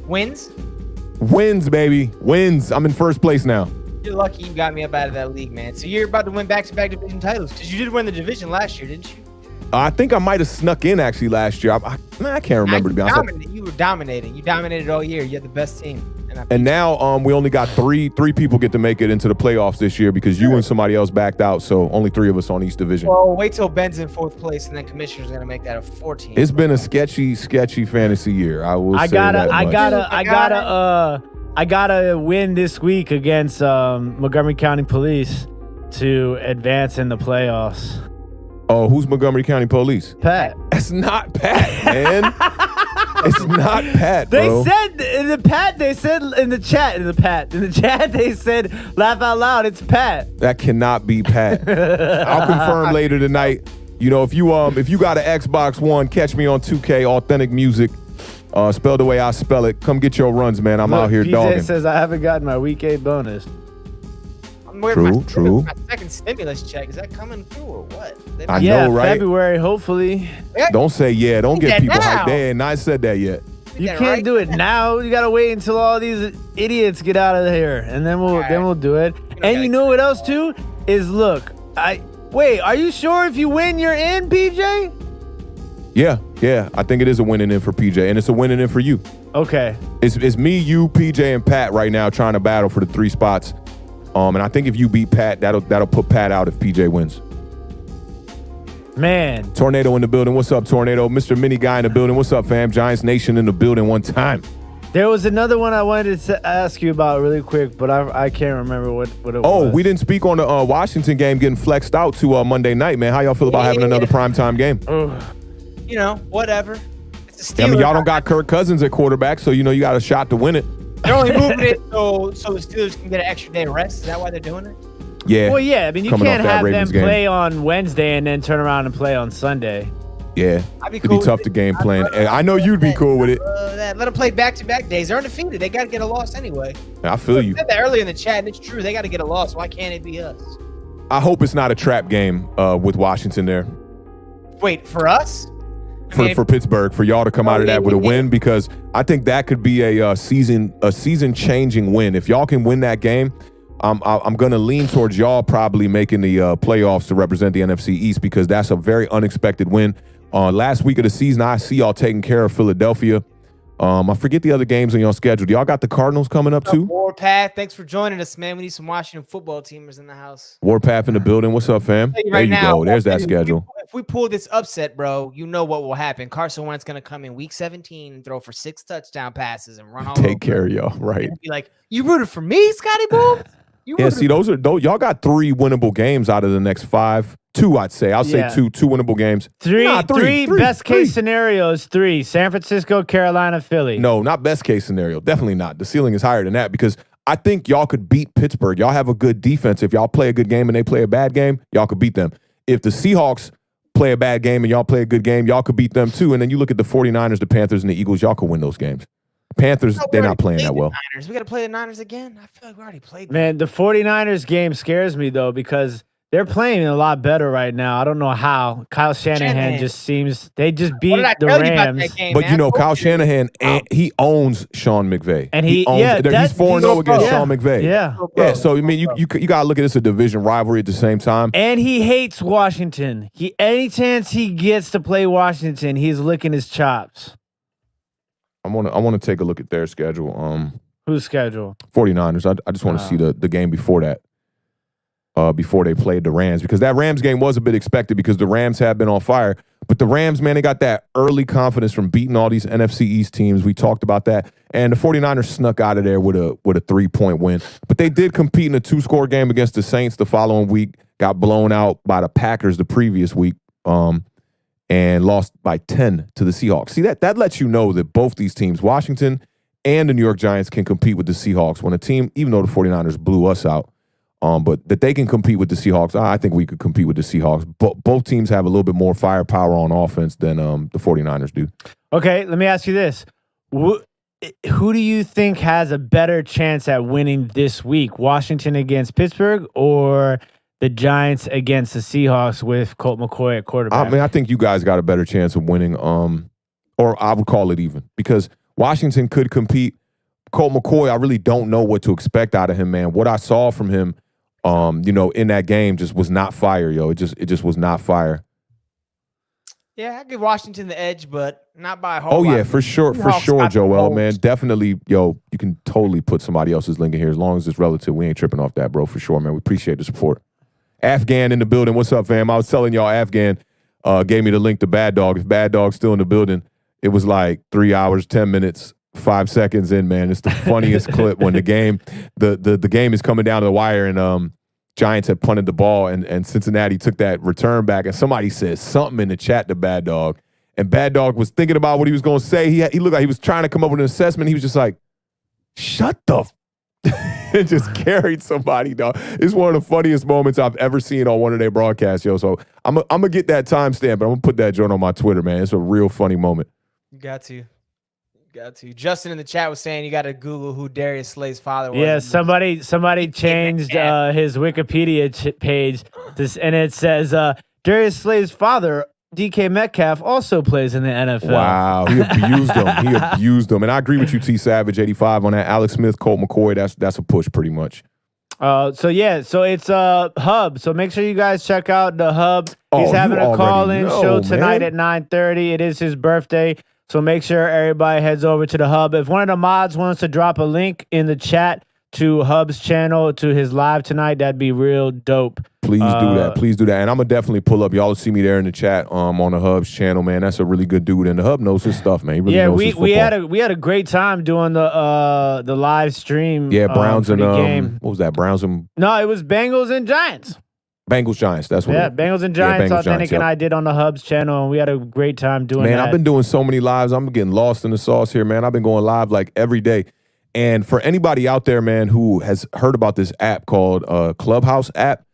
Wins, baby. Wins. I'm in first place now. You're lucky you got me up out of that league, man. So you're about to win back-to-back division titles because you did win the division last year, didn't you? I think I might have snuck in actually last year. I can't remember, to be honest. You were dominating. You dominated all year. You had the best team. And now we only got three people get to make it into the playoffs this year because you and somebody else backed out. So only 3 of us on each division. Well, wait till Ben's in 4th place, and then Commissioner's going to make that a 14. It's been a sketchy fantasy year. I will say that much. I gotta win this week against Montgomery County Police to advance in the playoffs. Oh, who's Montgomery County Police? Pat. That's not Pat, man. It's not Pat, bro. They said in the chat, they said, laugh out loud, it's Pat. That cannot be Pat. I'll confirm later tonight. You know, if you got an Xbox One, catch me on 2K, Awthentik Music. Spell the way I spell it. Come get your runs, man. I'm out here PJ dogging. Says I haven't gotten my week 8 bonus. True. My second stimulus check, is that coming through or what? I know, right? February, hopefully. Don't say yeah. Don't get people hyped. They ain't not said that yet. You can't do it now. You gotta wait until all these idiots get out of here, and then we'll do it. And you know what else too is wait. Are you sure if you win you're in, PJ? Yeah. I think it is a winning in for PJ, and it's a winning in for you. Okay. It's me, you, PJ, and Pat right now trying to battle for the 3 spots. And I think if you beat Pat, that'll put Pat out if PJ wins. Man. Tornado in the building. What's up, Tornado? Mr. Mini Guy in the building. What's up, fam? Giants Nation in the building one time. There was another one I wanted to ask you about really quick, but I can't remember what it was. Oh, we didn't speak on the Washington game getting flexed out to Monday night, man. How y'all feel about having another primetime game? You know, whatever. It's a I mean, Steelers. y'all don't got Kirk Cousins at quarterback, so you know you got a shot to win it. They're only moving it so the Steelers can get an extra day of rest. Is that why they're doing it? Yeah. Well, yeah. I mean, you Coming can't off that have them Ravens game. play on Wednesday and then turn around and play on Sunday. Yeah. I'd be It'd cool be tough with to it. game plan. I know you'd be cool with it. Let them play back-to-back days. They're undefeated. They got to get a loss anyway. I feel you. I said that earlier in the chat, and it's true. They got to get a loss. Why can't it be us? I hope it's not a trap game with Washington there. Wait, for us? For Pittsburgh, for y'all to come out of that with a win, because I think that could be a season changing win. If y'all can win that game, I'm gonna lean towards y'all probably making the playoffs to represent the NFC East, because that's a very unexpected win. Last week of the season, I see y'all taking care of Philadelphia. I forget the other games on your schedule. Y'all got the Cardinals coming up too? Warpath, thanks for joining us, man. We need some Washington football teamers in the house. Warpath in the building. What's up, fam? Right There you now, go. There's that schedule. If we pull this upset, bro, you know what will happen. Carson Wentz going to come in week 17 and throw for 6 touchdown passes and run all Take over. care of y'all, right? And be like, you rooted for me, Scotty Boomz? Yeah, see, those y'all got 3 winnable games out of the next 5. 2, I'd say. I'll say 2 winnable games. Three Three. best case scenarios. 3: San Francisco, Carolina, Philly. No, not best case scenario. Definitely not. The ceiling is higher than that, because I think y'all could beat Pittsburgh. Y'all have a good defense. If y'all play a good game and they play a bad game, y'all could beat them. If the Seahawks play a bad game and y'all play a good game, y'all could beat them too. And then you look at the 49ers, the Panthers, and the Eagles, y'all could win those games. Panthers, they're not playing that well. Niners. We got to play the Niners again? I feel like we already played them. Man, the 49ers game scares me, though, because they're playing a lot better right now. I don't know how. Kyle Shanahan just seems – they just beat the Rams. But, you know, Kyle Shanahan, he owns Sean McVay. And he's 4-0 against Sean McVay. Yeah. So, I mean, you got to look at this a division rivalry at the same time. And he hates Washington. Any chance he gets to play Washington, he's licking his chops. I want to take a look at their schedule. Whose schedule? 49ers. I just want to see the game before that. Before they played the Rams, because that Rams game was a bit expected because the Rams have been on fire. But the Rams, man, they got that early confidence from beating all these NFC East teams. We talked about that. And the 49ers snuck out of there with a 3-point win. But they did compete in a 2-score game against the Saints the following week, got blown out by the Packers the previous week, and lost by 10 to the Seahawks. See, that lets you know that both these teams, Washington and the New York Giants, can compete with the Seahawks. When a team, even though the 49ers blew us out, but that they can compete with the Seahawks. I think we could compete with the Seahawks. Both teams have a little bit more firepower on offense than the 49ers do. Okay, let me ask you this. Who do you think has a better chance at winning this week? Washington against Pittsburgh or the Giants against the Seahawks with Colt McCoy at quarterback? I mean, I think you guys got a better chance of winning, or I would call it even, because Washington could compete. Colt McCoy, I really don't know what to expect out of him, man. What I saw from him, in that game just was not fire, yo. It just was not fire. Yeah, I give Washington the edge, but not by a whole lot. Oh, yeah, for sure, Joel, man. Definitely, yo, you can totally put somebody else's link in here as long as it's relative. We ain't tripping off that, bro, for sure, man. We appreciate the support. Afghan in the building. What's up, fam? I was telling y'all Afghan gave me the link to Bad Dog. If Bad Dog's still in the building, it was like 3 hours, 10 minutes, 5 seconds in, man. It's the funniest clip when the game is coming down to the wire and Giants had punted the ball and Cincinnati took that return back and somebody said something in the chat to Bad Dog. And Bad Dog was thinking about what he was going to say. He looked like he was trying to come up with an assessment. He was just like, shut the and just carried somebody, dog. It's one of the funniest moments I've ever seen on one of their broadcasts, yo. So I'm going to get that timestamp, but I'm going to put that joint on my Twitter, man. It's a real funny moment. You got to. Justin in the chat was saying you got to Google who Darius Slay's father was. Yeah, somebody changed his Wikipedia page, and it says Darius Slay's father, DK Metcalf, also plays in the NFL. Wow, he abused him. And I agree with you, T Savage 85 on that. Alex Smith, Colt McCoy, that's a push pretty much. So it's Hub. So make sure you guys check out the Hub. He's having a call-in show tonight at 9:30. It is his birthday. So make sure everybody heads over to the Hub. If one of the mods wants to drop a link in the chat to Hub's channel, to his live tonight, that'd be real dope. Please do that. Please do that. And I'm going to definitely pull up. Y'all will see me there in the chat on the Hub's channel, man. That's a really good dude. And the Hub knows his stuff, man. He really knows his football. we had a great time doing the live stream. Yeah, Browns and game. What was that? Browns and No, it was Bengals and Giants. Bengals Giants. That's what. Bengals and Giants. Bengals, Awthentik Giants, and I did on the Hub's channel, and we had a great time doing that. Man, I've been doing so many lives. I'm getting lost in the sauce here, man. I've been going live like every day. And for anybody out there, man, who has heard about this app called Clubhouse app,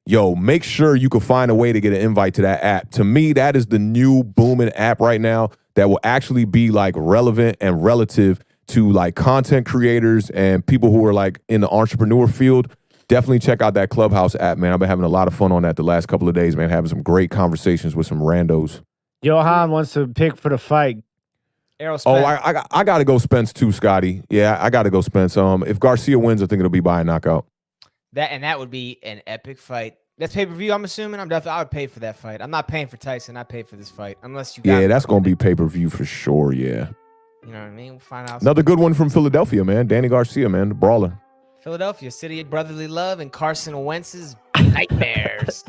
yo, make sure you can find a way to get an invite to that app. To me, that is the new booming app right now that will actually be like relevant and relative to like content creators and people who are like in the entrepreneur field. Definitely check out that Clubhouse app, man. I've been having a lot of fun on that the last couple of days, man, having some great conversations with some randos. Johan wants to pick for the fight. Oh, I got to go Spence too, Scotty. Yeah, I got to go Spence. If Garcia wins, I think it'll be by a knockout. That would be an epic fight. That's pay-per-view, I'm assuming. I would pay for that fight. I'm not paying for Tyson. I pay for this fight. Unless you got Yeah, that's going to be pay-per-view for sure, yeah. You know what I mean? We'll find out. Another good one from Philadelphia, man. Danny Garcia, man, the brawler. Philadelphia, city of brotherly love and Carson Wentz's nightmares.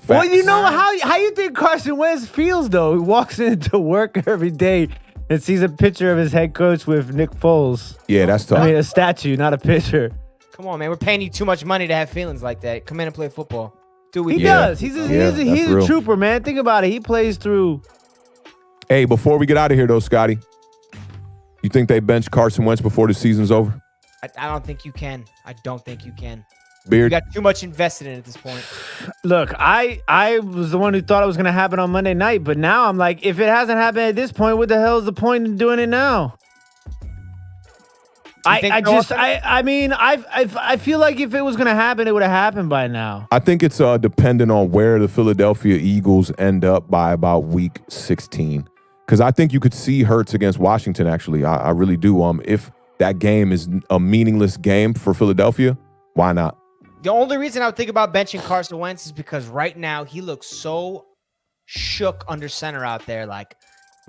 Well, you know how you think Carson Wentz feels, though? He walks into work every day and sees a picture of his head coach with Nick Foles. Yeah, that's tough. I mean, a statue, not a picture. Come on, man. We're paying you too much money to have feelings like that. Come in and play football. He does. He's a trooper, man. Think about it. He plays through. Hey, before we get out of here, though, Scotty, you think they bench Carson Wentz before the season's over? I don't think you can. I don't think you can. Beard? You got too much invested in it at this point. Look, I was the one who thought it was going to happen on Monday night, but now I'm like, if it hasn't happened at this point, what the hell is the point in doing it now? I feel like if it was going to happen, it would have happened by now. I think it's dependent on where the Philadelphia Eagles end up by about week 16. Because I think you could see Hurts against Washington, actually. I really do. If that game is a meaningless game for Philadelphia, why not? The only reason I would think about benching Carson Wentz is because right now he looks so shook under center out there. Like,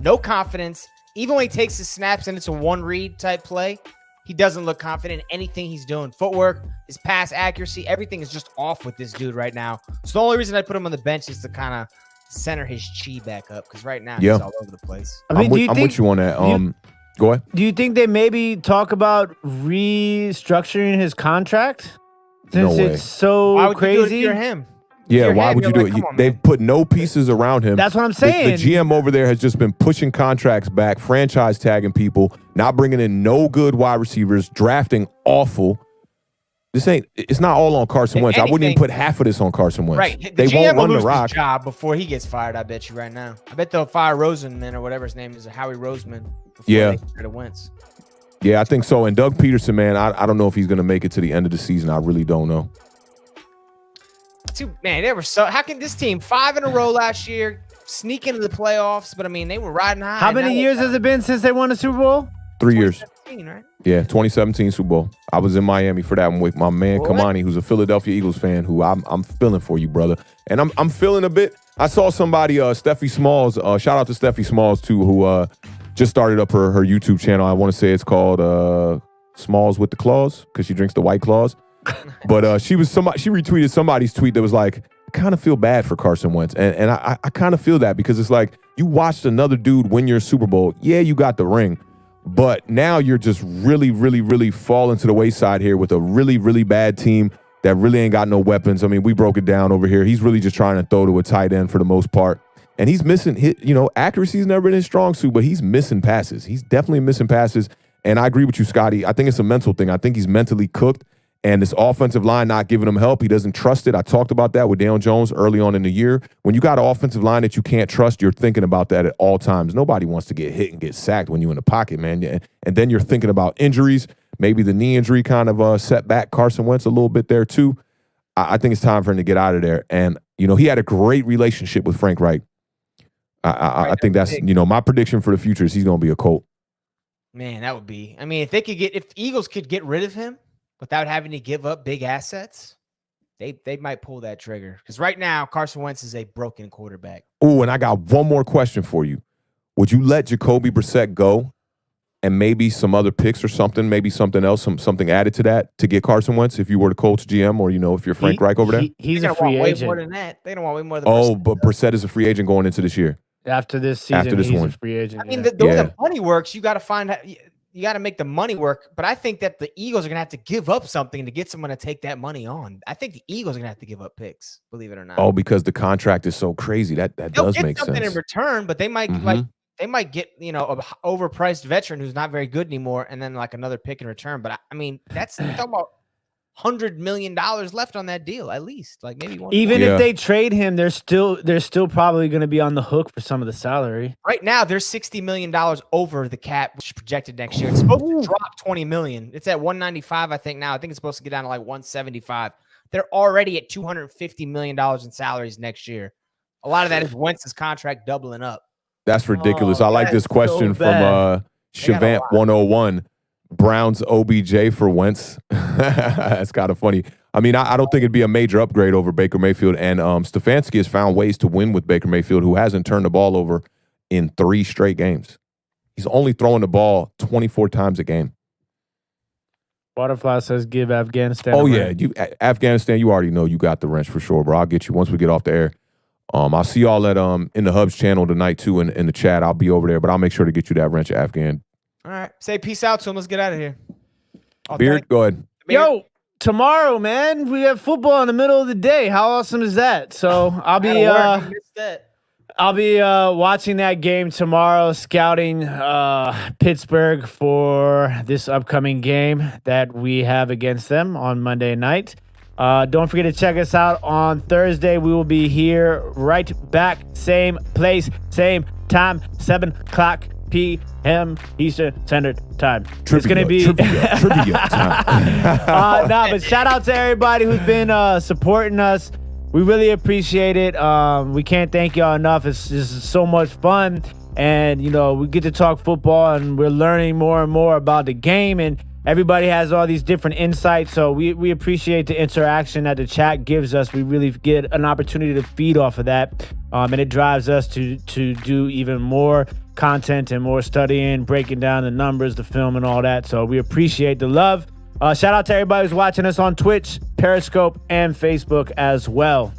no confidence. Even when he takes his snaps and it's a one-read type play, he doesn't look confident in anything he's doing. Footwork, his pass accuracy, everything is just off with this dude right now. So the only reason I put him on the bench is to kind of center his chi back up because right now he's all over the place. I mean, I'm with you on that. Go ahead. Do you think they maybe talk about restructuring his contract? Since No way. it's so Why would crazy. you do it if you're him? Yeah, If you're why him, would you you're do like, it? come on, They've man. put no pieces around him. That's what I'm saying. The GM over there has just been pushing contracts back, franchise tagging people, not bringing in no good wide receivers, drafting awful. It's not all on Carson Wentz. I wouldn't even put half of this on Carson Wentz. Right. They GM won't will run the lose rock. his job before he gets fired, I bet you right now. I bet they'll fire Rosenman or whatever his name is, Howie Roseman, before they get rid of Wentz. Yeah, I think so. And Doug Peterson, man, I don't know if he's going to make it to the end of the season. I really don't know. Man, they were so. How can this team 5 in a row last year sneak into the playoffs? But I mean, they were riding high. How many years has it been since they won the Super Bowl? 3 years. Right? Yeah, 2017 Super Bowl. I was in Miami for that one with my man Kamani, who's a Philadelphia Eagles fan. Who I'm feeling for you, brother. And I'm feeling a bit. I saw somebody, Steffi Smalls. Shout out to Steffi Smalls too, who just started up her YouTube channel. I want to say it's called Smalls with the Claws because she drinks the White Claws. But she retweeted somebody's tweet that was like, I kind of feel bad for Carson Wentz. And I kind of feel that because it's like you watched another dude win your Super Bowl. Yeah, you got the ring. But now you're just really, really, really falling to the wayside here with a really, really bad team that really ain't got no weapons. I mean, we broke it down over here. He's really just trying to throw to a tight end for the most part. And he's missing, accuracy's never been his strong suit, but he's missing passes. He's definitely missing passes. And I agree with you, Scotty. I think it's a mental thing. I think he's mentally cooked. And this offensive line not giving him help. He doesn't trust it. I talked about that with Daniel Jones early on in the year. When you got an offensive line that you can't trust, you're thinking about that at all times. Nobody wants to get hit and get sacked when you're in the pocket, man. And then you're thinking about injuries. Maybe the knee injury kind of set back Carson Wentz a little bit there too. I think it's time for him to get out of there. And, he had a great relationship with Frank Reich. I think that's, my prediction for the future is he's going to be a Colt. Man, that would be. I mean, if the Eagles could get rid of him without having to give up big assets, they might pull that trigger. Because right now, Carson Wentz is a broken quarterback. Oh, and I got one more question for you. Would you let Jacoby Brissett go and maybe some other picks or something, maybe something else, something added to that to get Carson Wentz if you were the Colts GM or, if you're Frank Reich over there? He's a free way agent. more than that. They don't want way more than Brissett. But Brissett is a free agent going into this year. After this season, he's a free agent. I mean, the way the money works, you got to make the money work. But I think that the Eagles are going to have to give up something to get someone to take that money on. I think the Eagles are going to have to give up picks, believe it or not. Oh, because the contract is so crazy. That does make sense. Something in return, but they might they might get, an overpriced veteran who's not very good anymore, and then like another pick in return. But I mean, that's talking about $100 million left on that deal, at least. Like maybe one. Even if they trade him, they're still probably going to be on the hook for some of the salary. Right now, they're $60 million over the cap, which is projected next year. It's supposed to drop $20 million. It's at 195, I think now. I think it's supposed to get down to like 175. They're already at $250 million in salaries next year. A lot of that is Wentz's contract doubling up. That's ridiculous. I like this question from Shavant 101. Browns OBJ for Wentz. That's kind of funny. I mean, I don't think it'd be a major upgrade over Baker Mayfield. And Stefanski has found ways to win with Baker Mayfield, who hasn't turned the ball over in 3 straight games. He's only throwing the ball 24 times a game. Butterfly says give Afghanistan. Oh, yeah. Afghanistan, you already know you got the wrench for sure, bro. I'll get you once we get off the air. I'll see y'all at in the Hubs channel tonight, too, in the chat. I'll be over there, but I'll make sure to get you that wrench, Afghan. All right. Say peace out to him. Let's get out of here. Beard, go ahead. Yo, tomorrow, man, we have football in the middle of the day. How awesome is that? So I'll be watching that game tomorrow, scouting Pittsburgh for this upcoming game that we have against them on Monday night. Don't forget to check us out on Thursday. We will be here right back, same place, same time, 7 o'clock p.m. Eastern Standard Time. It's going to be trivia time. But shout out to everybody who's been supporting us. We really appreciate it. We can't thank y'all enough. It's just so much fun. And, we get to talk football and we're learning more and more about the game. And everybody has all these different insights. So we appreciate the interaction that the chat gives us. We really get an opportunity to feed off of that. And it drives us to do even more content and more studying, breaking down the numbers, the film, and all that. So we appreciate the love. Shout out to everybody who's watching us on Twitch, Periscope, and Facebook as well.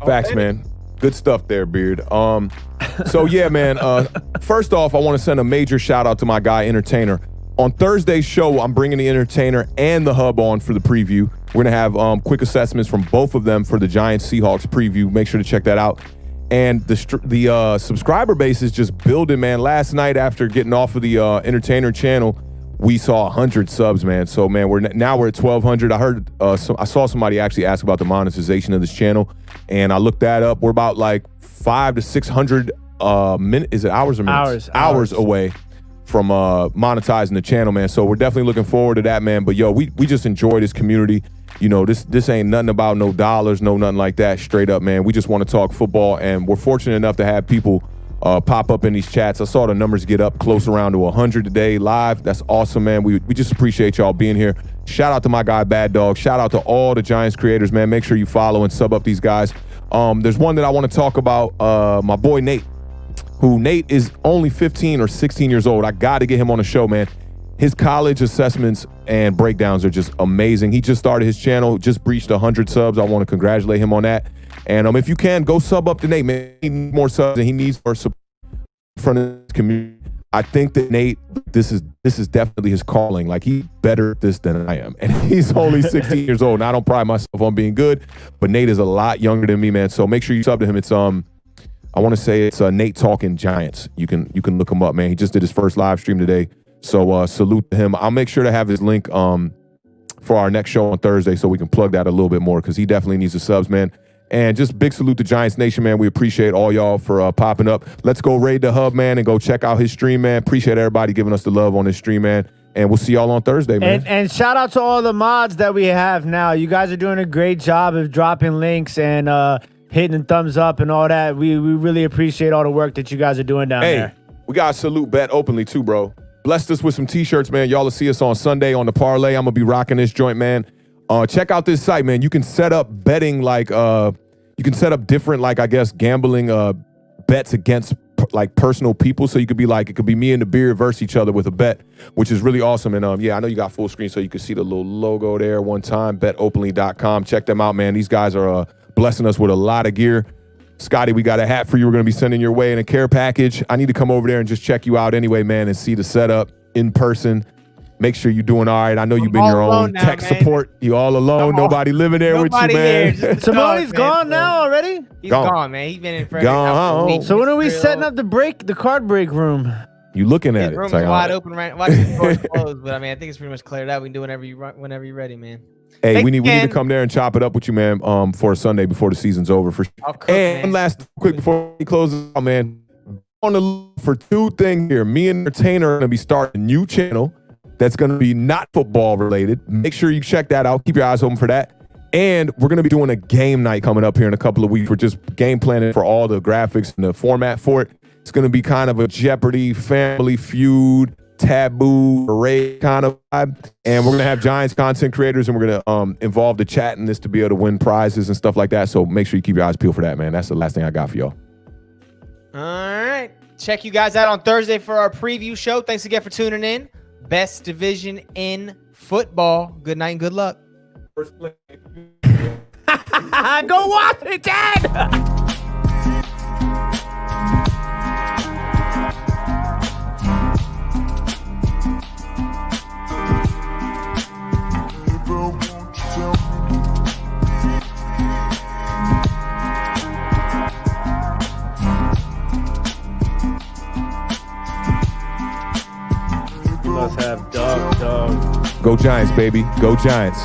Facts, man. Good stuff there, Beard. So yeah, man. First off, I want to send a major shout out to my guy, Entertainer. On Thursday's show, I'm bringing the Entertainer and the Hub on for the preview. We're gonna have quick assessments from both of them for the Giants Seahawks preview. Make sure to check that out. And the subscriber base is just building, man. Last night, after getting off of the Entertainer channel, we saw 100 subs, man. So, man, we're at 1,200. I heard I saw somebody actually ask about the monetization of this channel, and I looked that up. We're about like 500 to 600 minutes. Is it hours or minutes? Hours away from monetizing the channel, man. So we're definitely looking forward to that, man. But yo, we just enjoy this community. This ain't nothing about no dollars, no nothing like that. Straight up, man. We just want to talk football, and we're fortunate enough to have people pop up in these chats. I saw the numbers get up close around to 100 today live. That's awesome, man. We just appreciate y'all being here. Shout out to my guy Bad Dog. Shout out to all the Giants creators, man. Make sure you follow and sub up these guys. There's one that I want to talk about. My boy Nate, Nate is only 15 or 16 years old. I got to get him on the show, man. His college assessments and breakdowns are just amazing. He just started his channel, just breached 100 subs. I want to congratulate him on that. And if you can, go sub up to Nate, man. He needs more subs than he needs for support from the community. I think that Nate, this is definitely his calling. Like, he's better at this than I am. And he's only 16 years old. And I don't pride myself on being good, but Nate is a lot younger than me, man. So make sure you sub to him. It's I want to say it's Nate Talking Giants. You can look him up, man. He just did his first live stream today. So salute to him. I'll make sure to have his link for our next show on Thursday so we can plug that a little bit more, because he definitely needs the subs, man. And just big salute to Giants Nation, man. We appreciate all y'all for popping up. Let's go raid the Hub, man, and go check out his stream, man. Appreciate everybody giving us the love on this stream, man. And we'll see y'all on Thursday, man. And shout out to all the mods that we have now. You guys are doing a great job of dropping links and hitting thumbs up and all that. We really appreciate all the work that you guys are doing down there. We got to salute Bet openly too, bro. Blessed us with some T-shirts, man. Y'all will see us on Sunday on the parlay. I'm going to be rocking this joint, man. Check out this site, man. You can set up betting like you can set up different, like, I guess, gambling bets against like personal people. So you could be like, it could be me and the beard versus each other with a bet, which is really awesome. And yeah, I know you got full screen so you can see the little logo there one time, betopenly.com. Check them out, man. These guys are blessing us with a lot of gear. Scotty, we got a hat for you. We're going to be sending your way in a care package. I need to come over there and just check you out anyway, man, and see the setup in person. Make sure you're doing all right. I know you've been your own tech support. You all alone. Nobody living there with you, man. Simoni's gone now already? He's gone, man. He's been in for a week. So when are we setting up the card break room? You looking at the it. Room's wide open right now. Watch the doors closed, but I mean, I think it's pretty much cleared out. We can do whenever you're ready, man. Hey, we need to come there and chop it up with you, man, for a Sunday before the season's over. For sure. And one last quick before we close out, man. On the look for two things here. Me and Entertainer are going to be starting a new channel that's going to be not football related. Make sure you check that out. Keep your eyes open for that. And we're going to be doing a game night coming up here in a couple of weeks. We're just game planning for all the graphics and the format for it. It's going to be kind of a Jeopardy, Family Feud, Taboo, Array kind of vibe. And we're going to have Giants content creators, and we're going to involve the chat in this to be able to win prizes and stuff like that. So make sure you keep your eyes peeled for that, man. That's the last thing I got for y'all. All right. Check you guys out on Thursday for our preview show. Thanks again for tuning in. Best division in football. Good night and good luck. Go Washington! Must have dog. Go Giants, baby. Go Giants.